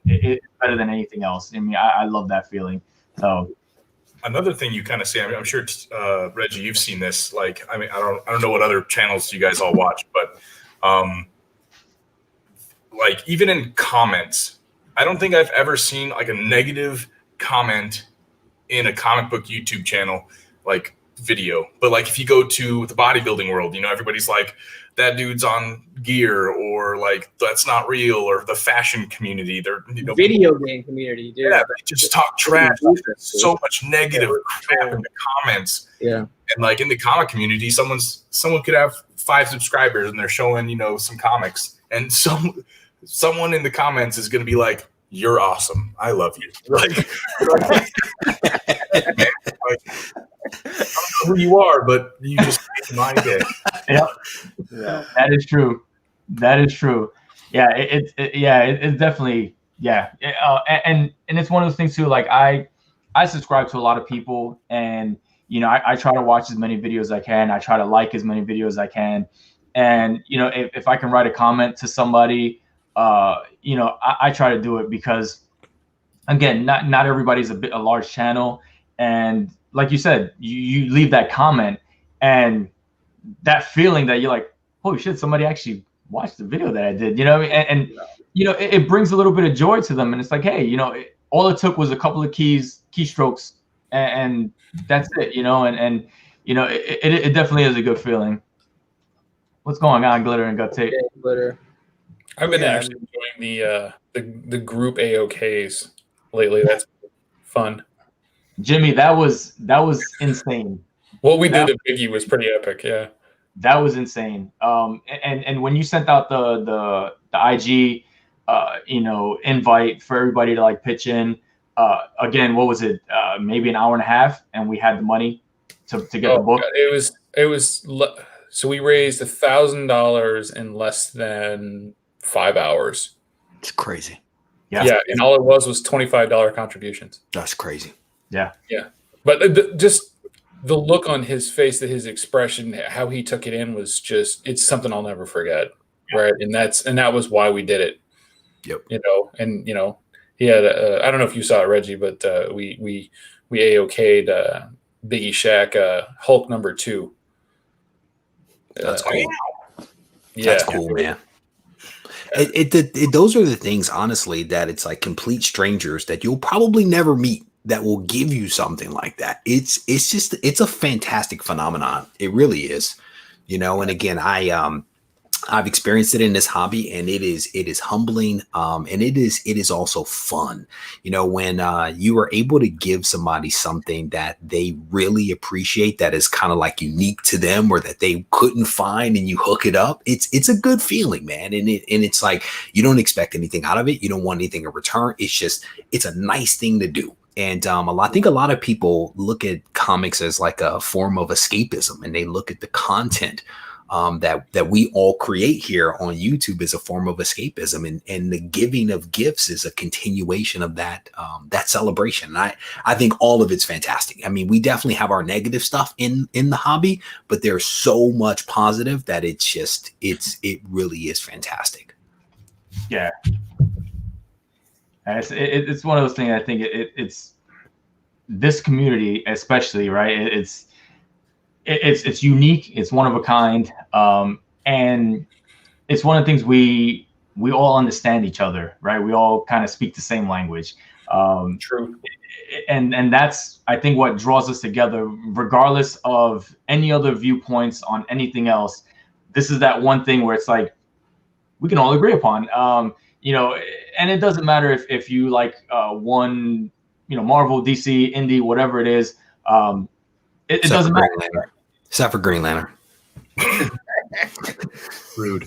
A: It's better than anything else. I mean, I love that feeling. So
J: another thing you kind of see, I mean, I'm sure, Regie, you've seen this. Like, I mean, I don't know what other channels you guys all watch, but like even in comments, I don't think I've ever seen like a negative comment in a comic book YouTube channel, like video. But like if you go to the bodybuilding world, everybody's like, that dude's on gear, or like that's not real, or the fashion community. They're
D: video game community, dude.
J: Yeah, they just talk trash. So much negative crap in the comments.
D: Yeah.
J: And like in the comic community, someone could have 5 subscribers and they're showing, some comics, and someone in the comments is going to be like, "You're awesome. I love you." Like, I don't know who you are, but you just made my day.
A: Yep. Yeah, that is true. That is true. Yeah, it's definitely, yeah. And it's one of those things too. Like I subscribe to a lot of people, and I try to watch as many videos as I can. I try to like as many videos as I can, and if I can write a comment to somebody, I try to do it, because again, not everybody's a large channel, and like you said, you leave that comment, and that feeling that you're like, holy shit, somebody actually watched the video that I did, and it brings a little bit of joy to them, and it's like, hey, all it took was a couple of keystrokes, and that's it, and it definitely is a good feeling. What's going on, Glitter and Gut Tape?
D: Glitter.
H: I've been actually enjoying the group AOKs lately. That's fun.
A: Jimmy, that was insane.
H: What we did to Biggie was pretty epic. Yeah,
A: that was insane. And when you sent out the IG, invite for everybody to like pitch in, again, what was it? Maybe an hour and a half, and we had the money to get the book.
H: God. It was. So we raised $1,000 in less than 5 hours.
K: It's crazy.
H: Yeah, and all it was $25 contributions.
K: That's crazy.
A: Yeah.
H: But just the look on his face, his expression, how he took it in was it's something I'll never forget. Right. And that was why we did it.
K: Yep.
H: He had I don't know if you saw it, Reggie, but we AOK'd Biggie Shaq Hulk #2.
K: That's cool.
H: Yeah.
K: That's cool, man. Those are the things, honestly, that it's like complete strangers that you'll probably never meet that will give you something like that. It's a fantastic phenomenon. It really is, and again, I've experienced it in this hobby, and it is humbling. And it is also fun, when you are able to give somebody something that they really appreciate, that is kind of like unique to them, or that they couldn't find, and you hook it up. It's a good feeling, man. And it's like, you don't expect anything out of it. You don't want anything in return. It's a nice thing to do. And I think a lot of people look at comics as like a form of escapism, and they look at the content that we all create here on YouTube as a form of escapism, and the giving of gifts is a continuation of that celebration. And I think all of it's fantastic. I mean, we definitely have our negative stuff in the hobby, but there's so much positive that it really is fantastic.
A: Yeah. It's one of those things. I think it's this community, especially, right? It's unique. It's one of a kind, and it's one of the things we all understand each other, right? We all kind of speak the same language.
H: True.
A: And that's, I think, what draws us together, regardless of any other viewpoints on anything else. This is that one thing where it's like we can all agree upon. And it doesn't matter if you like one, Marvel, DC, indie, whatever it is. It doesn't matter.
K: Except for Green Lantern.
J: Rude.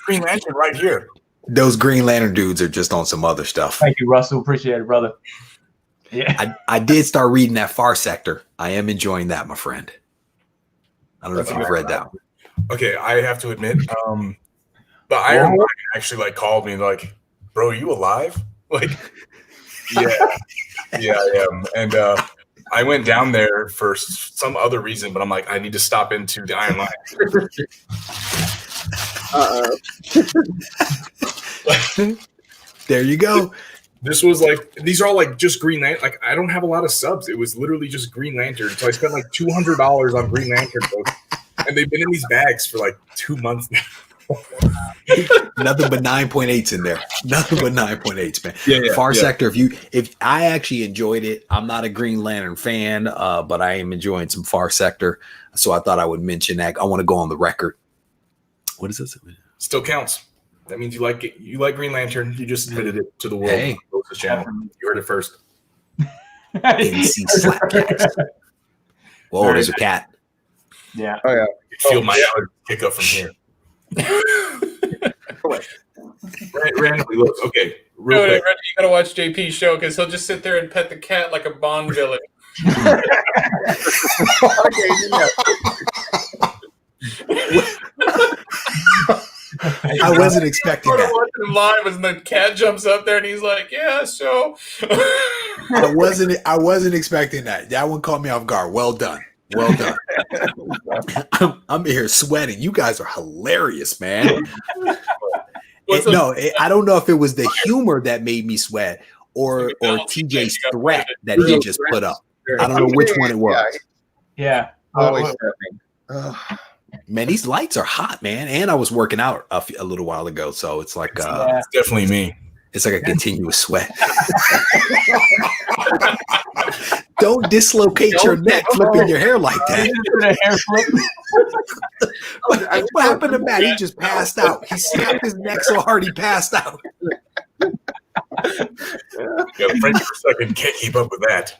J: Green Lantern right here.
K: Those Green Lantern dudes are just on some other stuff.
A: Thank you, Russell. Appreciate it, brother. Yeah.
K: I did start reading that Far Sector. I am enjoying that, my friend. I don't know if you've read that.
J: Okay, I have to admit, the Iron Man actually called me like, "Bro, are you alive?" Like, yeah, I am. And I went down there for some other reason, but I'm like, I need to stop into the Iron Line.
K: There you go.
J: This was these are all just Green Lantern. I don't have a lot of subs. It was literally just Green Lantern. So I spent $200 on Green Lantern books, and they've been in these bags for 2 months now.
K: Nothing but 9.8s in there. Nothing but 9.8s, man.
J: Yeah,
K: Far Sector. If I actually enjoyed it, I'm not a Green Lantern fan, but I am enjoying some Far Sector. So I thought I would mention that. I want to go on the record. What is this?
J: Still counts. That means you like it. You like Green Lantern. You just admitted it to the world.
K: Hey.
J: The channel. You heard it first.
K: NC Slapcats. Whoa, there's a cat.
A: Yeah.
B: Oh yeah.
J: Feel my heart kick up from here. Randomly look. Okay. Real
H: No,
J: quick.
H: Reggie, you gotta watch JP's show because he'll just sit there and pet the cat like a Bond villain.
K: I wasn't expecting that.
H: Watching him live and the cat jumps up there and he's like, "Yeah, so."
K: I wasn't expecting that. That one caught me off guard. Well done. Well done. I'm here sweating. You guys are hilarious, man. I don't know if it was the humor that made me sweat or TJ's threat that he just put up. I don't know which one it was.
A: Yeah.
B: Always
K: Man, these lights are hot, man. And I was working out a little while ago, so it's like
J: it's definitely me.
K: It's like a continuous sweat. Don't dislocate your neck flipping your hair like that. What happened to Matt? He just passed out. He snapped his neck so hard he passed out.
J: Got a French for a second. Can't keep up with that.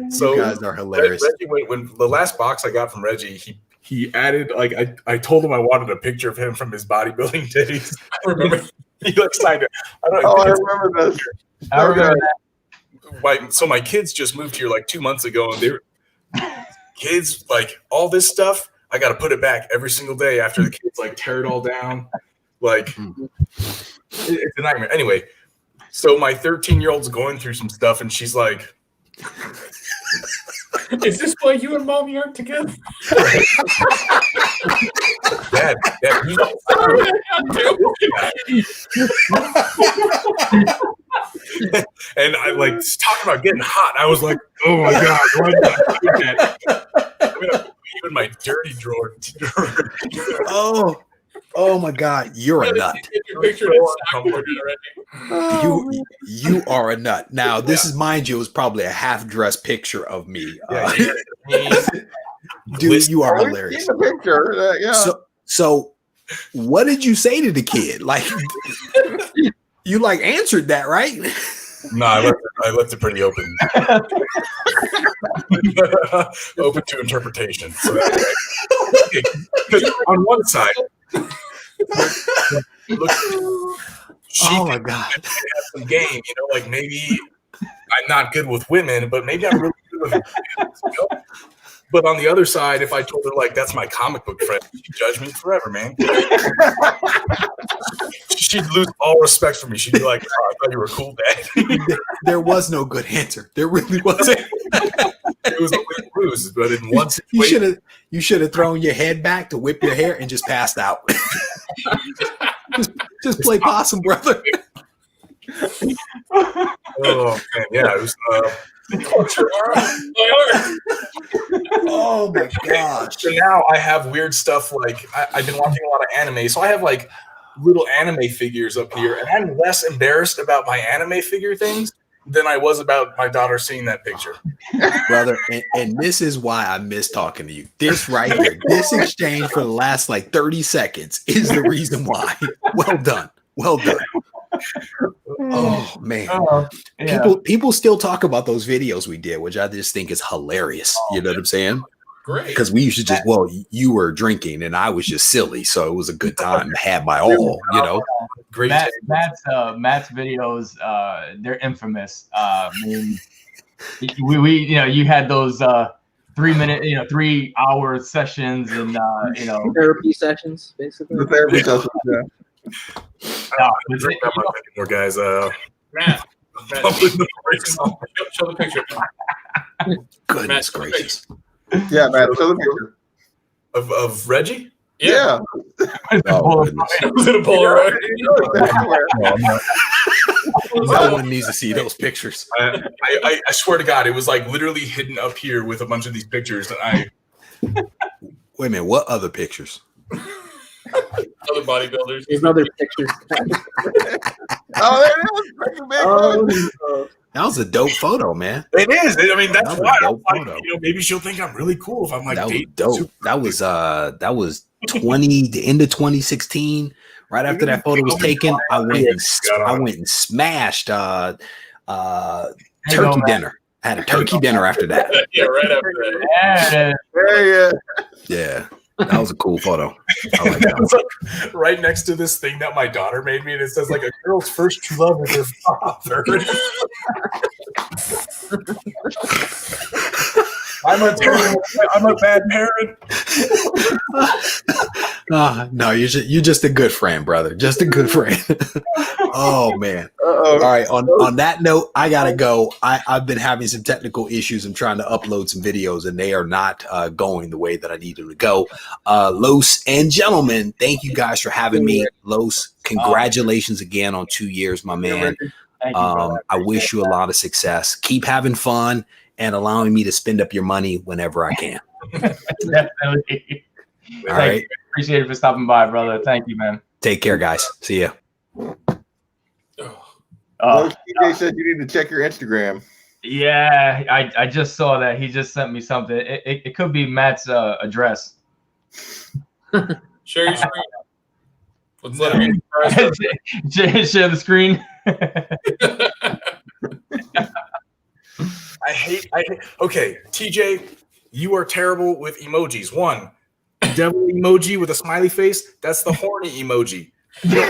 K: So you guys are hilarious.
J: Reggie, when the last box I got from Reggie, he added like I told him I wanted a picture of him from his bodybuilding days. I remember he like signed it. I remember this.
A: I remember that.
J: So my kids just moved here like 2 months ago, and they were kids like all this stuff. I got to put it back every single day after the kids like tear it all down. Like it's a nightmare. Anyway, so my 13-year-old's going through some stuff, and she's like,
H: "Is this why you and mommy aren't together?"
J: Dad, and I like talking about getting hot. I was like, "Oh my god, why did I do that?" I'm gonna put you in my dirty drawer.
K: Oh my God, you're a nut. You are a nut. Now, this is, mind you, it was probably a half-dressed picture of me. Dude, you are hilarious.
B: The picture,
K: So, what did you say to the kid? Like, you like answered that, right?
J: No, I left it pretty open. Open to interpretation. So because on one side,
K: oh my god,
J: have some game, like maybe I'm not good with women, but maybe I'm really good with women. But on the other side, if I told her like that's my comic book friend, she'd judge me forever, man. She'd lose all respect for me. She'd be like, "Oh, I thought you were cool, Dad."
K: There was no good answer. There really wasn't.
J: It was a lose, but in one situation,
K: you should have thrown your head back to whip your hair and just passed out. just play possum, brother.
J: Oh man, yeah, it was.
K: Oh my gosh!
J: So now I have weird stuff like I've been watching a lot of anime, so I have like little anime figures up here, and I'm less embarrassed about my anime figure things than I was about my daughter seeing that picture.
K: Brother, and this is why I miss talking to you. This right here, this exchange for the last like 30 seconds is the reason why. Well done. Well done. Oh man.
A: Yeah.
K: People still talk about those videos we did, which I just think is hilarious. You know what I'm saying?
H: Great.
K: Because we used to just, you were drinking and I was just silly, so it was a good time to have my all,
J: Great.
A: Matt's videos, they're infamous. I mean, we you had those 3-minute, 3-hour sessions and
D: therapy sessions, basically.
B: The therapy sessions, yeah.
J: More guys.
H: Matt, show the picture.
K: Goodness gracious.
B: Yeah, man. Show the picture
J: of Reggie.
B: Yeah.
K: Oh, goodness.
H: Was it a Polaroid?
K: No one needs to see those pictures.
J: I swear to God, it was like literally hidden up here with a bunch of these pictures. And
K: Wait a minute, what other pictures?
H: Other bodybuilders.
D: There's other pictures.
B: Oh, there it is.
K: That was a dope photo, man.
J: it is. I mean, that's
K: That was
J: why
K: a
J: I'm
K: dope
J: like,
K: photo.
J: maybe she'll think I'm really cool if I'm like
K: That was
J: dating
K: dope.
J: super-
K: That was the end of 2016. Right after that photo was taken, I went and smashed
A: Hang
K: turkey
A: on, man.
K: dinner. I had a turkey dinner after that.
H: Yeah, right after that.
A: Yeah.
B: There you
K: Yeah, that was a cool photo. I like that.
J: It's like right next to this thing that my daughter made me, and it says like a girl's first true love is her father. I'm a bad parent.
K: No, you're just a good friend, brother. Just a good friend. Oh man.
B: Uh-oh.
K: All right. On that note, I gotta go. I've been having some technical issues. I'm trying to upload some videos, and they are not going the way that I need them to go. Los and gentlemen, thank you guys for having me. Los, congratulations again on 2 years, my man.
A: Thank you, brother.
K: I wish you a lot of success. Keep having fun and allowing me to spend up your money whenever I can.
A: Definitely.
K: All right.
A: Appreciate it for stopping by, brother. Thank you, man.
K: Take care, guys. See ya.
B: TJ said you need to check your Instagram.
A: Yeah, I just saw that. He just sent me something. It could be Matt's address.
H: Share your screen. Let's let him
A: Share the screen.
J: I hate. Okay, TJ, you are terrible with emojis. One, devil emoji with a smiley face. That's the horny emoji. 3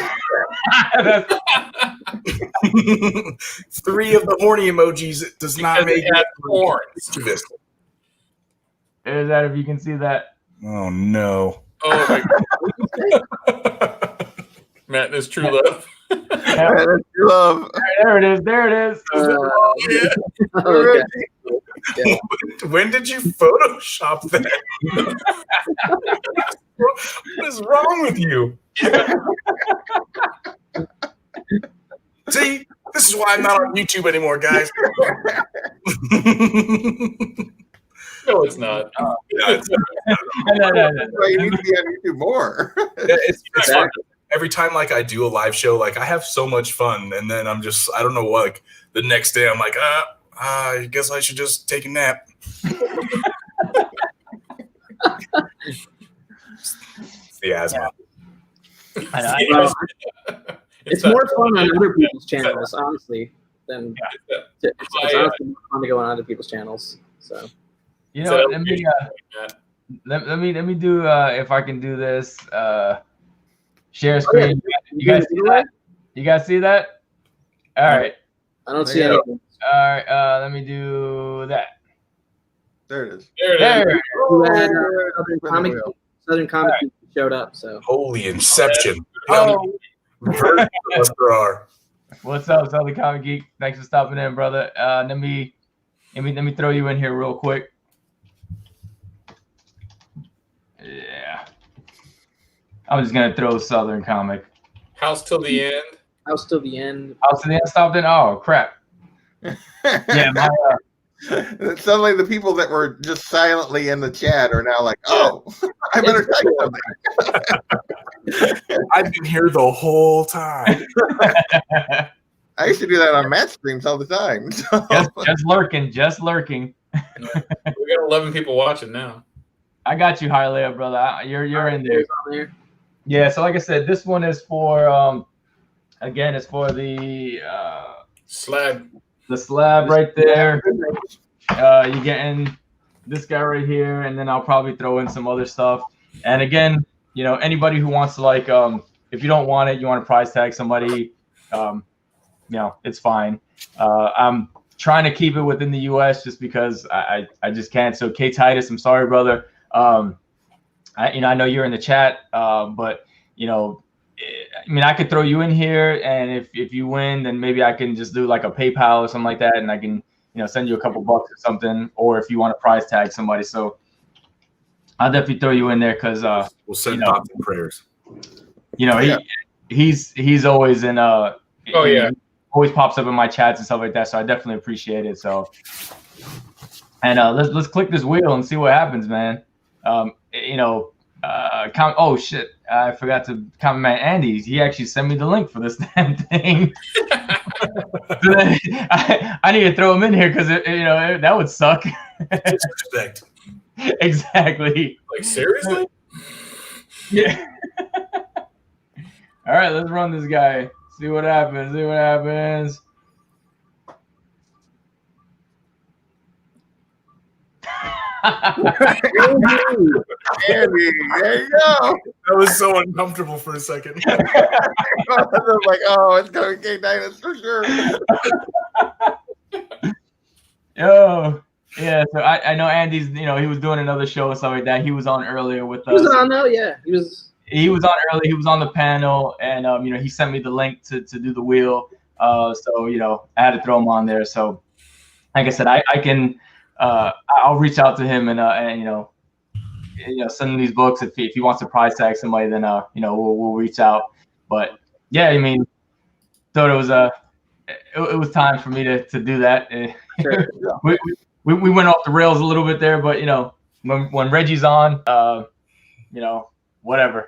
J: of the horny emojis does not make it
H: horns.
J: this.
A: Is that if you can see that?
J: Oh no!
H: Oh my God. Matt and his true love.
B: That's your love.
A: There it is. There it is.
D: Okay. Yeah.
J: When did you Photoshop that? What is wrong with you? See, this is why I'm not on YouTube anymore, guys.
H: No, it's not.
A: No.
B: That's why you need to be on YouTube more.
J: It's fun. Every time like I do a live show, like I have so much fun, and then I'm just I don't know what. Like the next day, I'm like, I guess I should just take a nap. It's the asthma.
D: It's more fun on other people's channels, honestly, than it's honestly more fun to go on other people's channels. So,
A: you know, let me do if I can do this. Share screen. You guys see that? You guys see that? All right.
D: I don't see anything.
A: All right. Let me do that.
B: There it is.
H: There it is.
D: Southern Comic showed up. So
J: Holy Inception!
A: Oh.
J: There
A: What's up, Southern Comic Geek? Thanks for stopping in, brother. Let me throw you in here real quick. Yeah. I'm just gonna throw Southern Comic.
H: House till the end.
D: House till the end.
A: House till the end stopped in. Oh crap. Yeah. My,
B: Suddenly, the people that were just silently in the chat are now like, "Oh, I better type something."
J: I've been here the whole time.
B: I used to do that on Matt's streams all the time. So.
A: just lurking.
H: We got 11 people watching now.
A: I got you, Hialeah, brother. You're in there. Yeah. So like I said, this one is for again, it's for the
H: slab.
A: The slab right there. You're getting this guy right here, and then I'll probably throw in some other stuff. And again, you know, anybody who wants to like, if you don't want it, you want to prize tag somebody, you know, it's fine. I'm trying to keep it within the U.S. just because I just can't. So K Titus, I'm sorry, brother. I know you're in the chat, but you know, I mean, I could throw you in here, and if you win, then maybe I can just do like a PayPal or something like that, and I can, you know, send you a couple bucks or something, or if you want to prize tag somebody. So I'll definitely throw you in there because
J: we'll send thoughts and prayers.
A: You know, he's always in always pops up in my chats and stuff like that. So I definitely appreciate it. So, and let's click this wheel and see what happens, man. Oh shit! I forgot to compliment Andy. He actually sent me the link for this damn thing. So then, I need to throw him in here because that would suck.
J: Disrespect.
A: Exactly.
H: Like, seriously?
A: Yeah. All right, let's run this guy. See what happens.
B: Andy, there you go.
J: That was so uncomfortable for a second.
B: I was like, oh, it's going to be Thanatos for sure.
A: Oh, yeah. So I know Andy's, he was doing another show and stuff like that. He was on earlier with us.
D: He was on though, yeah. He was
A: on early. He was on the panel, and he sent me the link to do the wheel. So I had to throw him on there. So, like I said, I can I'll reach out to him and send him these books if he wants to price tag somebody. Then we'll reach out. But yeah, I mean, so it was time for me to do that.
D: Sure.
A: we went off the rails a little bit there, but when Reggie's on, whatever.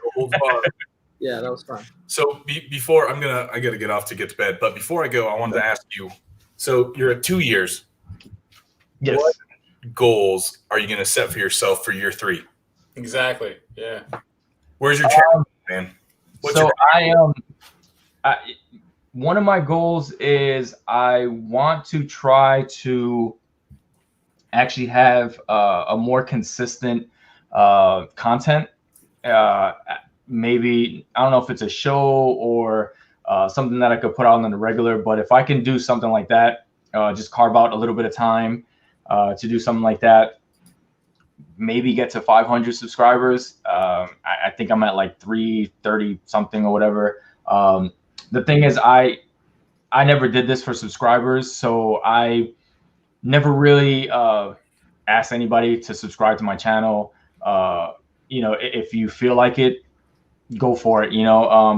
D: Yeah, that was fun.
J: So before I gotta get off to get to bed, but before I go, I wanted to ask you. So you're at 2 years.
A: Yes.
J: What goals are you gonna set for yourself for year 3?
H: Exactly. Yeah.
J: Where's your challenge, man?
A: One of my goals is I want to try to actually have a more consistent content. Maybe I don't know if it's a show or something that I could put out on the regular, but if I can do something like that, just carve out a little bit of time to do something like that, maybe get to 500 subscribers. I think I'm at like 330 something or whatever. The thing is, I never did this for subscribers, so I never really asked anybody to subscribe to my channel. If you feel like it, go for it,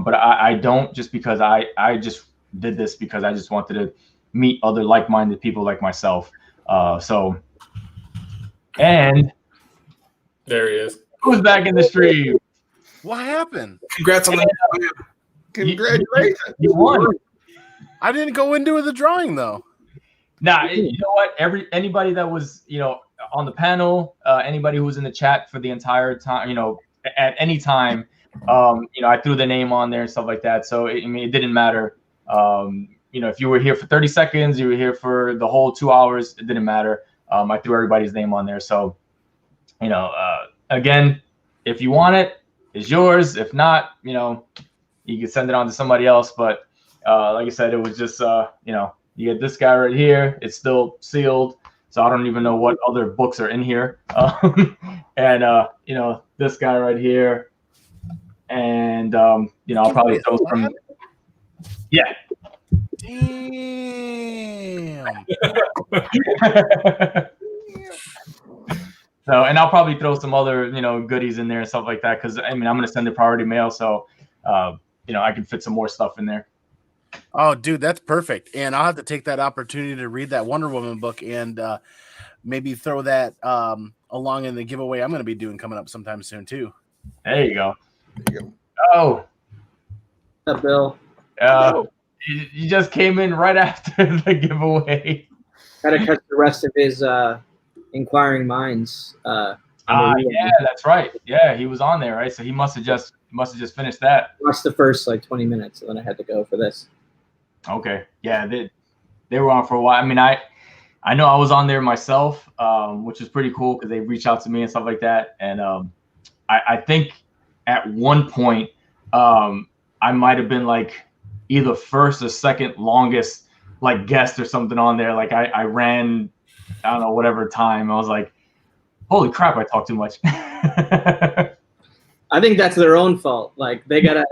A: but I don't, just because I just did this because I just wanted to meet other like-minded people like myself. And
H: there he is.
A: Who's back in the stream?
F: What happened?
J: Congrats on that.
B: Congratulations.
A: You won.
F: I didn't go into the drawing though.
A: Nah, you know what? Anybody that was, on the panel, anybody who was in the chat for the entire time, at any time, I threw the name on there and stuff like that. So it didn't matter. If you were here for 30 seconds, you were here for the whole 2 hours, it didn't matter. I threw everybody's name on there. So, again, if you want it, it's yours. If not, you can send it on to somebody else. But like I said, it was just, you get this guy right here. It's still sealed. So I don't even know what other books are in here. And, this guy right here. And, I'll probably throw some. Yeah.
F: Damn.
A: So, and I'll probably throw some other, goodies in there and stuff like that. Cause I'm going to send it priority mail. So, I can fit some more stuff in there.
F: Oh, dude, that's perfect. And I'll have to take that opportunity to read that Wonder Woman book and maybe throw that along in the giveaway I'm going to be doing coming up sometime soon too.
A: There you go. Oh.
D: What's up, Bill?
A: You just came in right after the giveaway.
D: Got to catch the rest of his Inquiring Minds.
A: Yeah, that's right. Yeah, he was on there, right? So he must have just finished that.
D: Watched the first 20 minutes, and then I had to go for this.
A: Okay. Yeah, they were on for a while. I mean, I know I was on there myself, which is pretty cool because they reached out to me and stuff like that. And I think at one point I might have been either first or second longest guest or something on there. I ran, I don't know, whatever time. I was like, holy crap, I talk too much.
D: I think that's their own fault. They gotta.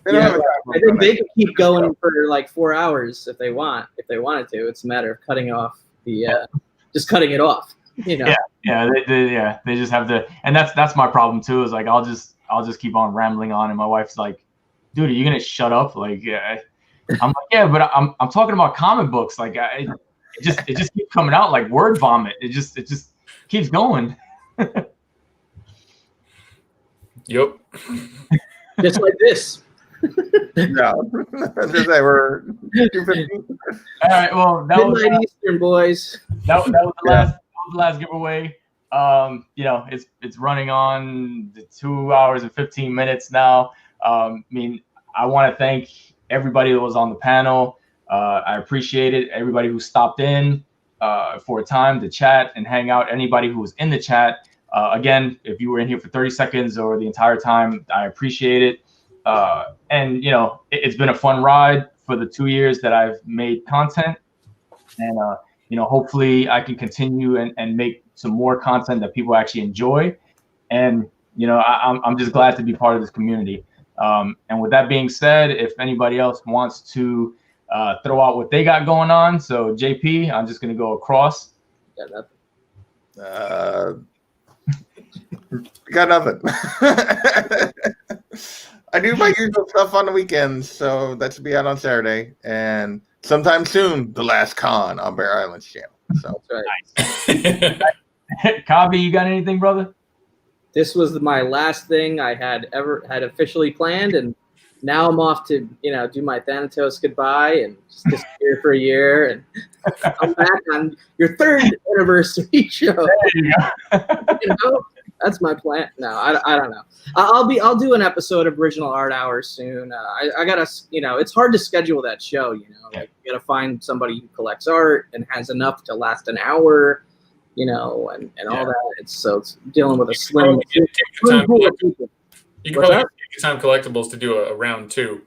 D: I think they can keep going for 4 hours if they wanted to. It's a matter of cutting off just cutting it off.
A: Yeah, they just have to, and that's my problem too. Is I'll just keep on rambling on, and my wife's like, "Dude, are you gonna shut up?" I'm like, yeah, but I'm talking about comic books. Like, it just keeps coming out like word vomit. It just keeps going.
H: Yep.
D: Just like this.
B: No, just say we're 2:15.
A: All right, well, that was
D: Midnight Eastern, boys.
A: that was the last giveaway. You know, it's running on the 2 hours and 15 minutes now. I mean, I want to thank everybody that was on the panel. I appreciate it. Everybody who stopped in for a time to chat and hang out. Anybody who was in the chat. Again, if you were in here for 30 seconds or the entire time, I appreciate it. And, you know, it's been a fun ride for the 2 years that I've made content. And, you know, hopefully I can continue and make some more content that people actually enjoy. And, you know, I'm just glad to be part of this community. And with that being said, if anybody else wants to throw out what they got going on. So, JP, I'm just going to go across.
B: Got nothing. I do my usual stuff on the weekends, so that should be out on Saturday. And sometime soon, The Last Con on Bear Island's channel. So
D: That's
A: right. Kavi, you got anything, brother?
D: This was my last thing I had officially planned, and now I'm off to, you know, do my Thanatos goodbye and just disappear for a year, and come back on your 3rd anniversary show.
A: There you go.
D: You know, that's my plan. No, I don't know. I'll do an episode of Original Art Hour soon. I gotta, you know, it's hard to schedule that show. You know, like you gotta find somebody who collects art and has enough to last an hour. You know, and all that. It's dealing with a slim.
H: You can probably take your Time Collectibles to do a round 2.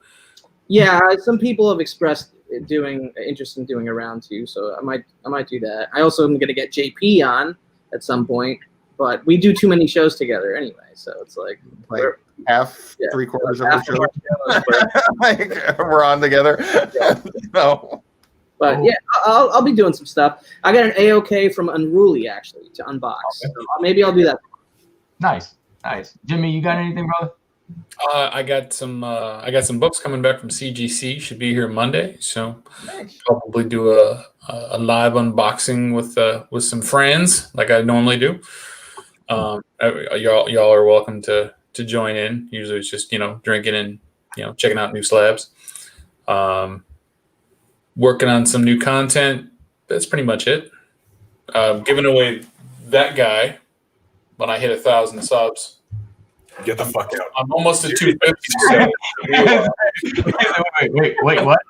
D: Yeah, some people have expressed interest in doing a round 2, so I might do that. I also am gonna get JP on at some point, but we do too many shows together anyway, so it's like
B: half, 3/4 of the show. Like, we're on together.
D: Yeah.
B: No.
D: But yeah, I'll be doing some stuff. I got an AOK from Unruly actually to unbox. So maybe I'll do that.
A: Nice. Jimmy, you got anything, brother?
H: I got some books coming back from CGC. Should be here Monday, so probably do a live unboxing with some friends like I normally do. Y'all are welcome to join in. Usually it's just, you know, drinking and, you know, checking out new slabs. Working on some new content. That's pretty much it. Giving away that guy when I hit 1,000 subs.
J: Get the fuck out.
H: I'm almost at 250.
A: Wait, what?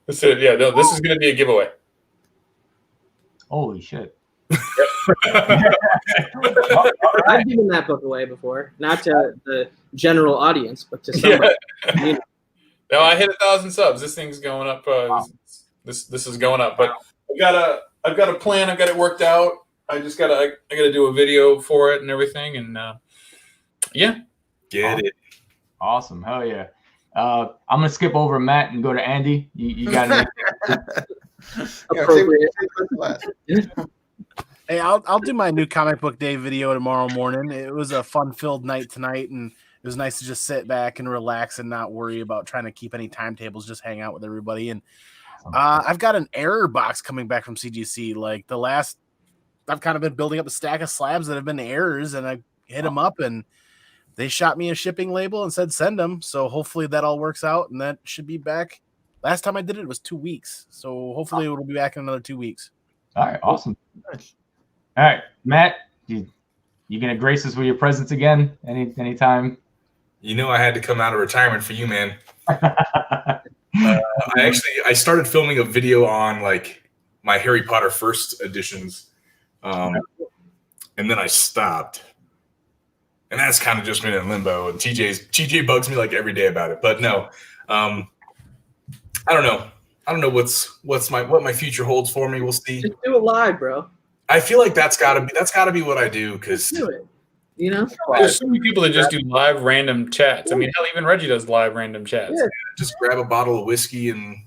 H: That's it. Yeah, no, this is going to be a giveaway.
A: Holy shit.
D: I've given that book away before, not to the general audience, but to somebody.
H: No, I hit 1,000 subs. This thing's going up. This is going up. But I've got a plan. I've got it worked out. I gotta do a video for it and everything. And yeah,
J: get it.
A: Awesome. Hell yeah. I'm gonna skip over Matt and go to Andy. You got
D: it?
F: Hey, I'll do my new comic book day video tomorrow morning. It was a fun-filled night tonight, and it was nice to just sit back and relax and not worry about trying to keep any timetables, just hang out with everybody. And I've got an error box coming back from CGC. Like I've kind of been building up a stack of slabs that have been errors, and I hit them up, and they shot me a shipping label and said send them. So hopefully that all works out, and that should be back. Last time I did it was 2 weeks, so hopefully it'll be back in another 2 weeks.
A: All right, awesome. All right, Matt, you gonna grace us with your presence again anytime?
J: You know I had to come out of retirement for you, man. I started filming a video on like my Harry Potter first editions, and then I stopped, and that's kind of just been in limbo. And TJ bugs me like every day about it, but no, I don't know. I don't know what my future holds for me. We'll see.
D: Just do it live, bro.
J: I feel like that's gotta be what I do, because
D: do it. You know,
H: there's so many people that just do live random chats. I mean, hell, even Reggie does live random chats.
D: Yeah.
J: Just grab a bottle of whiskey and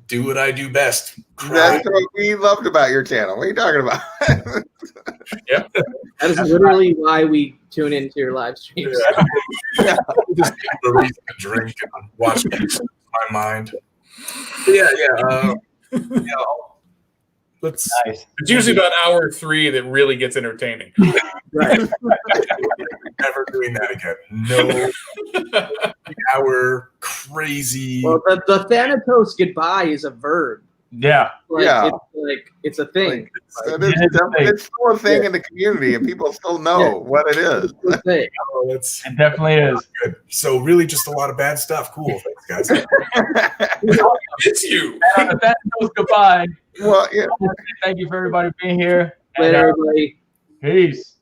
J: do what I do best.
B: That's what we loved about your channel. What are you talking about?
H: Yeah,
D: that is literally why we tune into your live streams.
J: Yeah. Just give a reason to drink and watch me. my mind. But yeah. Let's.
A: Nice.
H: It's usually about hour 3 that really gets entertaining.
D: Right.
J: Never doing that again. No hour crazy.
D: Well, the Thanatos goodbye is a verb.
A: Yeah.
D: Like, it's a thing.
B: It's still a thing in the community, and people still know what it is.
A: It definitely is.
J: Good. So really, just a lot of bad stuff. Cool. Thanks, guys.
H: It's you.
A: And on the Thanatos goodbye.
B: Well, yeah.
A: Thank you for everybody being here.
D: Later, everybody.
A: Peace.